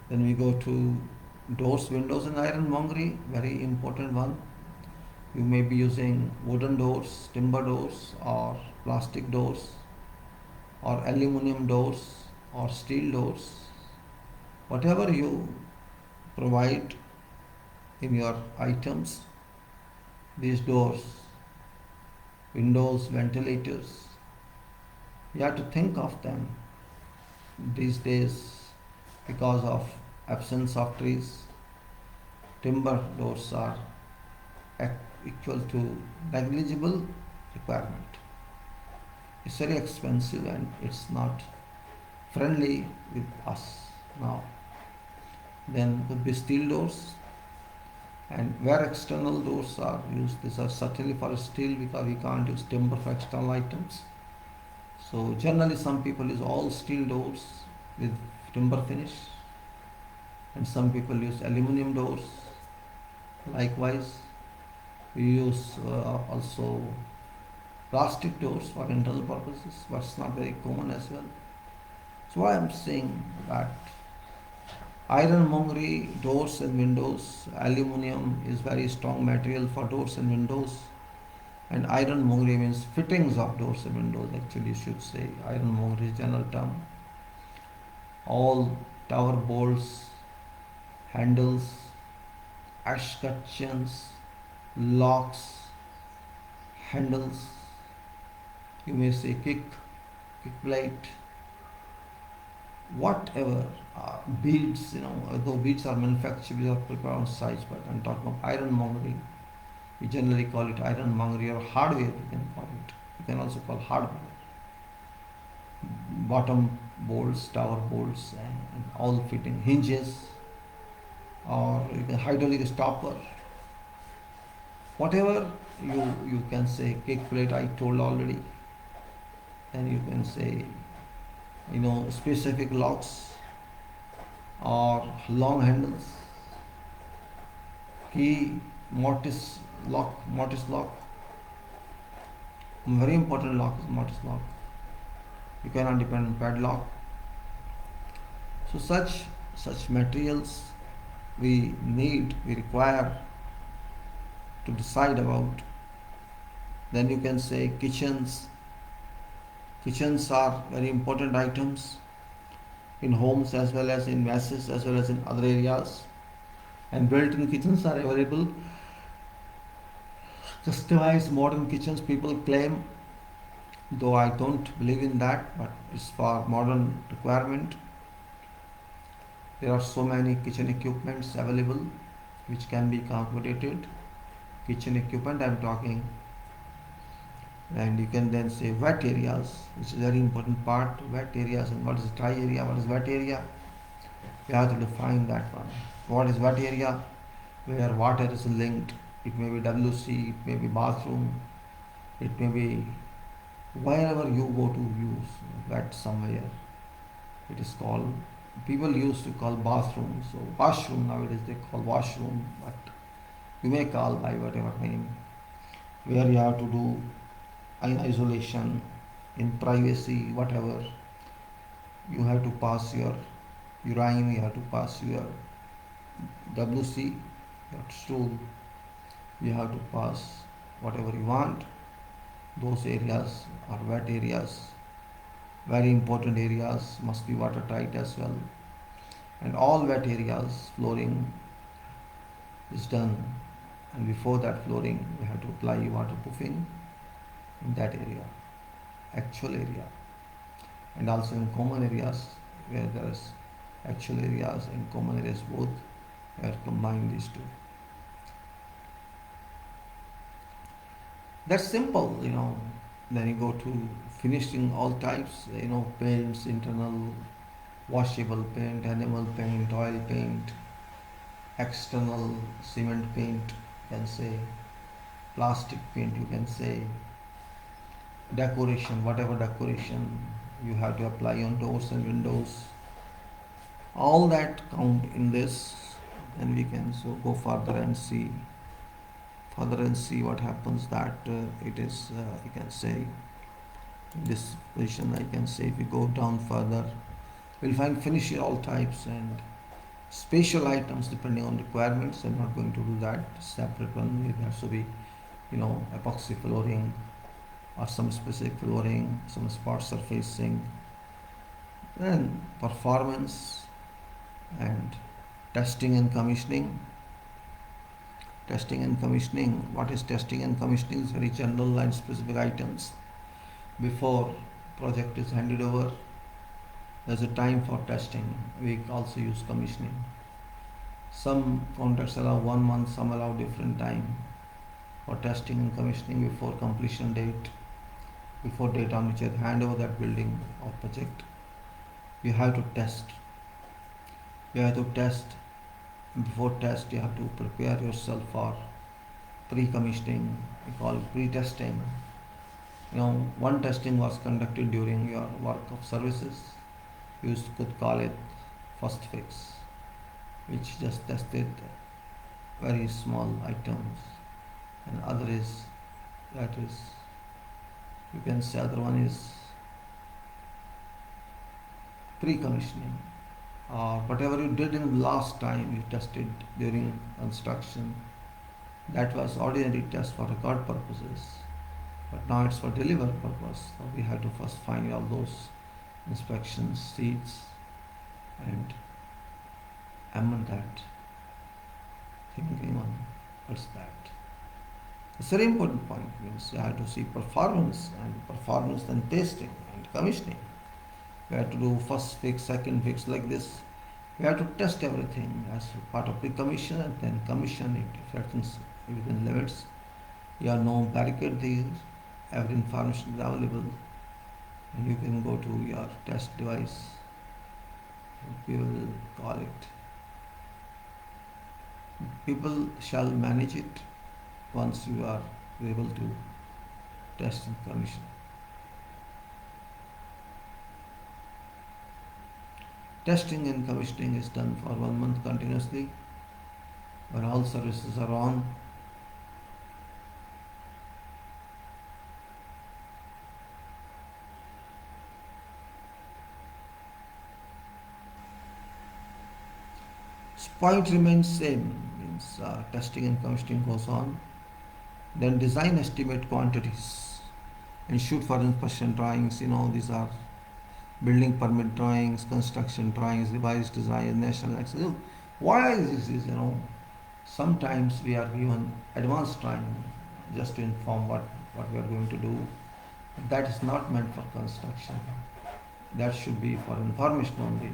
Then we go to doors, windows and ironmongery, very important one. You may be using wooden doors, timber doors, or plastic doors, or aluminum doors, or steel doors. Whatever you provide in your items, these doors, windows, ventilators, you have to think of them. These days, because of absence of trees, timber doors are equal to negligible requirement. It's very expensive and it's not friendly with us now. Then could be steel doors, and where external doors are used, these are certainly for steel because we can't use timber for external items. So generally some people use all steel doors with timber finish, and some people use aluminum doors. Likewise, we use also plastic doors for internal purposes, but it's not very common as well. So I am saying that ironmongery doors and windows, aluminum is very strong material for doors and windows, and ironmongery means fittings of doors and windows. Actually, you should say ironmongery is general term. All tower bolts, handles, escutcheons, locks, handles. You may say kick plate, whatever. Beads, though beads are manufactured, these are prepared on site, but I'm talking of ironmongery. We generally call it ironmongery or hardware, you can call it. You can also call hardware. Bottom bolts, tower bolts, and all fitting hinges, or hydraulic stopper. Whatever you can say, kick plate I told already. Then you can say, specific locks or long handles, key, mortise lock. Very important lock is mortise lock. You cannot depend on padlock. So such materials we require to decide about. Then you can say kitchens. Kitchens are very important items in homes as well as in messes as well as in other areas. And built-in kitchens are available. Customized modern kitchens people claim, though I don't believe in that, but it's for modern requirement. There are so many kitchen equipments available which can be accommodated. Kitchen equipment I'm talking. And you can then say wet areas, which is a very important part. Wet areas, and what is dry area, what is wet area? We have to define that one. What is wet area? Where water is linked. It may be WC, it may be bathroom, it may be wherever you go to use wet somewhere. It is called, people used to call bathroom, so washroom nowadays they call washroom, but you may call by whatever name. Where you have to do in isolation, in privacy, whatever. You have to pass your urine, you have to pass your WC, your stool, you have to pass whatever you want. Those areas are wet areas. Very important areas, must be watertight as well. And all wet areas, flooring is done. And before that flooring, we have to apply waterproofing in that area, actual area. And also in common areas where there is actual areas and common areas both, we have combined these two. That's simple, Then you go to finishing all types, paints, internal, washable paint, animal paint, oil paint, external cement paint, you can say, plastic paint, you can say, decoration, whatever decoration you have to apply on doors and windows. All that count in this, and we can so go further and see what happens. That it is, you can say, in this position I can say, if we go down further, we'll find finisher all types and special items depending on requirements. I'm not going to do that separate one. It has to be epoxy flooring or some specific flooring, some spot surfacing. Then performance and testing and commissioning. Testing and commissioning. What is testing and commissioning? Is very general and specific items. Before project is handed over, there's a time for testing. We also use commissioning. Some contracts allow 1 month, some allow different time for testing and commissioning before completion date, before date on which you hand over that building or project. You have to test. You have to test. Before test, you have to prepare yourself for pre-commissioning. We call it pre-testing. One testing was conducted during your work of services. You could call it first fix, which just tested very small items, and other is that is you can say other one is pre-commissioning, or whatever you did in the last time you tested during construction. That was ordinary test for record purposes, but now it's for deliver purpose. So we have to first find all those inspection sheets and amend that, thinking on what's that. It's a very important point. Means you have to see performance then testing and commissioning. We have to do first fix, second fix like this. We have to test everything as part of pre-commission and then commission it if everything's within limits. You have no barricade there, every information is available, and you can go to your test device. We will call it. People shall manage it once you are able to test and commission. Testing and commissioning is done for 1 month continuously when all services are on. Point remains same, means testing and commissioning goes on. Then design estimate quantities and shoot for inspection drawings. These are building permit drawings, construction drawings, revised design, national access. Why is this? Sometimes we are given advanced drawing just to inform what we are going to do. That is not meant for construction. That should be for information only.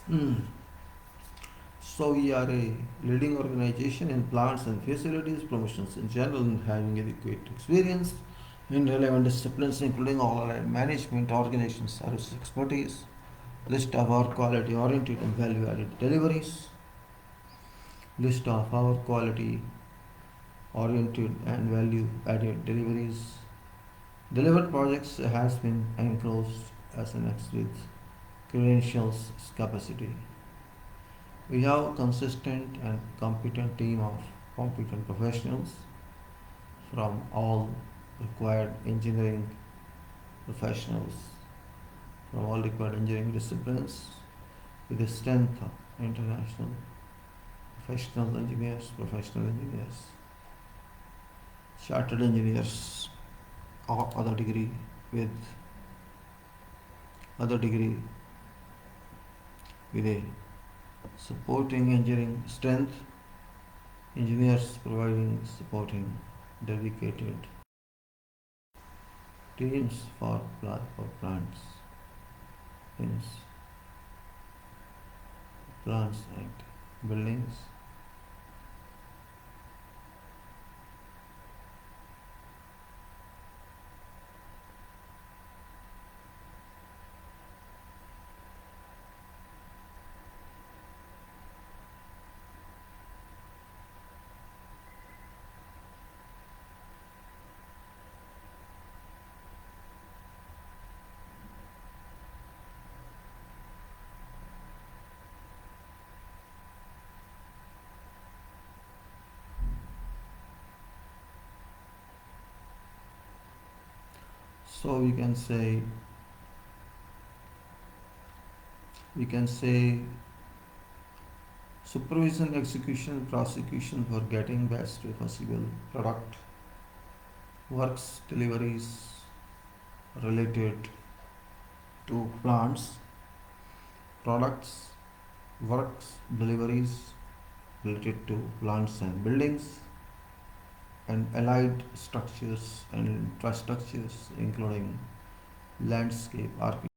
Mm. So we are a leading organization in plants and facilities, promotions in general, and having adequate experience in relevant disciplines including all allied management, organization service expertise, list of our quality oriented and value added deliveries, list of our quality oriented and value added deliveries. Delivered projects has been enclosed as an X with credentials capacity. We have a consistent and competent team of competent professionals from all required engineering professionals from all required engineering disciplines with a strength of international professional engineers, chartered engineers, or with other degree with a supporting engineering strength, engineers providing supporting dedicated teams for plants, hence plants and buildings. So we can say supervision, execution, prosecution for getting best possible product works deliveries related to plants, products, works deliveries related to plants and buildings, and allied structures and infrastructures, including landscape architecture.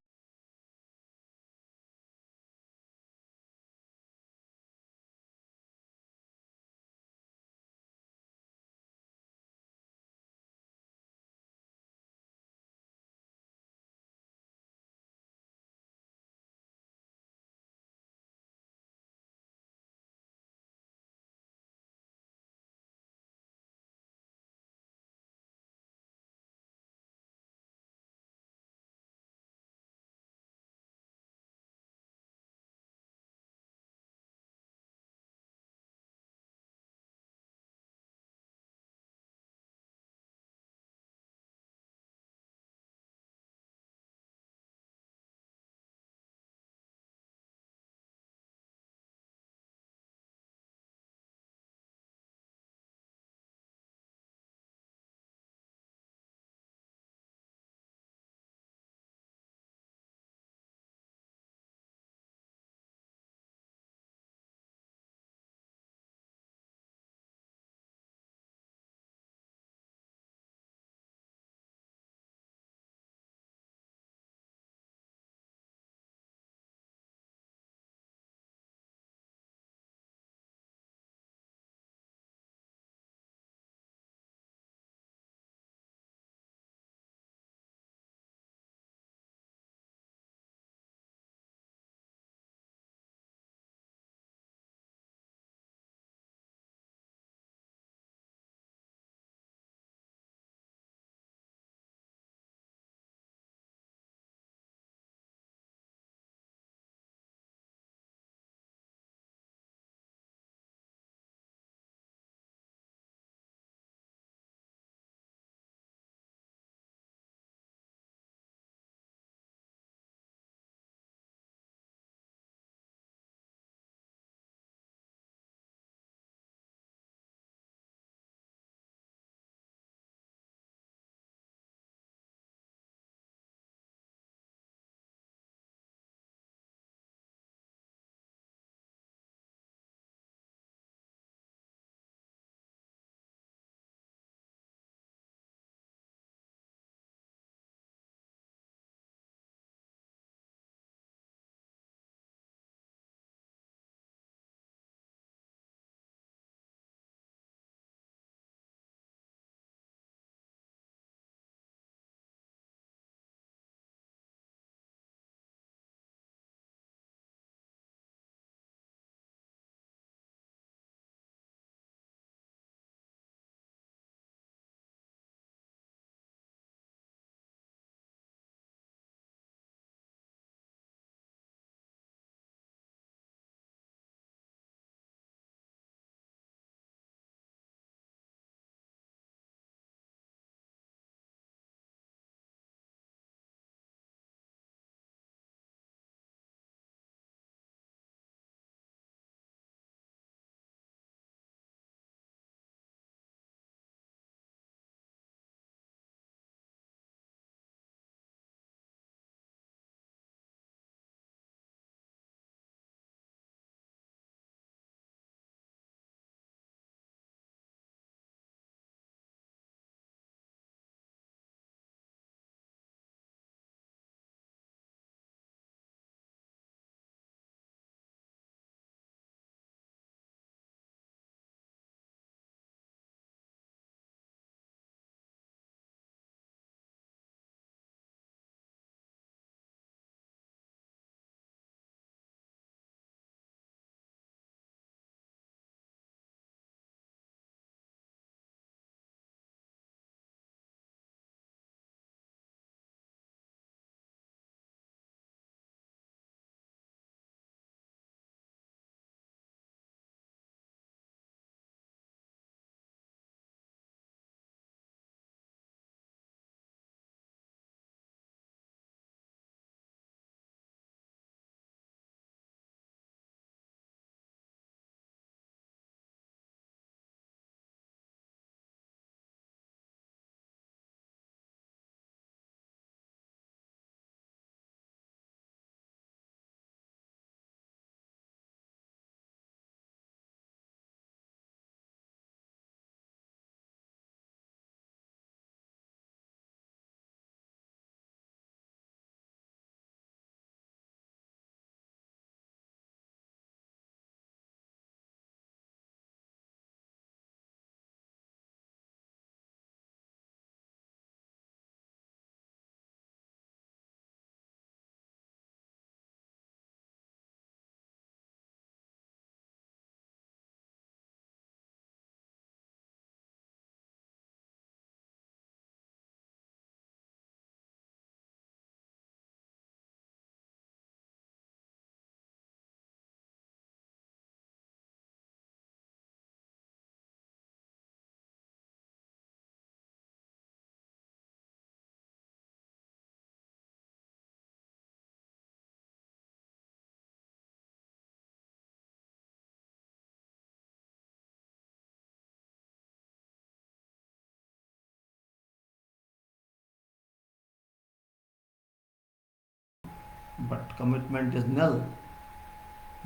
but commitment is null,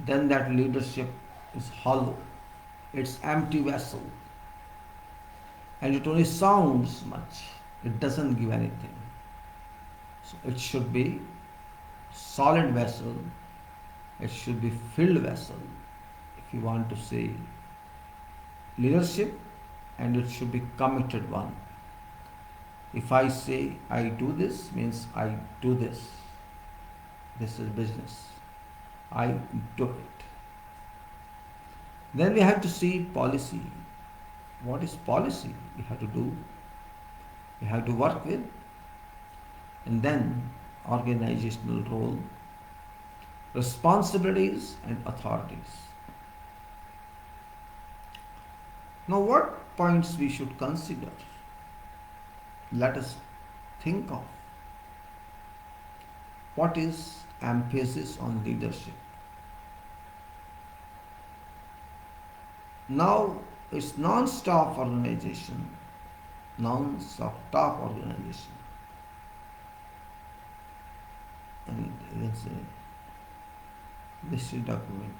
then that leadership is hollow. It's empty vessel, and it only sounds much. It doesn't give anything. So it should be solid vessel. It should be filled vessel. If you want to say leadership, and it should be committed one. If I say I do this, means I do this. This is business. I do it. Then we have to see policy. What is policy we have to do? We have to work with. And then organizational role, responsibilities and authorities. Now what points we should consider? Let us think of what is emphasis on leadership. Now it's non-stop organization, non-stop organization, and let's say this is document.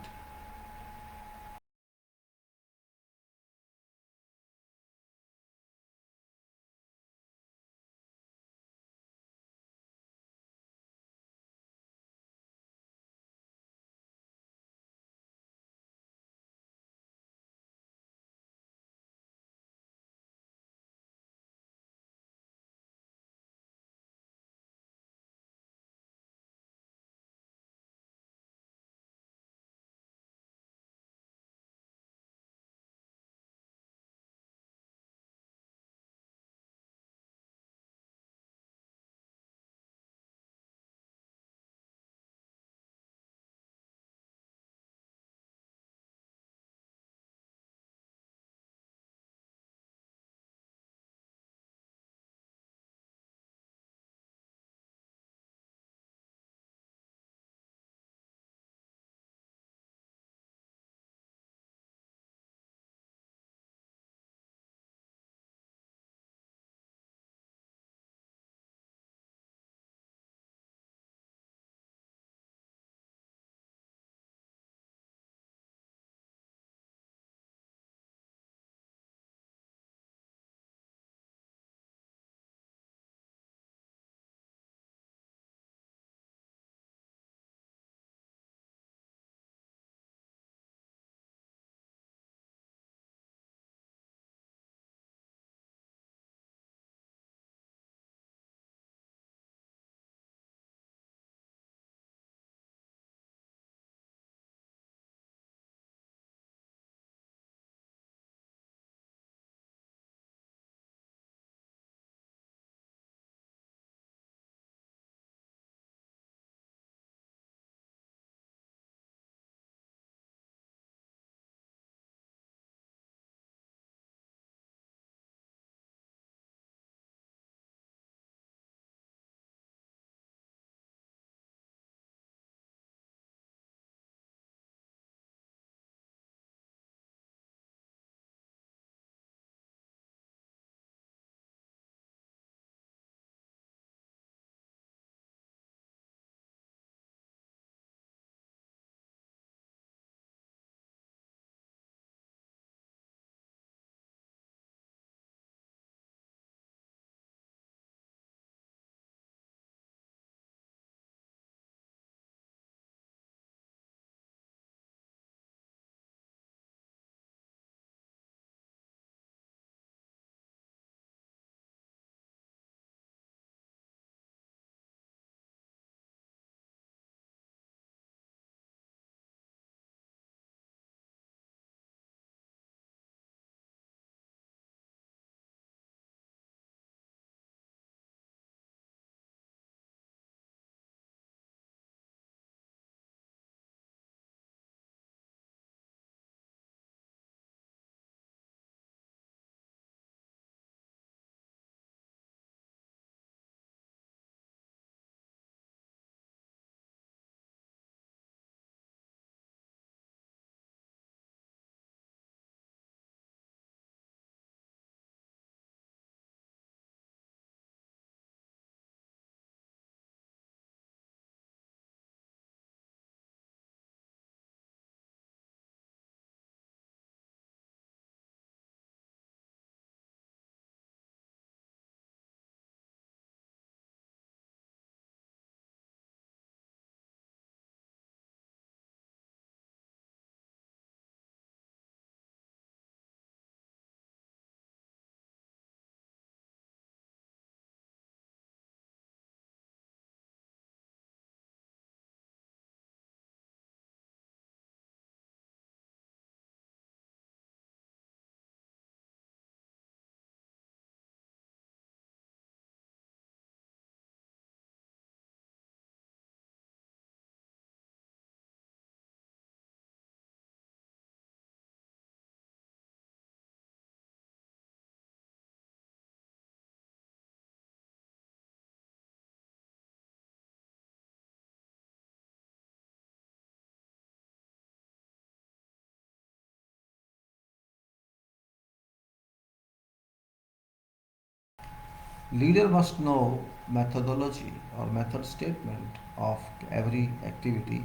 Leader must know methodology or method statement of every activity,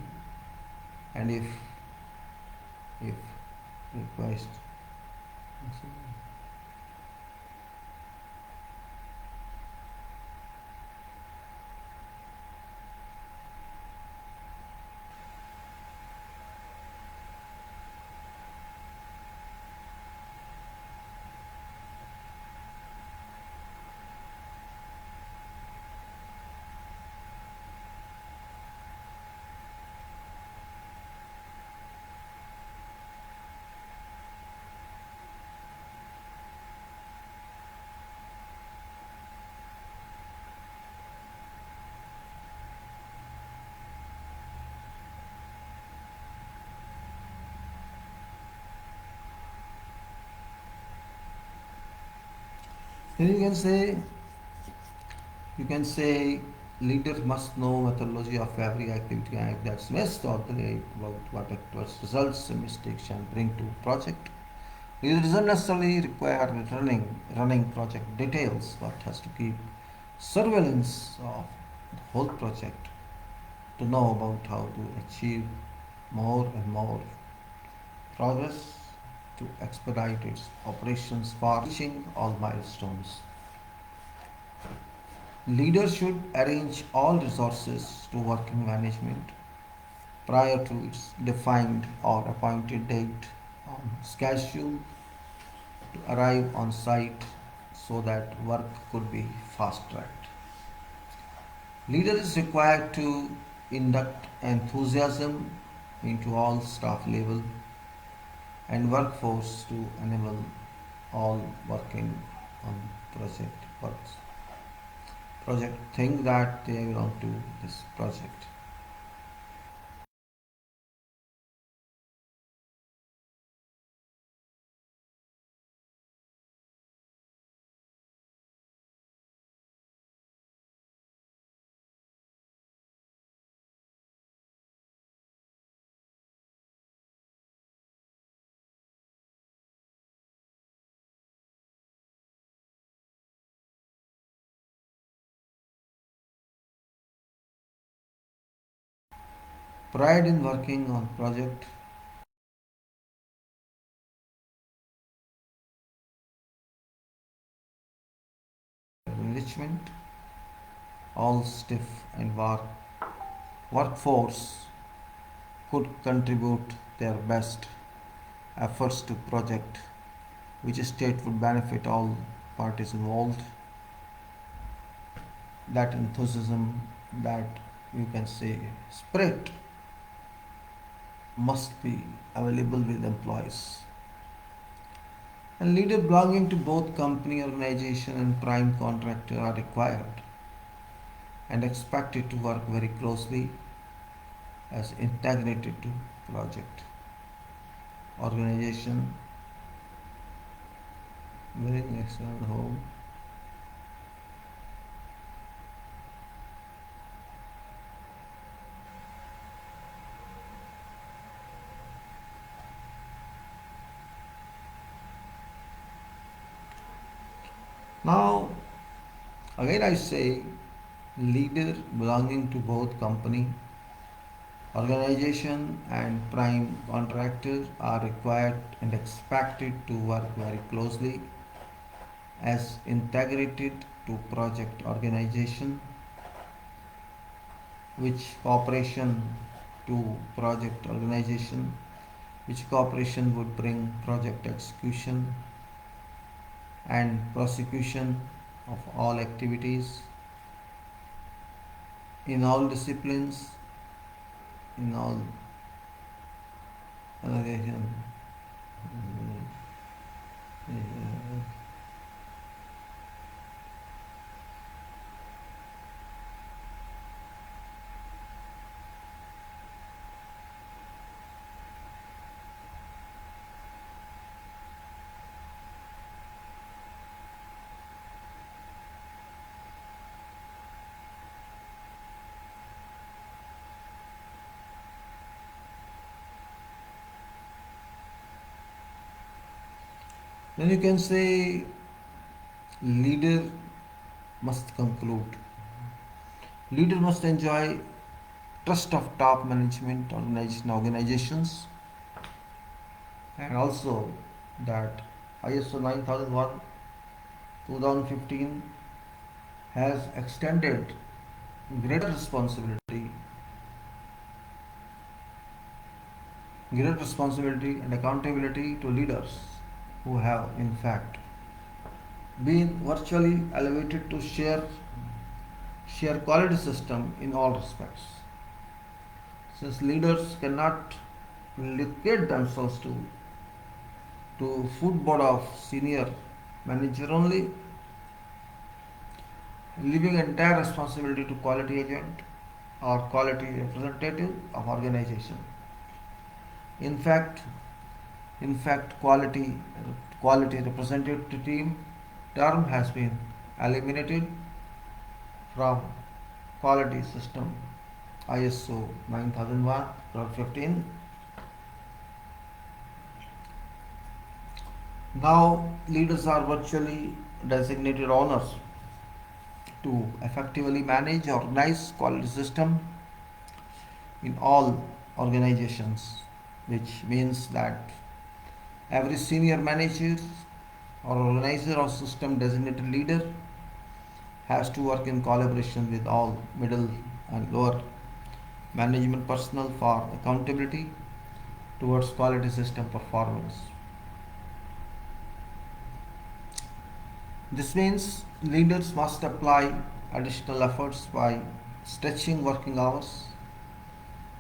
and if request. Then you can say leaders must know methodology of every activity and that's missed or delayed about what results a mistake shall bring to project. It doesn't necessarily require running project details, but has to keep surveillance of the whole project to know about how to achieve more and more progress to expedite its operations for reaching all milestones. Leaders should arrange all resources to working management prior to its defined or appointed date on schedule to arrive on site so that work could be fast tracked. Leader is required to induct enthusiasm into all staff level and workforce to enable all working on project think that they belong to this project. Pride in working on project enrichment, all stiff and workforce could contribute their best efforts to project which state would benefit all parties involved. That enthusiasm, that you can say spirit must be available with employees. And leaders belonging to both company, organization and prime contractor are required and expected to work very closely as integrated to project organization, bring external home. Now, again I say, leader belonging to both company, organization and prime contractor are required and expected to work very closely as integrated to project organization, which cooperation to project organization, which cooperation would bring project execution and prosecution of all activities in all disciplines, in all organization. Then you can say leader must conclude. Leader must enjoy trust of top management organizations, and also that ISO 9001 2015 has extended greater responsibility and accountability to leaders who have in fact been virtually elevated to share quality system in all respects. Since leaders cannot locate themselves to footboard of senior manager only, leaving entire responsibility to quality agent or quality representative of organization. In fact, in fact, quality representative team term has been eliminated from quality system ISO 9001-15. Now, leaders are virtually designated owners to effectively manage organize quality system in all organizations, which means that every senior manager or organizer or system designated leader has to work in collaboration with all middle and lower management personnel for accountability towards quality system performance. This means leaders must apply additional efforts by stretching working hours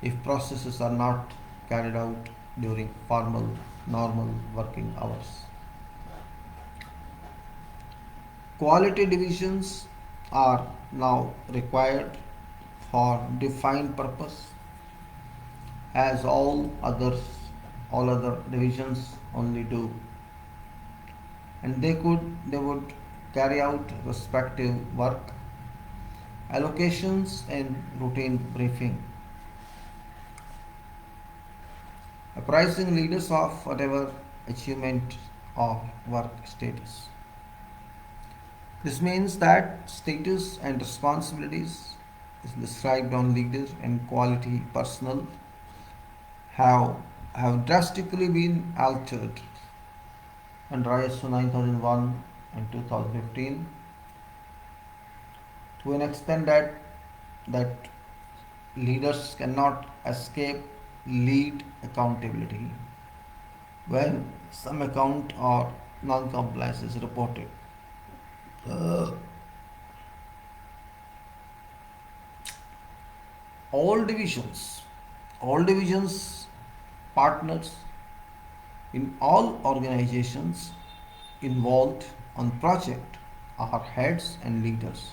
if processes are not carried out during formal normal working hours. Quality divisions are now required for defined purpose as all other divisions only do, and they would carry out respective work allocations and routine briefing, apprising leaders of whatever achievement of work status. This means that status and responsibilities is described on leader and quality personnel have have drastically been altered under ISO 9001 and 2015 to an extent that leaders cannot escape lead accountability when some account or non-compliance is reported. Uh, all divisions, all divisions partners in all organizations involved on project are heads and leaders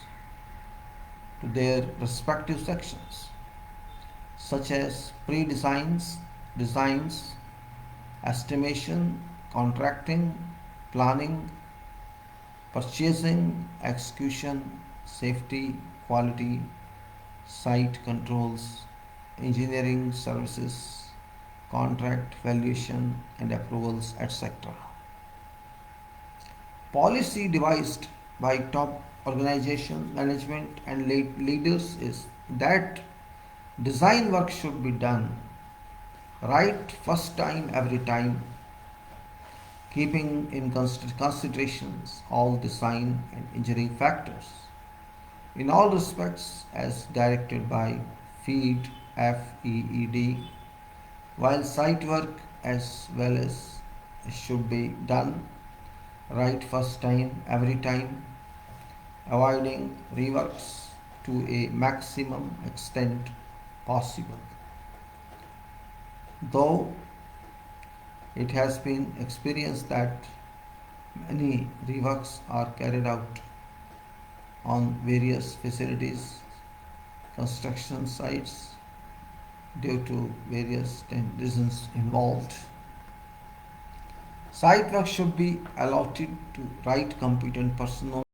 to their respective sections, such as pre-designs, designs, estimation, contracting, planning, purchasing, execution, safety, quality, site controls, engineering services, contract valuation and approvals, etc. Policy devised by top organization management and leaders is that design work should be done right first time every time, keeping in considerations all design and engineering factors in all respects as directed by FEED, while site work as well as should be done right first time every time, avoiding reworks to a maximum extent possible. Though it has been experienced that many reworks are carried out on various facilities, construction sites due to various reasons involved. Site work should be allotted to right competent personnel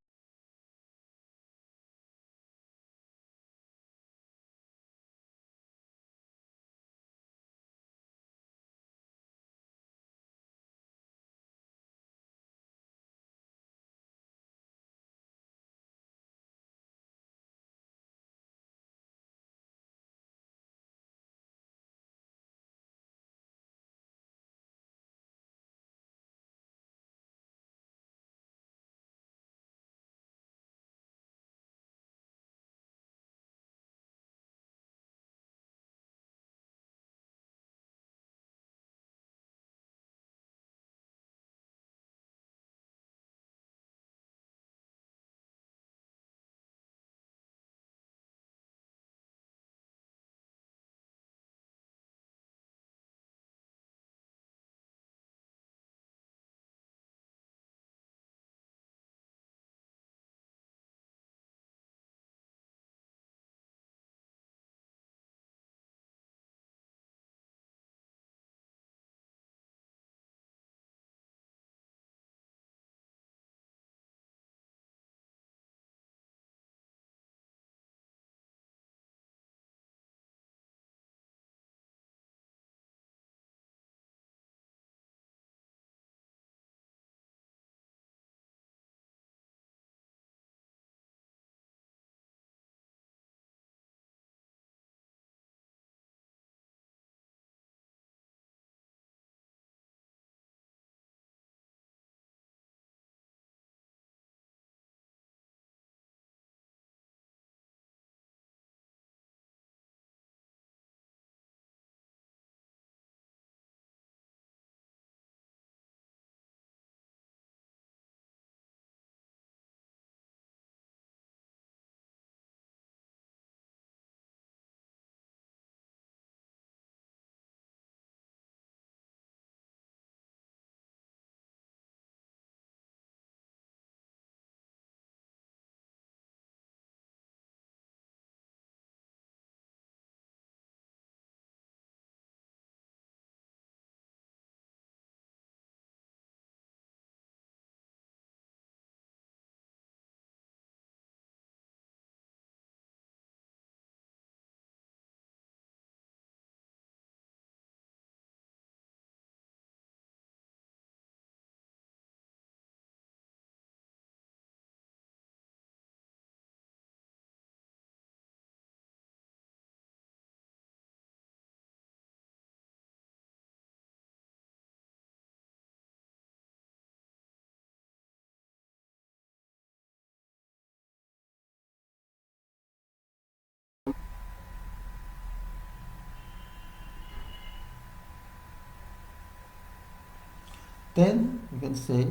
Then you can say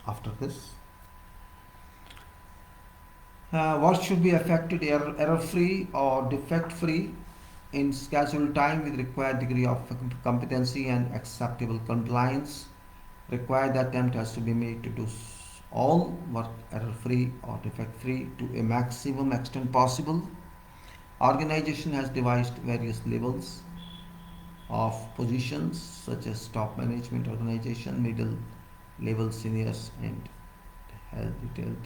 after this, what should be affected error free or defect free in scheduled time with required degree of competency and acceptable compliance. Required attempt has to be made to do all work error free or defect free to a maximum extent possible. Organization has devised various levels of positions such as top management organization, middle level seniors, and has detailed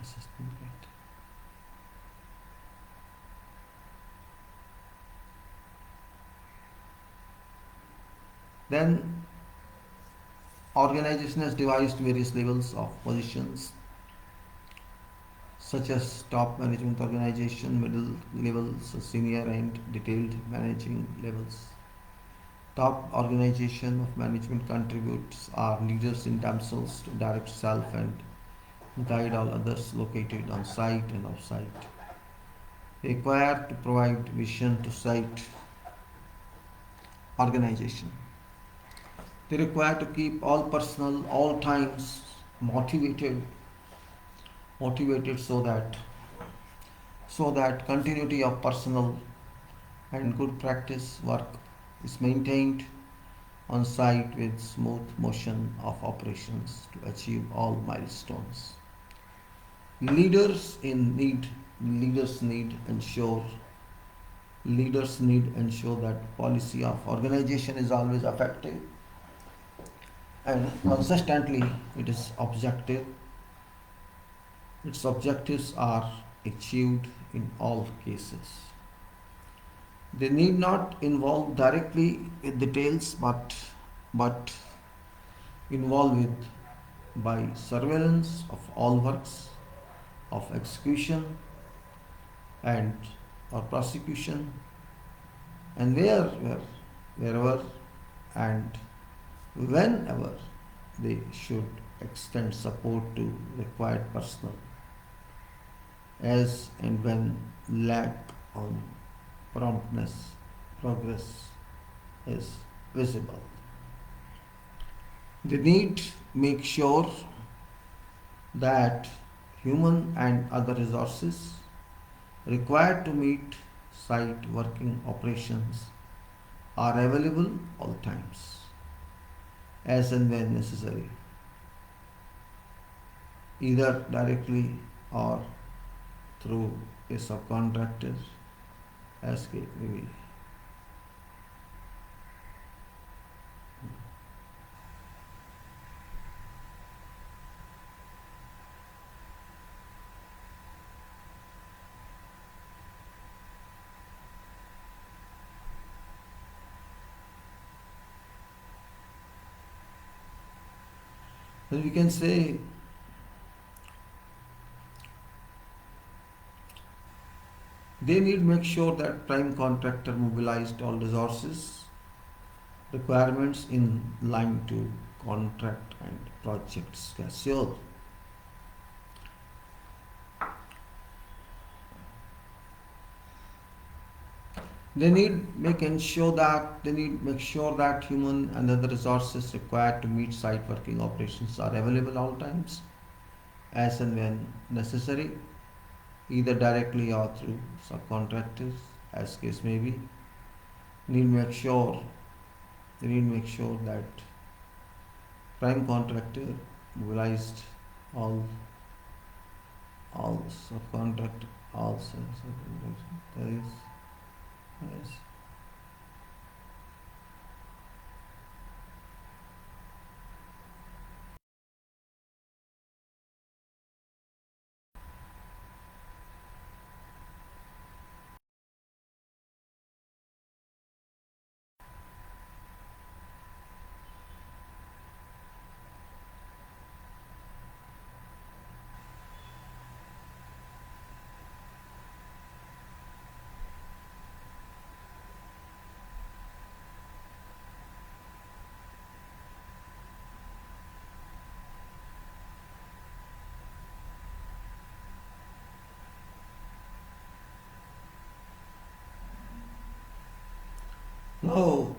assessment rate. Then organization has devised various levels of positions such as top management organization, middle levels, senior and detailed managing levels. Top organization of management contributes are leaders in themselves to direct self and guide all others located on site and off site. Required to provide vision to site organization. They require to keep all personnel all times motivated so that continuity of personnel and good practice work is maintained on site with smooth motion of operations to achieve all milestones. Leaders in need leaders need ensure leaders need ensure that policy of organization is always effective and consistently it is objective. Its objectives are achieved in all cases. They need not involve directly with details but involve with by surveillance of all works of execution and or prosecution and wherever and whenever they should extend support to required personnel as and when lack on promptness progress is visible. They need make sure that human and other resources required to meet site working operations are available all times as and when necessary, either directly or through a subcontractor as case may be. Then we can say they need make sure that prime contractor mobilized all resources requirements in line to contract and project schedule. They need make sure that human and other resources required to meet site working operations are available all times, as and when necessary, either directly or through subcontractors, as case may be. Need make sure they need make sure that prime contractor mobilized all subcontract all subcontractors. There is yes. Now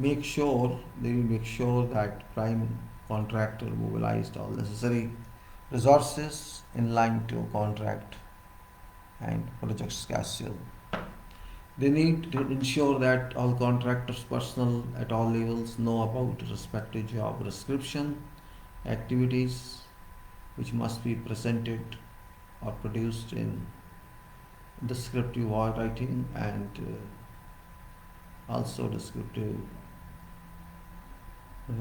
make sure that prime contractor mobilized all necessary resources in line to contract and project schedule. They need to ensure that all contractors' personnel at all levels know about respective job description, activities which must be presented or produced in descriptive writing, and also descriptive. Uh,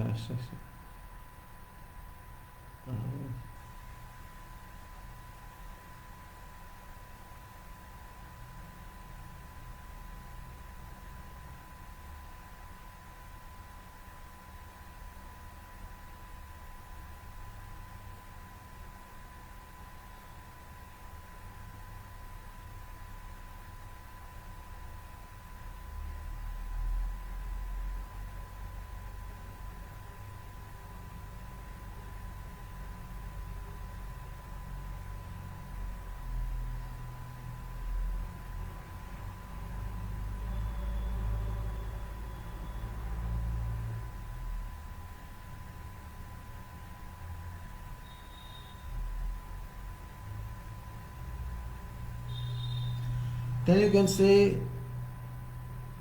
then you can say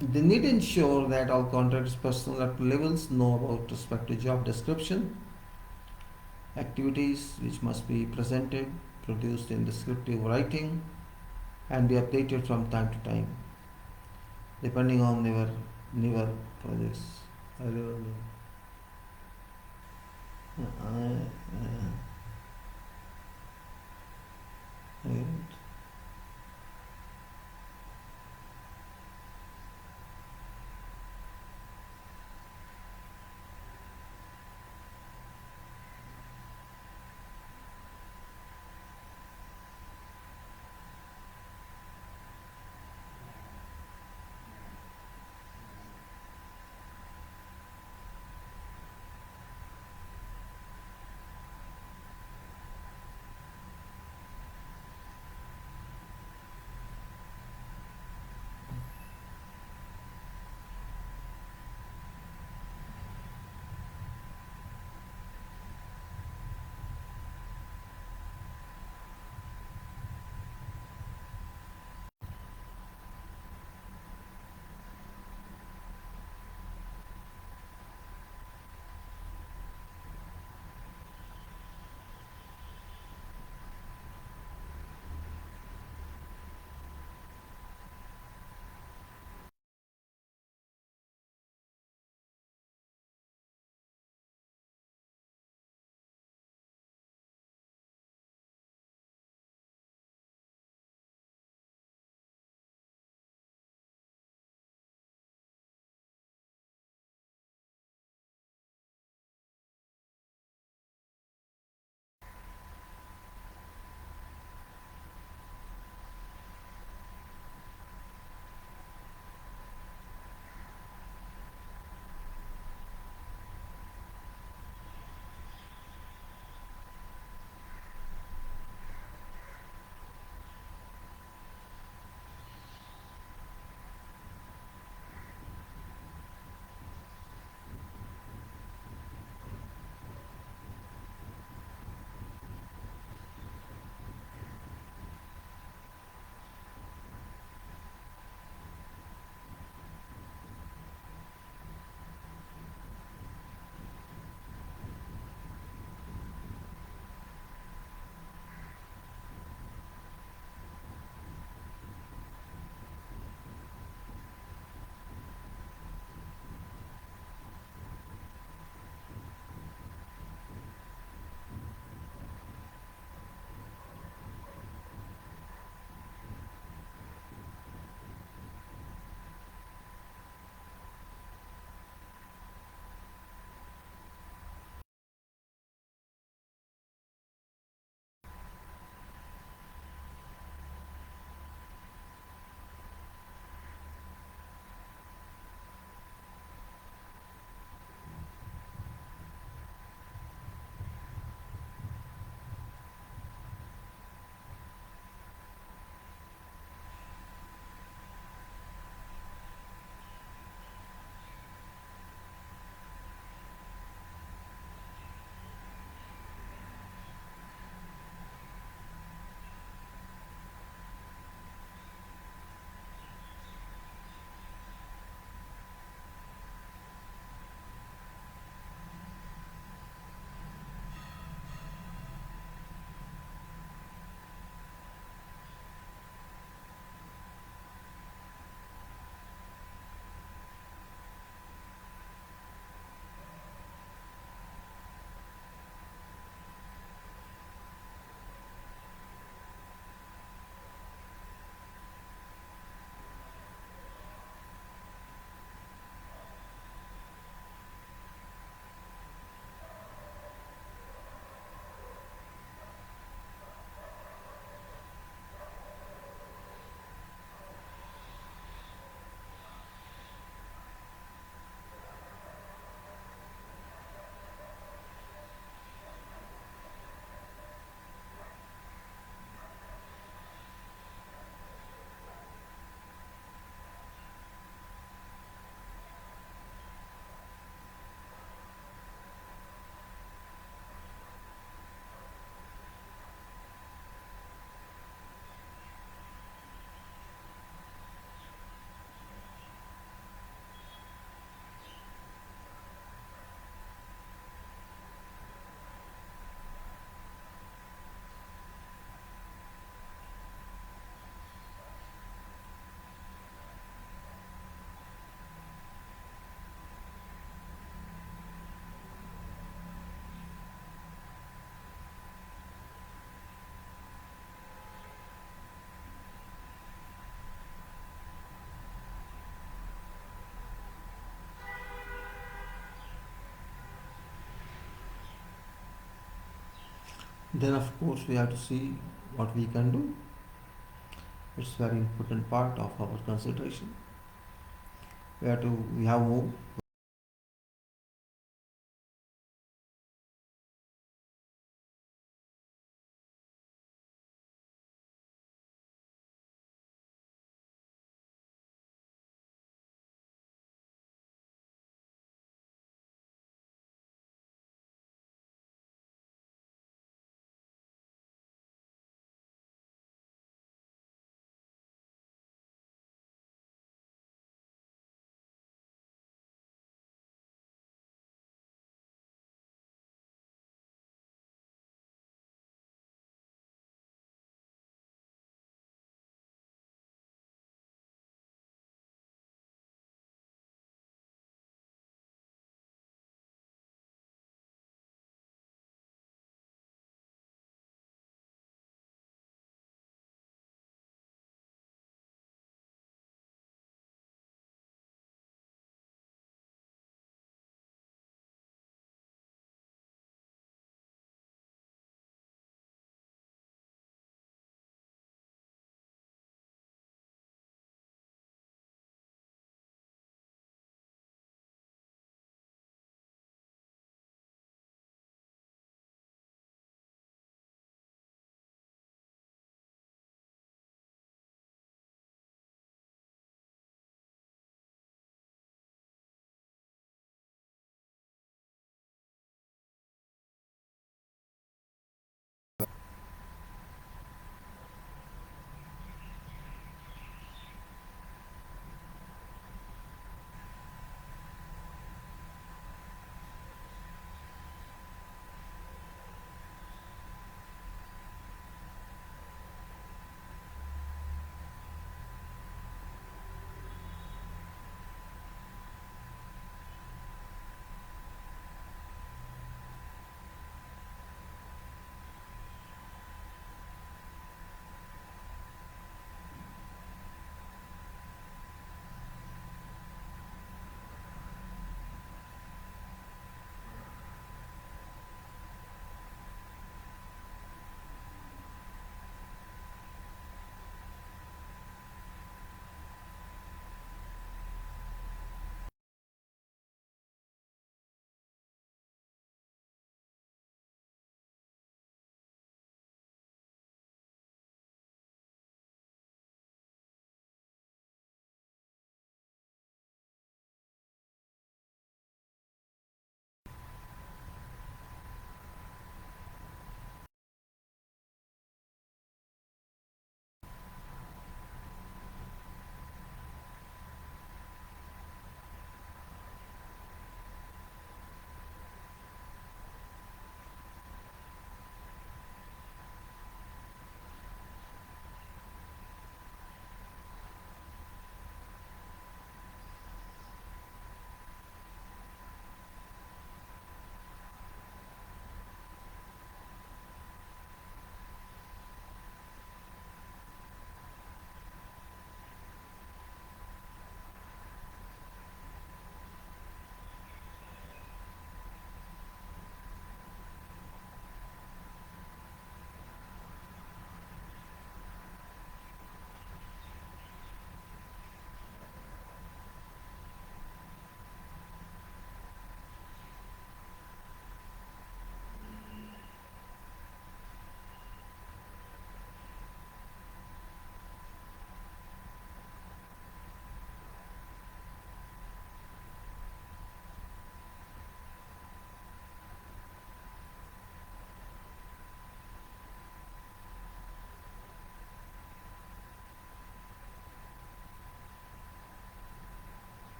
they need to ensure that all contractors' personnel at levels know about respective job description, activities which must be presented, produced in descriptive writing, and be updated from time to time, depending on newer projects. Hello. Right. Then of course we have to see what we can do. It's very important part of our consideration. We have moved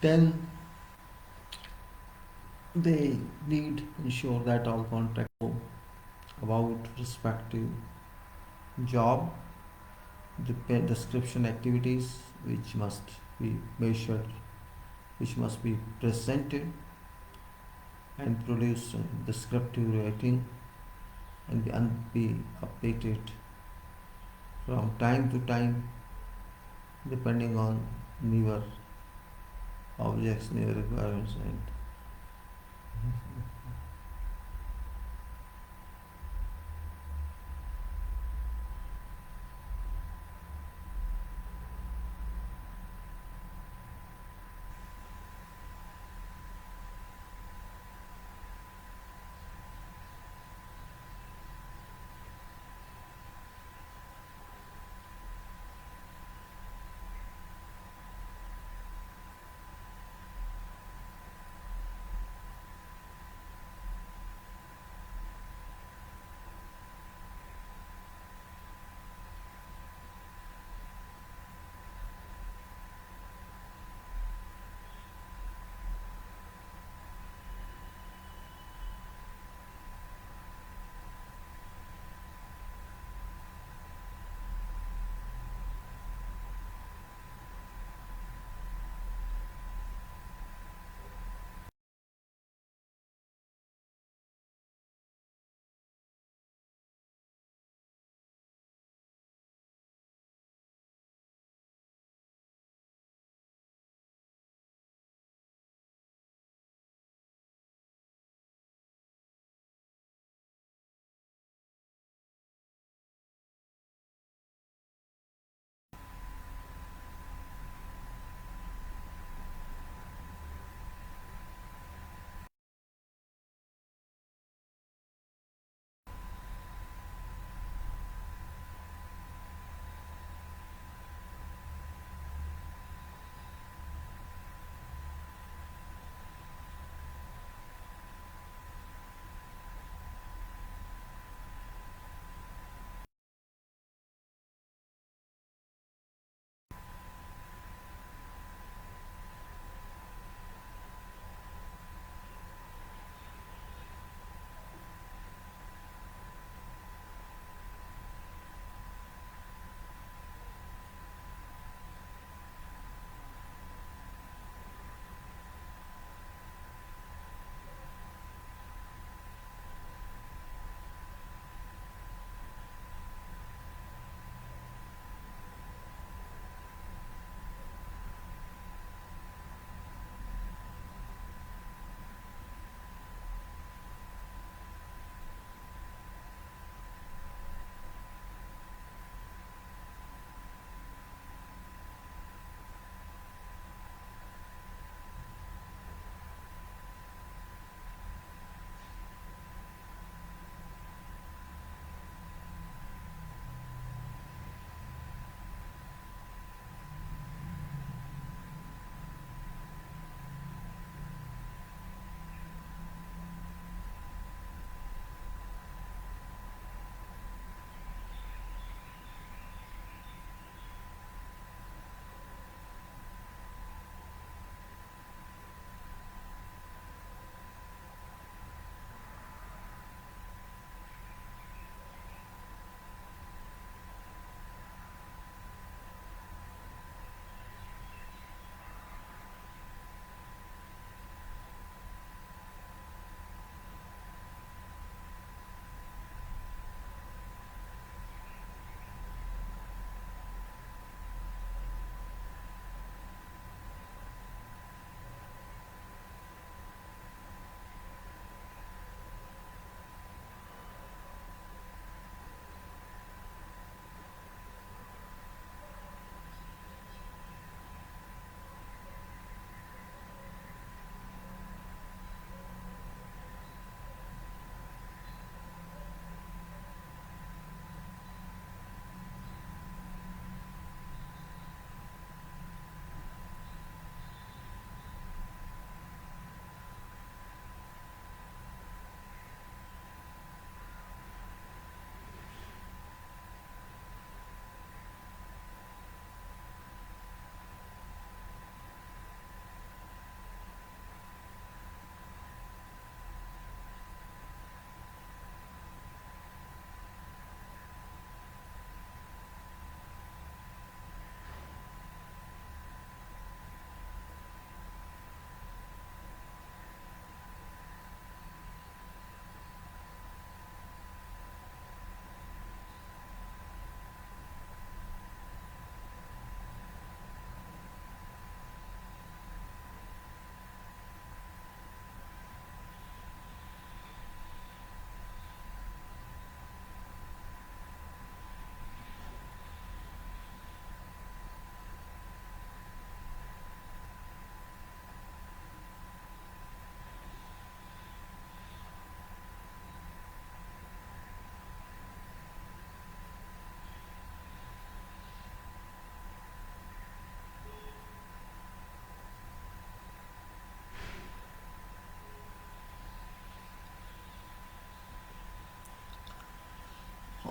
Then they need ensure that all contracts know about respective job, the description activities which must be measured, which must be presented and produce a descriptive rating and be updated from time to time depending on newer objects, newer requirements and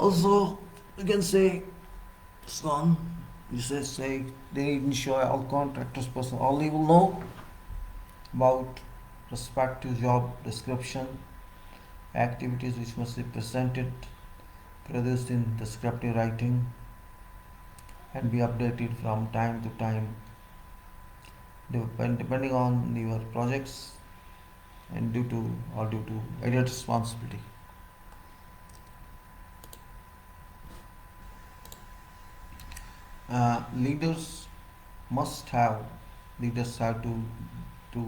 Also, you can say, son, you say they need to ensure all contractors person only will know about respective job description, activities which must be presented, produced in descriptive writing, and be updated from time to time, depending on your projects and due to added responsibility. Uh, leaders must have leaders have to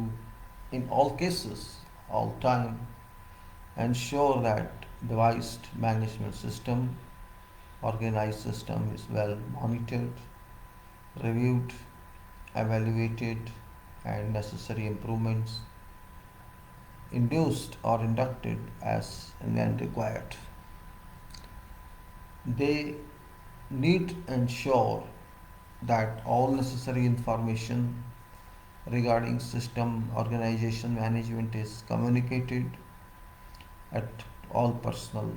in all cases, all time, ensure that devised management system, organized system is well monitored, reviewed, evaluated, and necessary improvements induced or inducted as and when required. They need ensure that all necessary information regarding system organization management is communicated at all personnel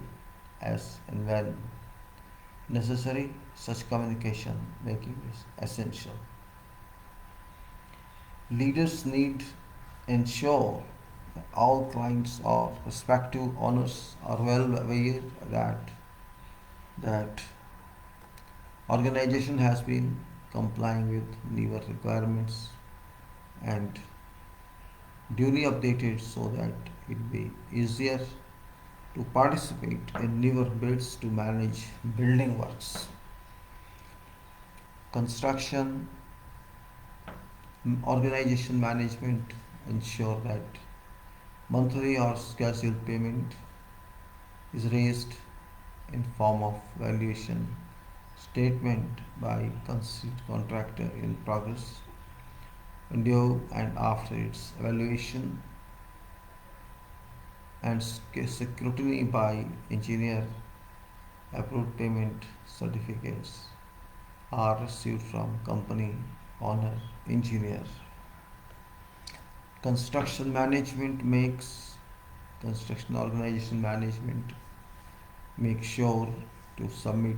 as and when necessary. Such communication making is essential. Leaders need ensure that all clients or prospective owners are well aware that organization has been complying with newer requirements and duly updated so that it be easier to participate in newer bids to manage building works. Construction organization management ensure that monthly or scheduled payment is raised in form of valuation statement by contractor in progress due and after its evaluation and scrutiny by engineer. Approved payment certificates are received from company owner engineer. Construction management makes construction organization management make sure to submit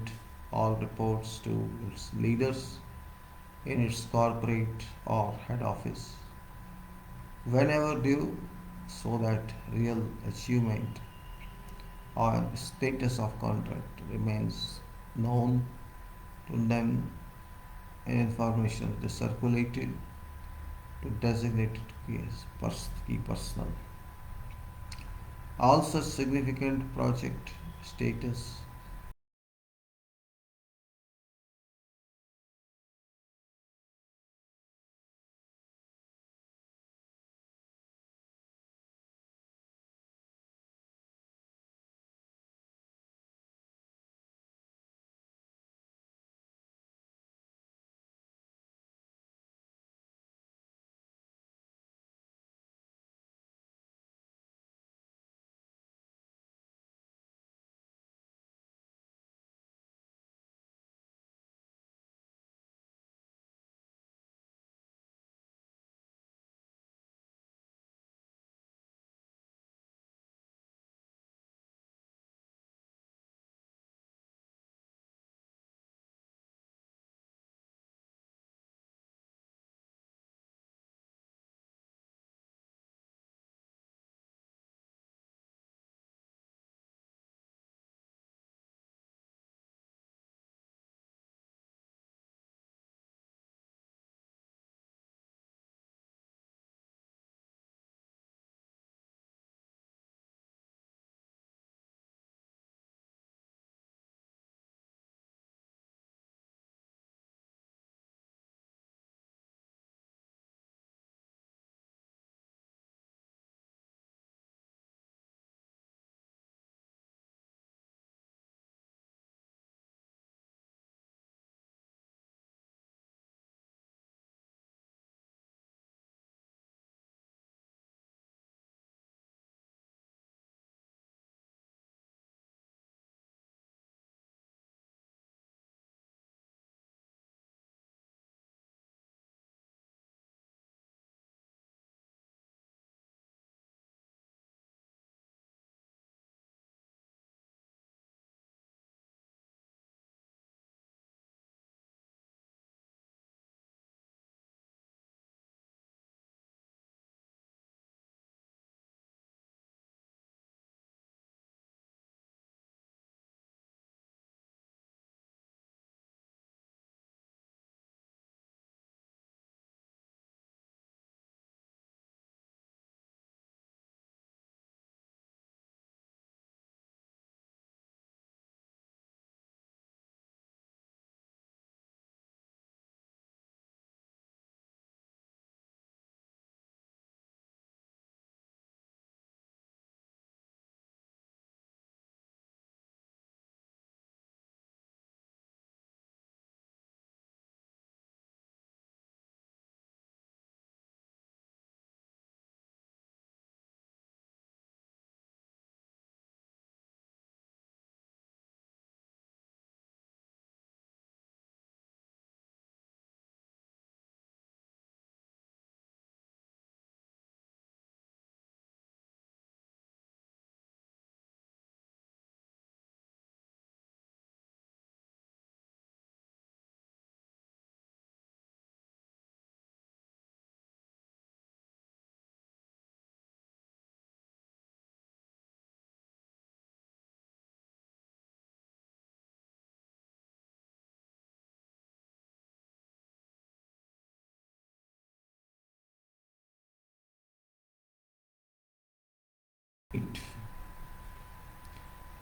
all reports to its leaders in its corporate or head office whenever due so that real achievement or status of contract remains known to them and information is circulated to designated key personnel. All such significant project status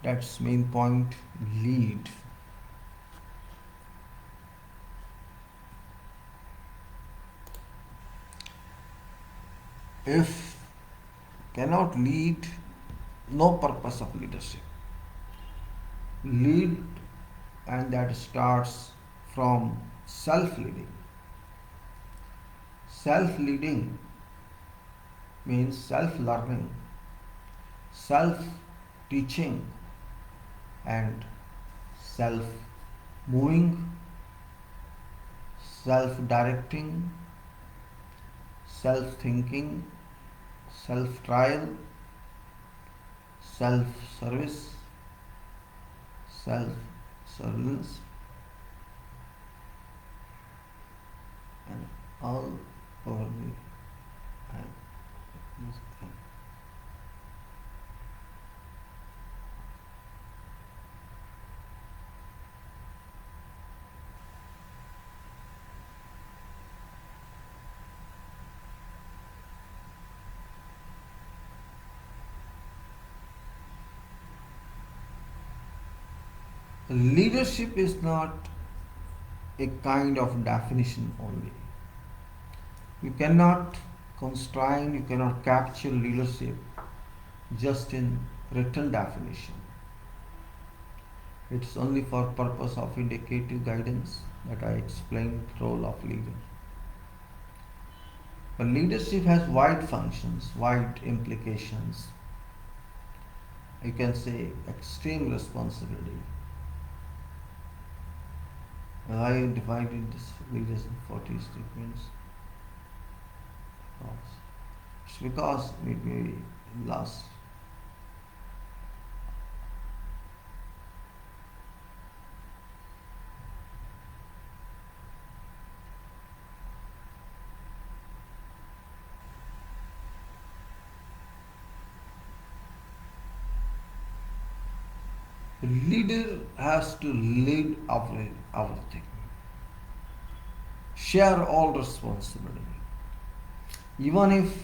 That's main point. Lead. If cannot lead, no purpose of leadership. Lead, and that starts from self-leading. Self-leading means self-learning, self-teaching, and self-moving, self-directing, self-thinking, self-trial, self-service, self-surveillance, and all over the and leadership is not a kind of definition only. You cannot constrain, you cannot capture leadership just in written definition. It's only for purpose of indicative guidance that I explained the role of leader. But leadership has wide functions, wide implications. You can say extreme responsibility. I divided this leaders in 40 statements. It's because maybe last the leader has to lead everything, share all responsibility. Even if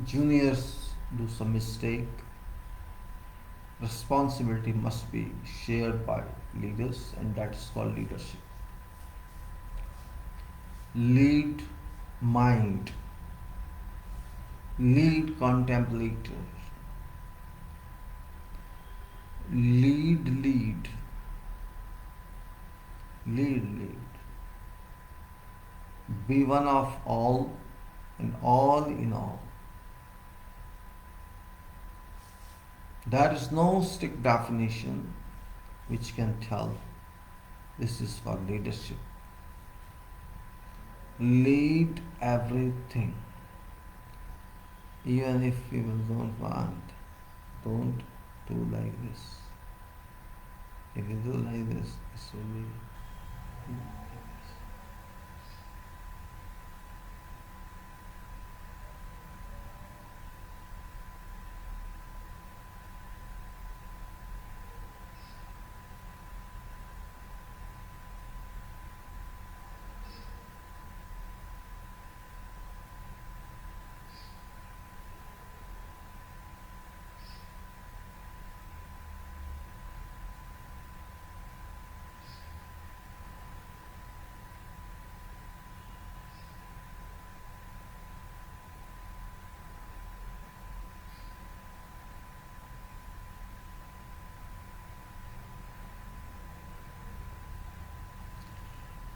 juniors do some mistake, responsibility must be shared by leaders, and that is called leadership. Lead mind, lead contemplator, lead, be one of all and all in all. There is no strict definition which can tell this is for leadership. Lead everything. Even if people don't want, don't do like this. If you do like this, it will be like this.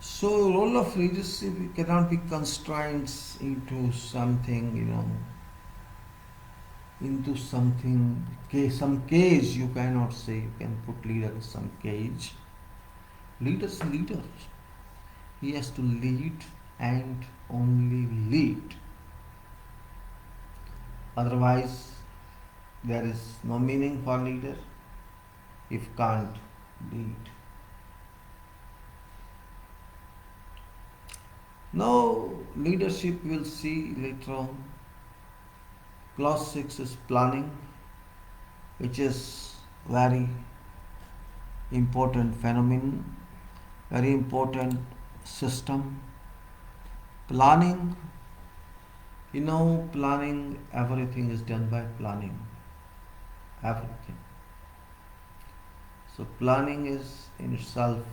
So, role of leadership cannot be constrained into something, into something, some cage. You cannot say you can put leader in some cage. Leader is leader. He has to lead and only lead. Otherwise, there is no meaning for leader if can't lead. Now, leadership we'll see later on. Clause 6 is planning, which is very important phenomenon, very important system. Planning, planning, everything is done by planning. Everything. So planning is in itself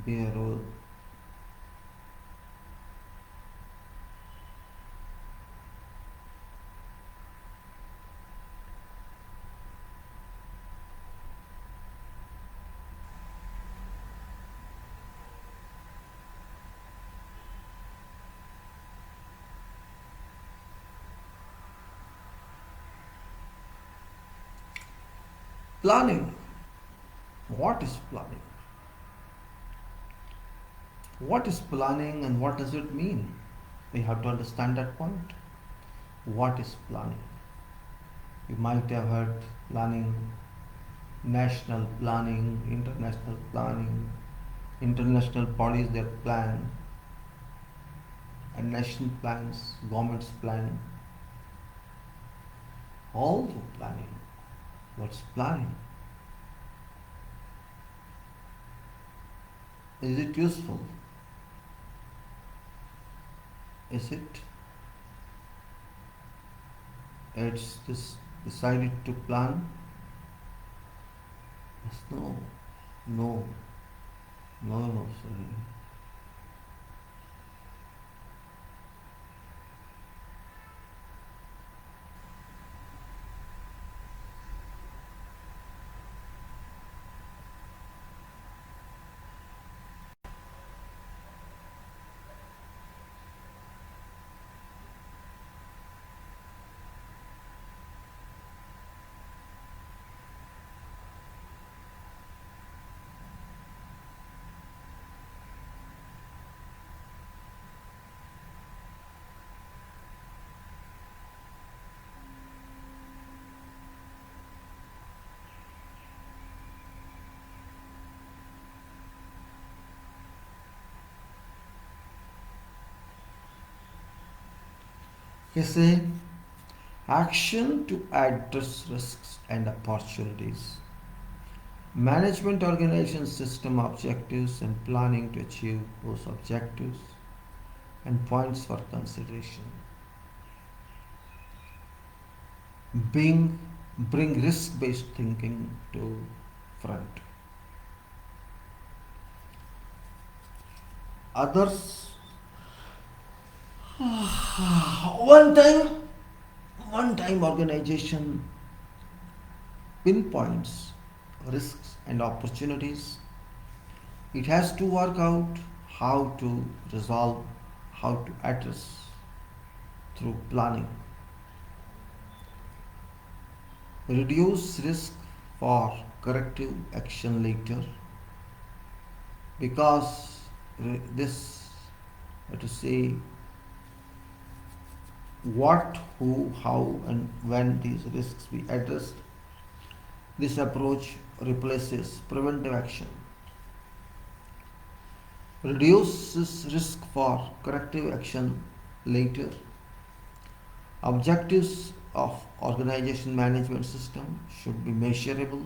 be a role. Planning. What is planning? What is planning and what does it mean? We have to understand that point. What is planning? You might have heard planning, national planning, international planning, international bodies that plan, and national plans, governments plan, all the planning. What's planning? Is it useful? Is it? It's this decided to plan? Yes, no, no, no, sorry. You see, action to address risks and opportunities. Management organization system objectives and planning to achieve those objectives and points for consideration. Bring risk-based thinking to front. Others, one time, one time organization pinpoints risks and opportunities. It has to work out how to resolve, how to address through planning. Reduce risk for corrective action later because this, to say, what, who, how, and when these risks be addressed. This approach replaces preventive action, reduces risk for corrective action later. Objectives of organization management system should be measurable,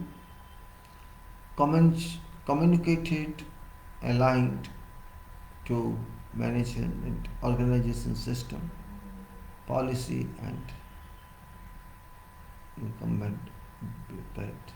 communicated, aligned to management organization system, policy, and incumbent right.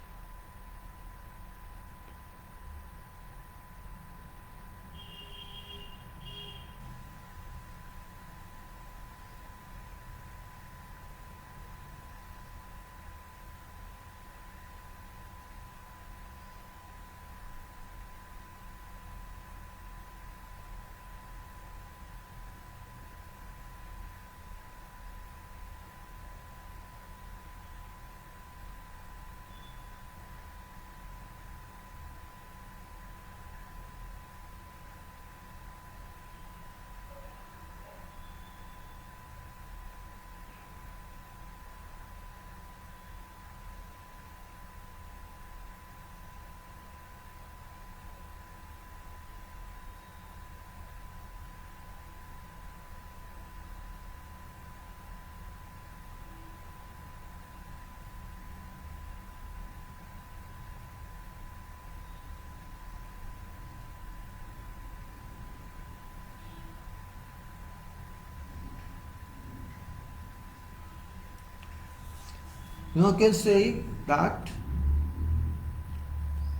You can say that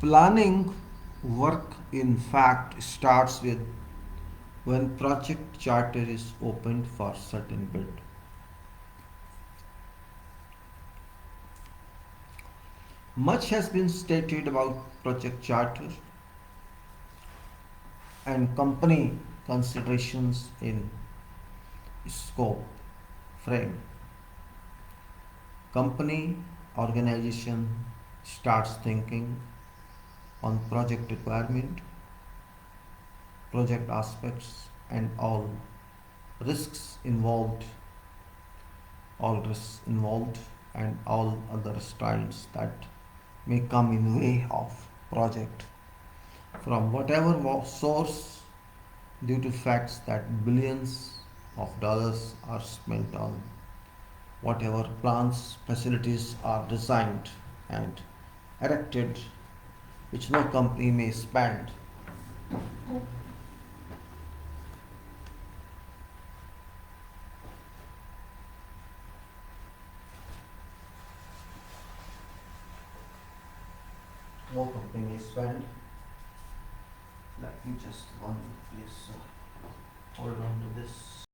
planning work in fact starts with when project charter is opened for certain bid. Much has been stated about project charter and company considerations in scope, frame. Company organization starts thinking on project requirement, project aspects, and risks involved, all risks involved, and all other styles that may come in way of project from whatever source due to facts that billions of dollars are spent on whatever plants, facilities are designed and erected, which no company may spend. No company may spend. Let me just one please hold on to this.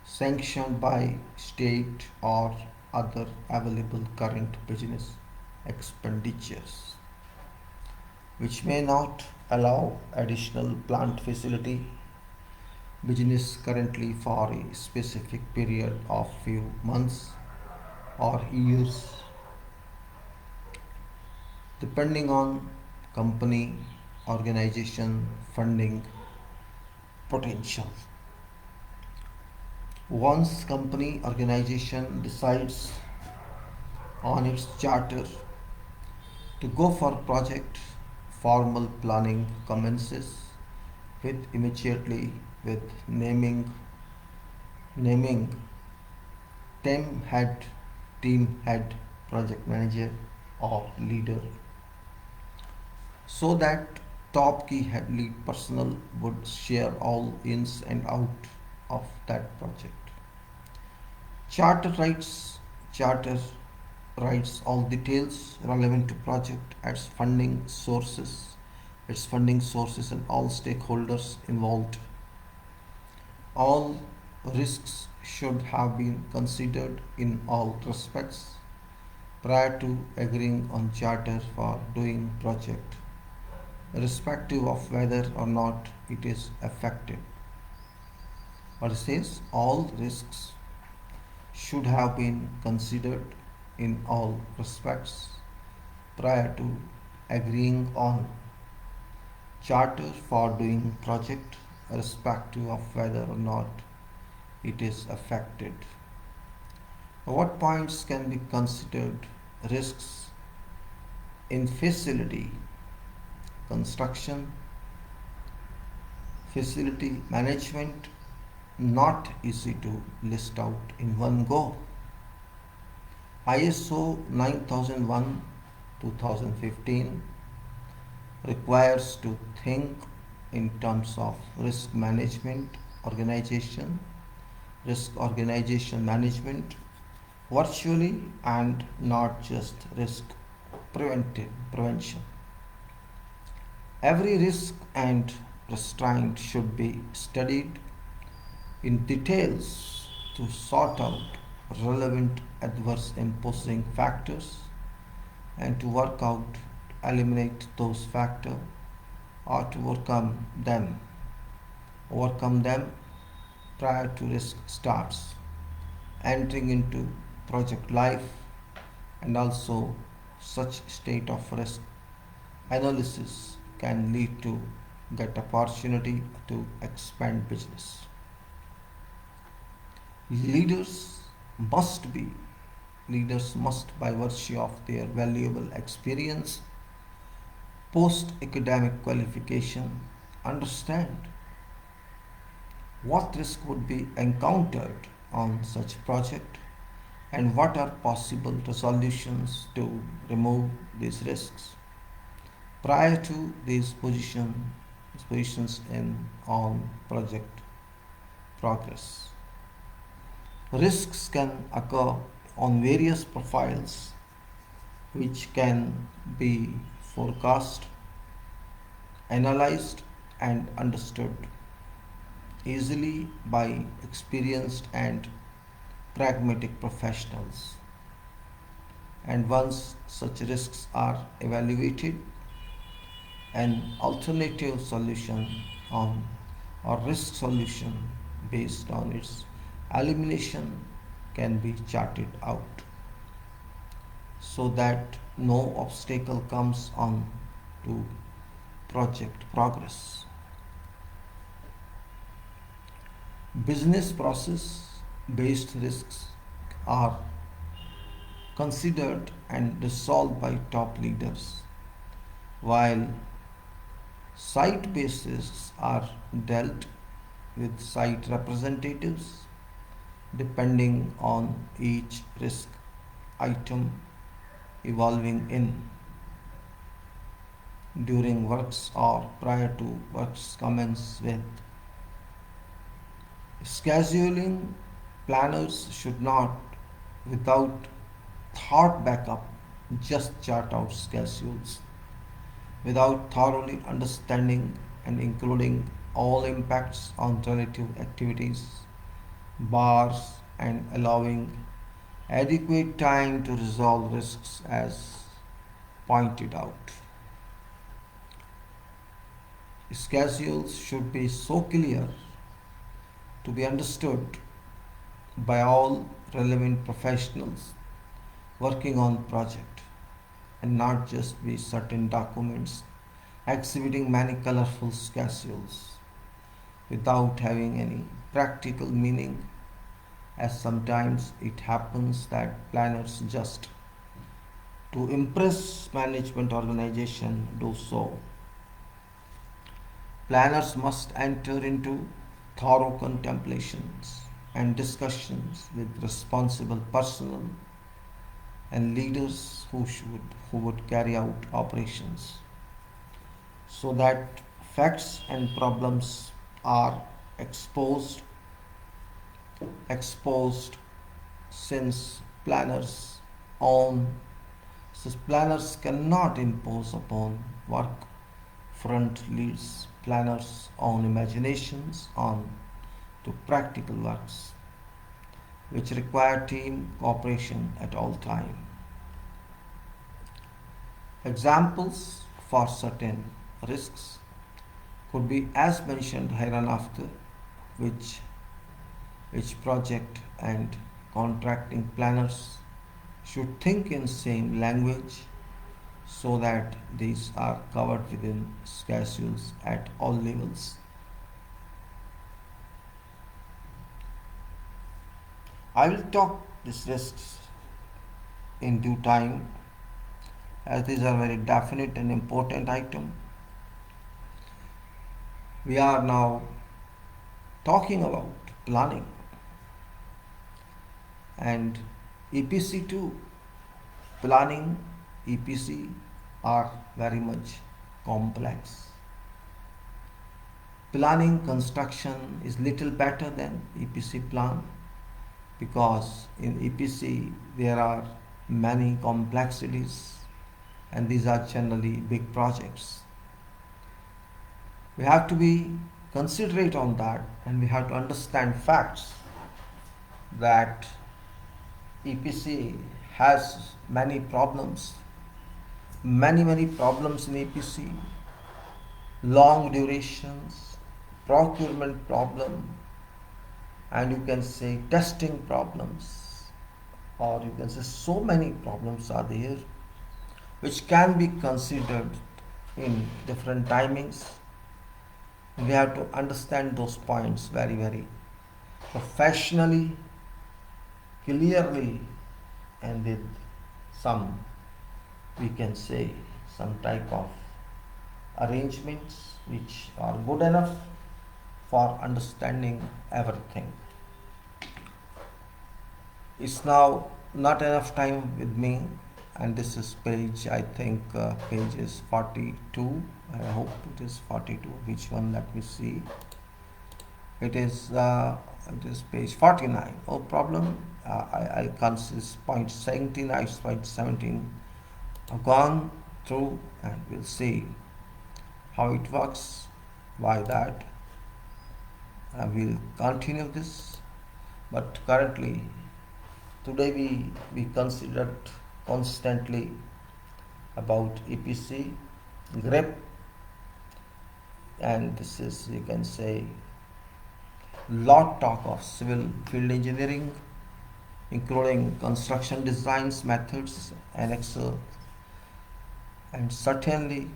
Sanctioned by state or other available current business expenditures, which may not allow additional plant facility business currently for a specific period of few months or years, depending on company, organization, funding potential. Once company organization decides on its charter to go for project, formal planning commences with immediately with naming team head, project manager or leader, so that top key head lead personnel would share all ins and out of that project. Charter writes Charter writes all details relevant to project, its funding sources and all stakeholders involved. All risks should have been considered in all respects prior to agreeing on charter for doing project, irrespective of whether or not it is effective. What it says, all risks should have been considered in all respects prior to agreeing on charter for doing project, irrespective of whether or not it is affected. What points can be considered risks in facility construction, facility management? Not easy to list out in one go. ISO 9001-2015 requires to think in terms of risk organization management virtually, and not just risk prevention. Every risk and restraint should be studied in details to sort out relevant adverse imposing factors and to work out to eliminate those factors or to overcome them prior to risk starts entering into project life. And also such state of risk analysis can lead to get opportunity to expand business. Leaders must be Leaders must, by virtue of their valuable experience, post-academic qualification, understand what risk would be encountered on such project and what are possible resolutions to remove these risks prior to these positions in on project progress. Risks can occur on various profiles which can be forecast, analyzed and understood easily by experienced and pragmatic professionals. And once such risks are evaluated, an alternative solution on or risk solution based on its elimination can be charted out so that no obstacle comes on to project progress. Business process based risks are considered and resolved by top leaders, while site based risks are dealt with site representatives depending on each risk item evolving in during works or prior to works commence with. Scheduling planners should not, without thought backup, just chart out schedules without thoroughly understanding and including all impacts on relative activities, bars, and allowing adequate time to resolve risks as pointed out. Schedules should be so clear to be understood by all relevant professionals working on project and not just be certain documents exhibiting many colorful schedules without having any practical meaning, as sometimes it happens that planners just to impress management organization do so. Planners must enter into thorough contemplations and discussions with responsible personnel and leaders who would carry out operations, so that facts and problems are exposed exposed since planners own since planners cannot impose upon work front leads planners' own imaginations on to practical works, which require team cooperation at all times. Examples for certain risks could be as mentioned hereinafter, which project and contracting planners should think in same language so that these are covered within schedules at all levels. I will talk these risks in due time, as these are very definite and important item. We are now talking about planning and EPC too. Planning, EPC are very much complex. Planning construction is little better than EPC plan, because in EPC there are many complexities and these are generally big projects. We have to be considerate on that, and we have to understand facts that EPC has many problems, many problems in EPC, long durations, procurement problem, and you can say testing problems, or you can say so many problems are there which can be considered in different timings. We have to understand those points very professionally, clearly, and with some, we can say, some type of arrangements which are good enough for understanding everything. It's now not enough time with me, and this is page, I think page is 42. I hope it is 42. Which one? Let me see. It is page 49. No problem. I can't see point 17. I point 17. I've gone through, and we'll see how it works. Why that? I will continue this, but currently today we considered constantly about EPC, GRIP, and this is, you can say, lot talk of civil field engineering, including construction designs, methods, AnnexSL, and certainly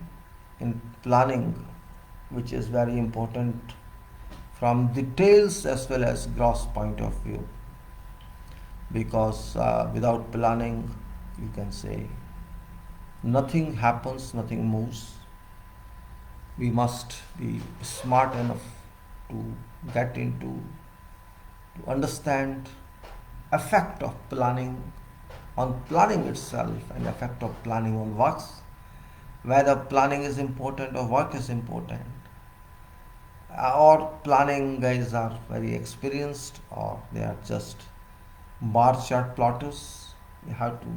in planning, which is very important from details as well as gross point of view, because without planning, you can say, nothing happens, nothing moves. We must be smart enough to get into, to understand effect of planning on planning itself and effect of planning on works, whether planning is important or work is important. Or planning guys are very experienced, or they are just bar chart plotters. We have to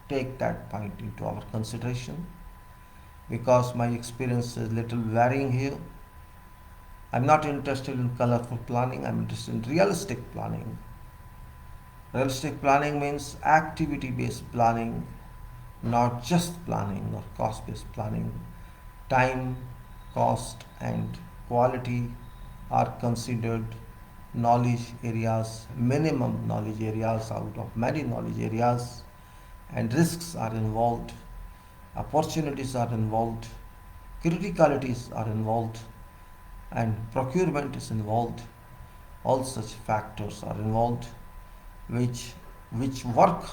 take that point into our consideration, because my experience is little varying here. I'm not interested in colorful planning, I'm interested in realistic planning. Realistic planning means activity based planning, not just planning or cost based planning. Time, cost, and quality are considered knowledge areas, minimum knowledge areas out of many knowledge areas, and risks are involved, opportunities are involved, criticalities are involved, and procurement is involved. All such factors are involved, which work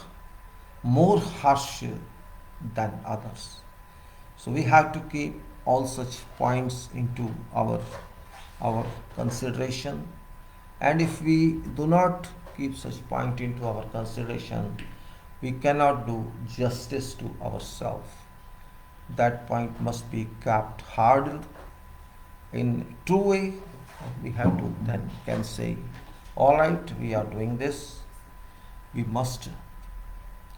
more harsh than others. So we have to keep all such points into our consideration, and if we do not keep such point into our consideration, we cannot do justice to ourselves. That point must be kept hard in true way. We have to then can say, all right, we are doing this. We must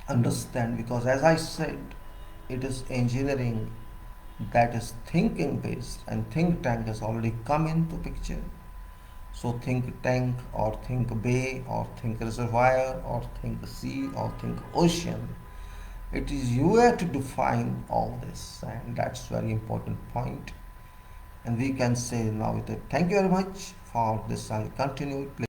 understand, because as I said, it is engineering that is thinking based, and think tank has already come into picture. So think tank or think bay or think reservoir or think sea or think ocean, it is you have to define all this, and that's very important point. And we can say now that thank you very much for this. I'll continue.